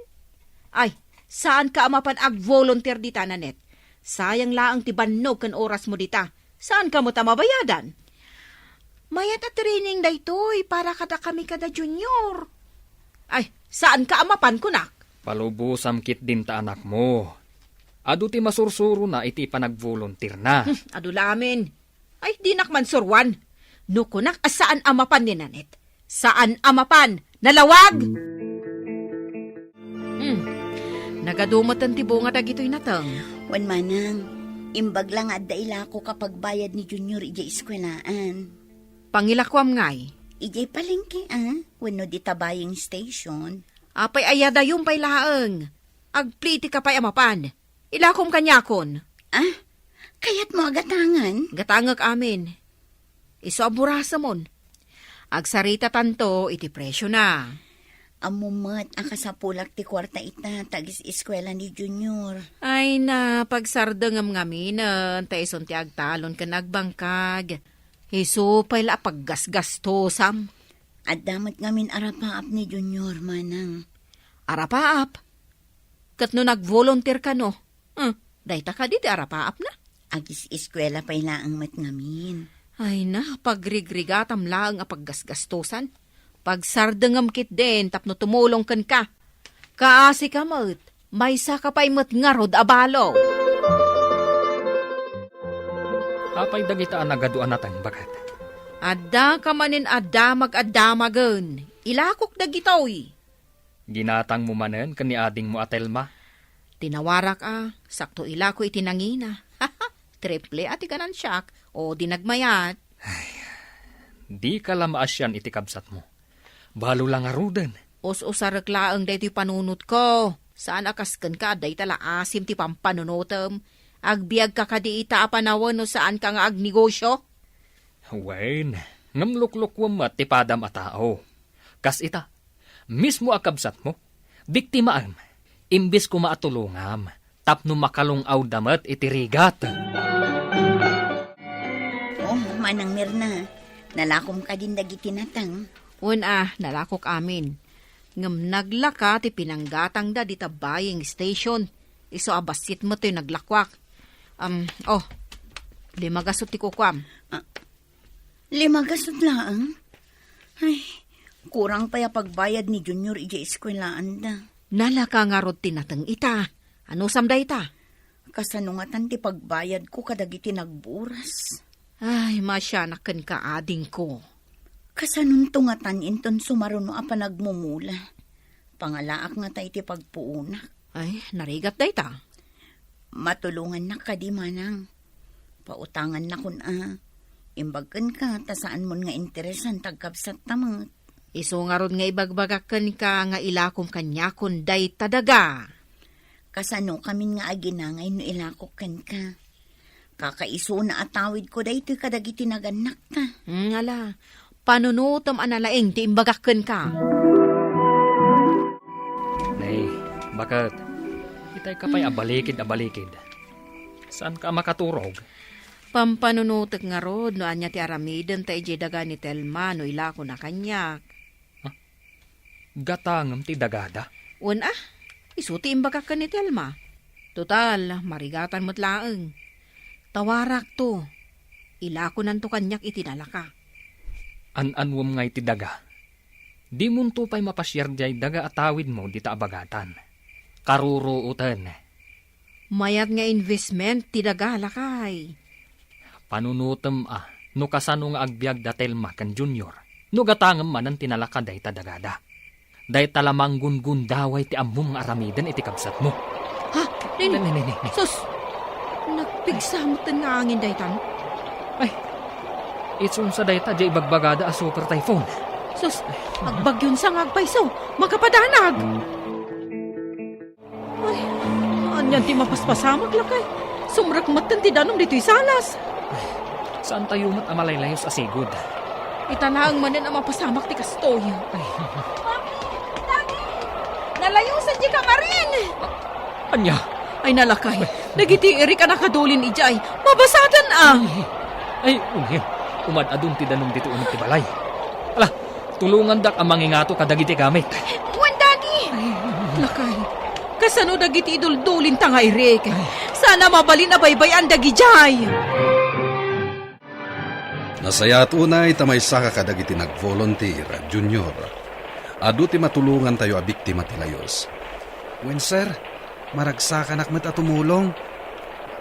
Ay, saan ka amapan ag volunteer dita, Nanet? Sayang laang tibannog kan oras mo dita. Saan ka mo tamabayadan? Mayat at training da ito'y para kada kami kada junior. Ay, saan ka amapan kunak? Palubusam kit din ta anak mo. Adu ti masursuro na iti panag-volunteer na. Adulamin. Ay, di nakman surwan. No kunak saan amapan ni Nanet? Saan amapan? Nalawag! Nagadumot ang tibunga dagito'y natang. Wan manang, imbag lang at daila ko kapag bayad ni Junior ijay eskwelaan. Pangilakwam ngay. Ijay palengke Wano di tabaying station. Apay ayada yung pay laang. Agpliti ka pa'y amapan. Ilakom kanyakon. Kayat mo agatangan? Gatangak amin. Iso aburasa mon. Agsarita tanto, iti presyo na. Amumat ang kasapulak ti kwarta ita tagis eskwela ni Junior. Ay na, pagsardengam ngaminan, taison ti agtalon ka nagbangkag. Iso pala paggasgastosam. At damat ngamin arapaap ni Junior, manang. Arapaap? Kat no nag-volunteer ka no? Dayta ka di arapaap na? Agis eskwela pa'y laang mat ngamin. Ay na, pagrigrigatam lang a paggasgastosan. Pagsardengam kit din, tapno tumulong kan ka. Kaasi ka mat, may saka pa'y mat ngarod abalo. Apay dagitaan nagaduan natang bakit? Adda ka manin adamag-adamagan. Ilakok dagitoy. Ginatang mo manen kani ading mo atelma? Tinawarak sakto ila ko itinangina. Triple ati kanan siyak o dinagmayat. Di ka lamaasyan iti kabsat mo. Balo lang aruden. Us-usarak laang day ti panunot ko. Saan akasken ka day tala asim ti pampanunotem. Agbiag ka kadi ita apanawan no saan ka nga agnegosyo. Wen, ngamluklukwa mat ti padam a tao. Kas ita, mismo akabsat mo, biktimaan, imbis ko maatulungam, tapno makalungaw damat iti rigat. Oh, Manang Mirna, nalakom ka din dagiti natang. Nalakok amin. Ngam naglaka ti pinanggatang da di buying station. Iso abasit mo ti naglakwak. 5 gasot ti kukwam. 5 gasot laang? Ay, kurang pa ya pagbayad ni Junior ija eskwelaan da. Nalaka nga rod tinatang ita. Ano samda ita? Kasanungatan ti pagbayad ko kadagiti nagburas. Ay, masyanakan ka ading ko. Kasanuntungatan inton sumaruno a panagmumula. Pangalaak nga tayo ti pagpuunak. Ay, narigat da ita. Matulungan na ka di manang. Pautangan na kun Imbagkan ka, tasaan mo nga interesan tagkabsat tamang. Iso nga ron nga ibagbagakan ka nga ilakom kanyakon day tadaga. Kasano kami nga aginangay no ilakokan ka. Kakaiso na atawid ko day ito'y kadagiti naganak ka. Ala, panunutom analaeng ti imbagakan ka. Nay, bakit? Itay ka pa'y abalikid. Saan ka makaturog? Pampanunutek nga rod, no anya ti aramiden ta ije daga ni Telma, no ilako na kanyak. Gatangam ti dagada? Isuti imbaga ka ni Telma. Total, marigatan mo't laeng. Tawarak to. Ilako nanto kanyak itinalaka. An-anwam nga iti daga. Di munto pa'y mapasyar jay daga atawid mo di ta abagatan. Karuruutan. Mayat nga investment ti daga lakay. Panunutem no kasano nga agbyag da Telma kan Junior, no gatangam manan tinalaka day tadagada. Day talamang gun-gundaway ti ammum nga aramiden iti kabsat mo. Ha? Nini. Sus! Nagpigsamutan nga angin daytan. Ay, itsun sa dayta jay bagbagada a super typhoon. Sus! Agbagyon sa ngagpayso, makapadanag! Ay, anyan ti mapaspasamag lakay. Sumrak matan ti danom dito'y salas. Saan tayo mat amalaylayos asigod? Italaang manin ang mapasamak ti kastoy. Mami! Daddy! Nalayusan di ka marin! Anya? Ay nalakay. Nagiti iri ka nakadulin ijay. Mabasatan Ay, umad-adun ti danom dito unong ti balay. Ala, tulungan dak ang mangingato kadagiti gamit. Daddy! Ay, lakay. Kasano dagiti idul-dulin tanga irik. Sana mabalin na baybayan dagijay. Nasayat unay tamay saka kadagiti nag-volunteer, Junior. Adu ti matulungan tayo a biktima ti layos. Wen sir, maragsakan akmet at tumulong.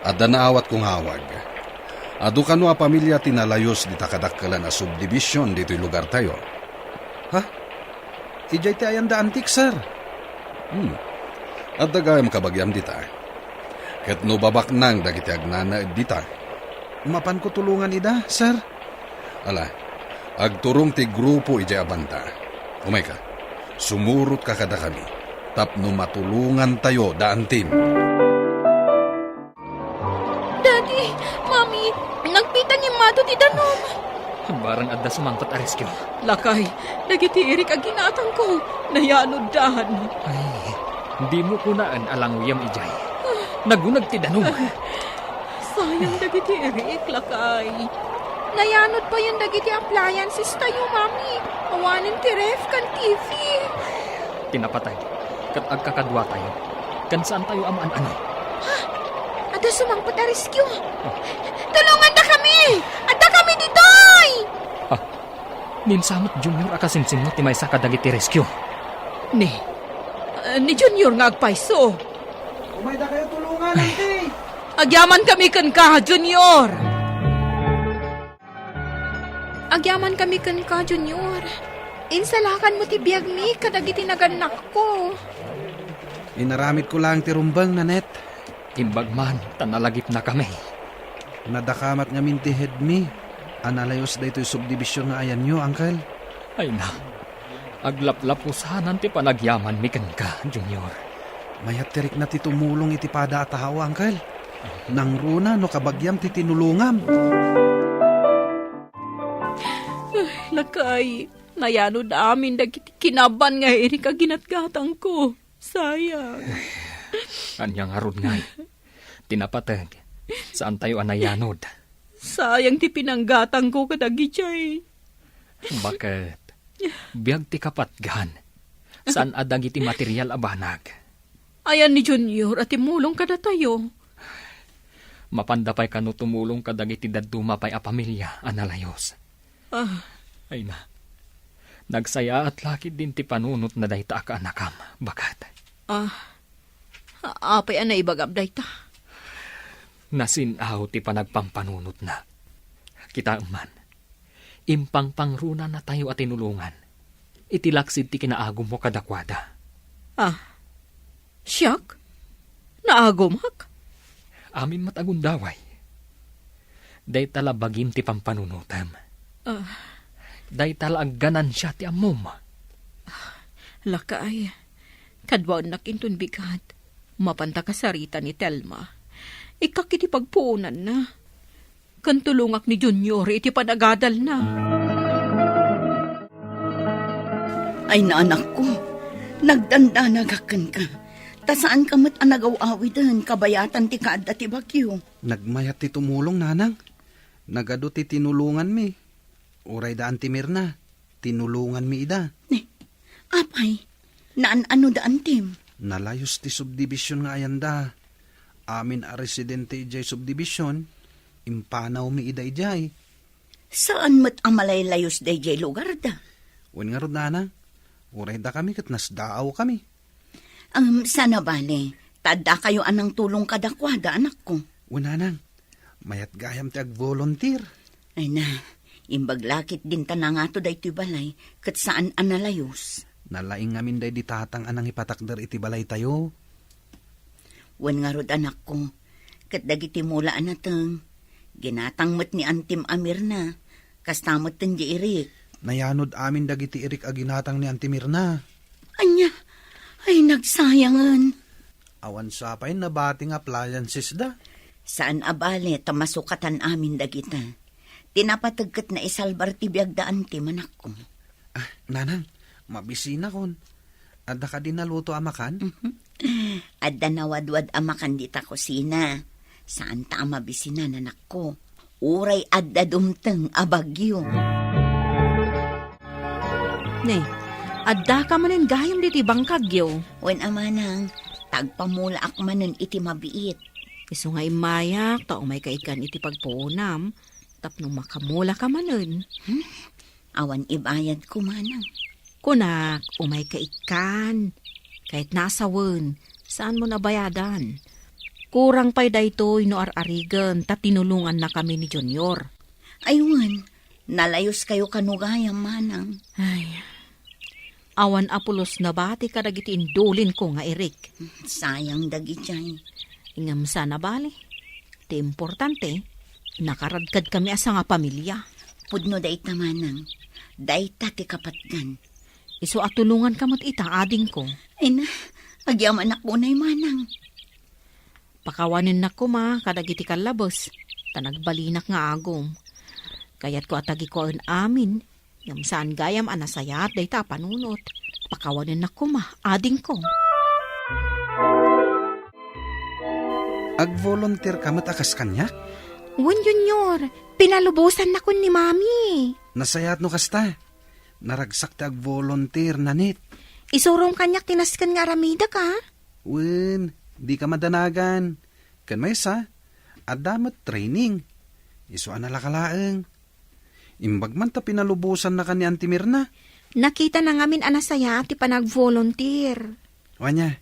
Adda naawat kong hawag. Adu kano a pamilya tinalayos di takadakkalan a subdivision dito'y lugar tayo. Ha? Ijay ti ayanda antik, sir. At dagayam kabagyam dita. Ket no babak nang dagiti agnana dita. Umapan ko tulungan ida, sir. Ala, agturong ti grupo ijay abanta. Umay ka, sumurot ka kada kami. Tapno matulungan tayo daan team. Daddy, Mami, nagpita ni Mato ti danom. Barang adda sumangkot a rescue. Lakay, dagiti irik ang ginatang ko. Nayanod dahan. Ay, hindi mo kunaan alanguyam ijay. Nagunag ti danom. Sayang dagiti irik, lakay. Nayanod pa yung dagiti appliances tayo, Mami. Awanin ti ref kan TV. Tinapatay. Kat agkakadwa tayo. Kan saan tayo amaan ano? Ha? Ada sumangpot a rescue. Tulungan na kami! Ada kami ditoy! Ninsamot Junior akasimsim mo ti may sakadagiti rescue. Ni Junior nga agpaiso. Umay da kayo tulungan, auntie! Agyaman kami kan ka, Junior! Agyaman kami kan ka, Junior. Insalakan mo ti biyag mi, kadagiti naganak ko. Inaramid ko lang ti rumbang, Nanet. Imbag man, tanalagip na kami. Nadakamat nga min ti head me. Analayos da ito'y subdivision nga ayan nyo, Uncle. Ay na, aglaplapusanan ti panagyaman mi ka, Junior. Mayat tirik na ti tumulong iti pada atahaw, Uncle. Nang runa no kabagyam ti tinulungam. Lakay, nayanod amin dagiti kinaban nga iri kaginatgatang ko. Sayang. Anyang arod ngay. Tinapatag. Saan tayo anayanod? Sayang ti pinanggatang ko kadagichay. Bakit? Biyag ti kapatgan. Saan adag iti material abanag? Ayan ni Junior at imulong kada tayo. Mapandapay ka no tumulong kadag iti daduma pay a pamilya, analayos. Ay na. Nagsaya at lakid din ti panunot na dayta ka anakam. Bakat? Apay anay ibagam dayta. Nasinaw ti panagpampanunot na. Kita man, impang pangruna na tayo at tinulungan. Itilaksid ti kinaagom mo kadakwada. Siyak? Naagomak? Amin matagundaway. Day talabagim ti pampanunutam. Day talaganan siya ti amom. Lakay, kadwaon nakintun bigat. Mapanta kasarita ni Telma. Ikakiti pagpuunan na. Kantulungak ni Junior iti panagadal na. Ay naanak ko, nagdandanagakan ka. Ta saan ka mat anagaw-awidan, kabayatan ti kaadda ti bagyo. Nagmayat ti tumulong, Nanang. Nagado ti tinulungan mi. Uray daan ti Mirna. Tinulungan mi ida. Apay, naan-ano daan tim? Nalayos ti subdivision nga ayanda. Amin a residente ijay subdivision. Impanaw mi ida ijay. Saan mat amalay layos day jay lugar da? Wen nga rod, Nanang. Uray da kami kat nasdaaw kami. Sana bale, tada kayo anang tulong kadakwada, anak ko. Nanang, mayat gayam ti ag-volunteer. Ay na, imbaglakit din tanangato day ti balay, kat saan analayos. Nalaing ngamin day di tatang anang ipatakder iti balay tayo. Wen nga rod, anak ko, kat dagiti mula anatang, ginatang mat ni Antim Amir na, kastamot ten di Irik. Nayanod amin dagiti Irik a ginatang ni Antimirna. Anya, ay nagsayangan. Awan sapay na bating appliances da. Saan abale tamasukatan amin dagita. Tinapatagkat na isalbar ti biagdaan ti manak ko. Nanang, mabisina kon. Adda ka din naluto amakan? Adda nawadwad amakan di ta kusina. Saan ta mabisina nanak ko? Uray adda dumteng abagyo. Ne, adda ka manin gayam diti bangkagyo. Wen amanang, tagpamula ak manen iti mabiit. Iso nga imayak, ta umay kaikan iti pagpunam, tapno makamula ka manen. Awan ibayad ko manang. Kunak, umay kaikan. Kahit nasawen, saan mo nabayadan? Kurang pa'y daytoy no ar-arigan, ta tinulungan na kami ni Junior. Aywan, nalayos kayo kanugayang manang. Ay, awan apulos na bati kadagiti indulin ko nga Erik. Sayang dagitay. Ingam sana bali. Ti importante, nakaradkad kami asa nga pamilya. Pudno day tamanang, day ti kapatgan. Iso atulungan kamot ita ading ko. Ay na, agyaman ako na'y manang. Pakawanin na ko ma, kadagiti kalabos. Tanagbalinak nga agom. Kaya't ko atagi ko ang amin. Yung saan gayam anasayat, day ta panunot. Pakawanin na ko ma, ading ko. Ag-volunteer ka matakas kanya? Wen Junior, pinalubusan na ko ni Mami. Nasayat no kasta. Naragsak ta ag-volunteer, Nanit. Isurong kanyak tinaskan nga ramida ka? Wen, di ka madanagan. Kan may sa, adamat training. Iso analakalaeng. Imbag man ta pinalubusan na ka ni Antimirna. Nakita na ngamin anasaya ti panag-volunteer. Wanya,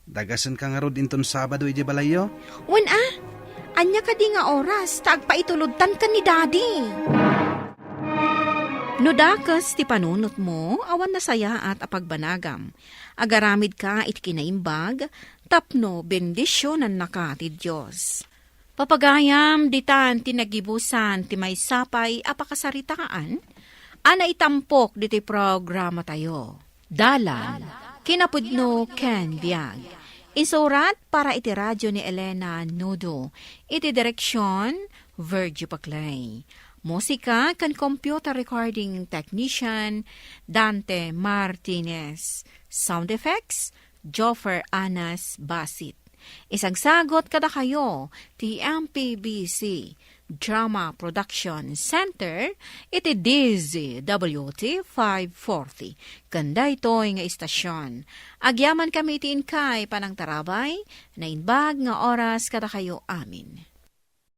dagasan ka nga rod inton Sabado ije balayo? Wen anya ka di nga oras, tagpaitulod tan ka ni Daddy. No dakas ti panunot mo, awan na saya at apagbanagam. Agaramid ka iti kinaimbag, tapno bendisyon ang naka ti Diyos. Papagayam ditan tinagibusan ti may sapay apakasaritaan, ana itampok diti programa tayo. Dalan, kinapudno ken biag. Isurat para iti radyo ni Elena Nudo, iti direksyon Virgie Paclay. Musika kan computer recording technician Dante Martinez. Sound effects Joffer Anas Basit. Isagsagot kada kayo ti MPBC Drama Production Center iti DZWT 540. Kanda ito'y nga istasyon. Agyaman kami iti inkay panang tarabay na inbag nga oras kada kayo amin.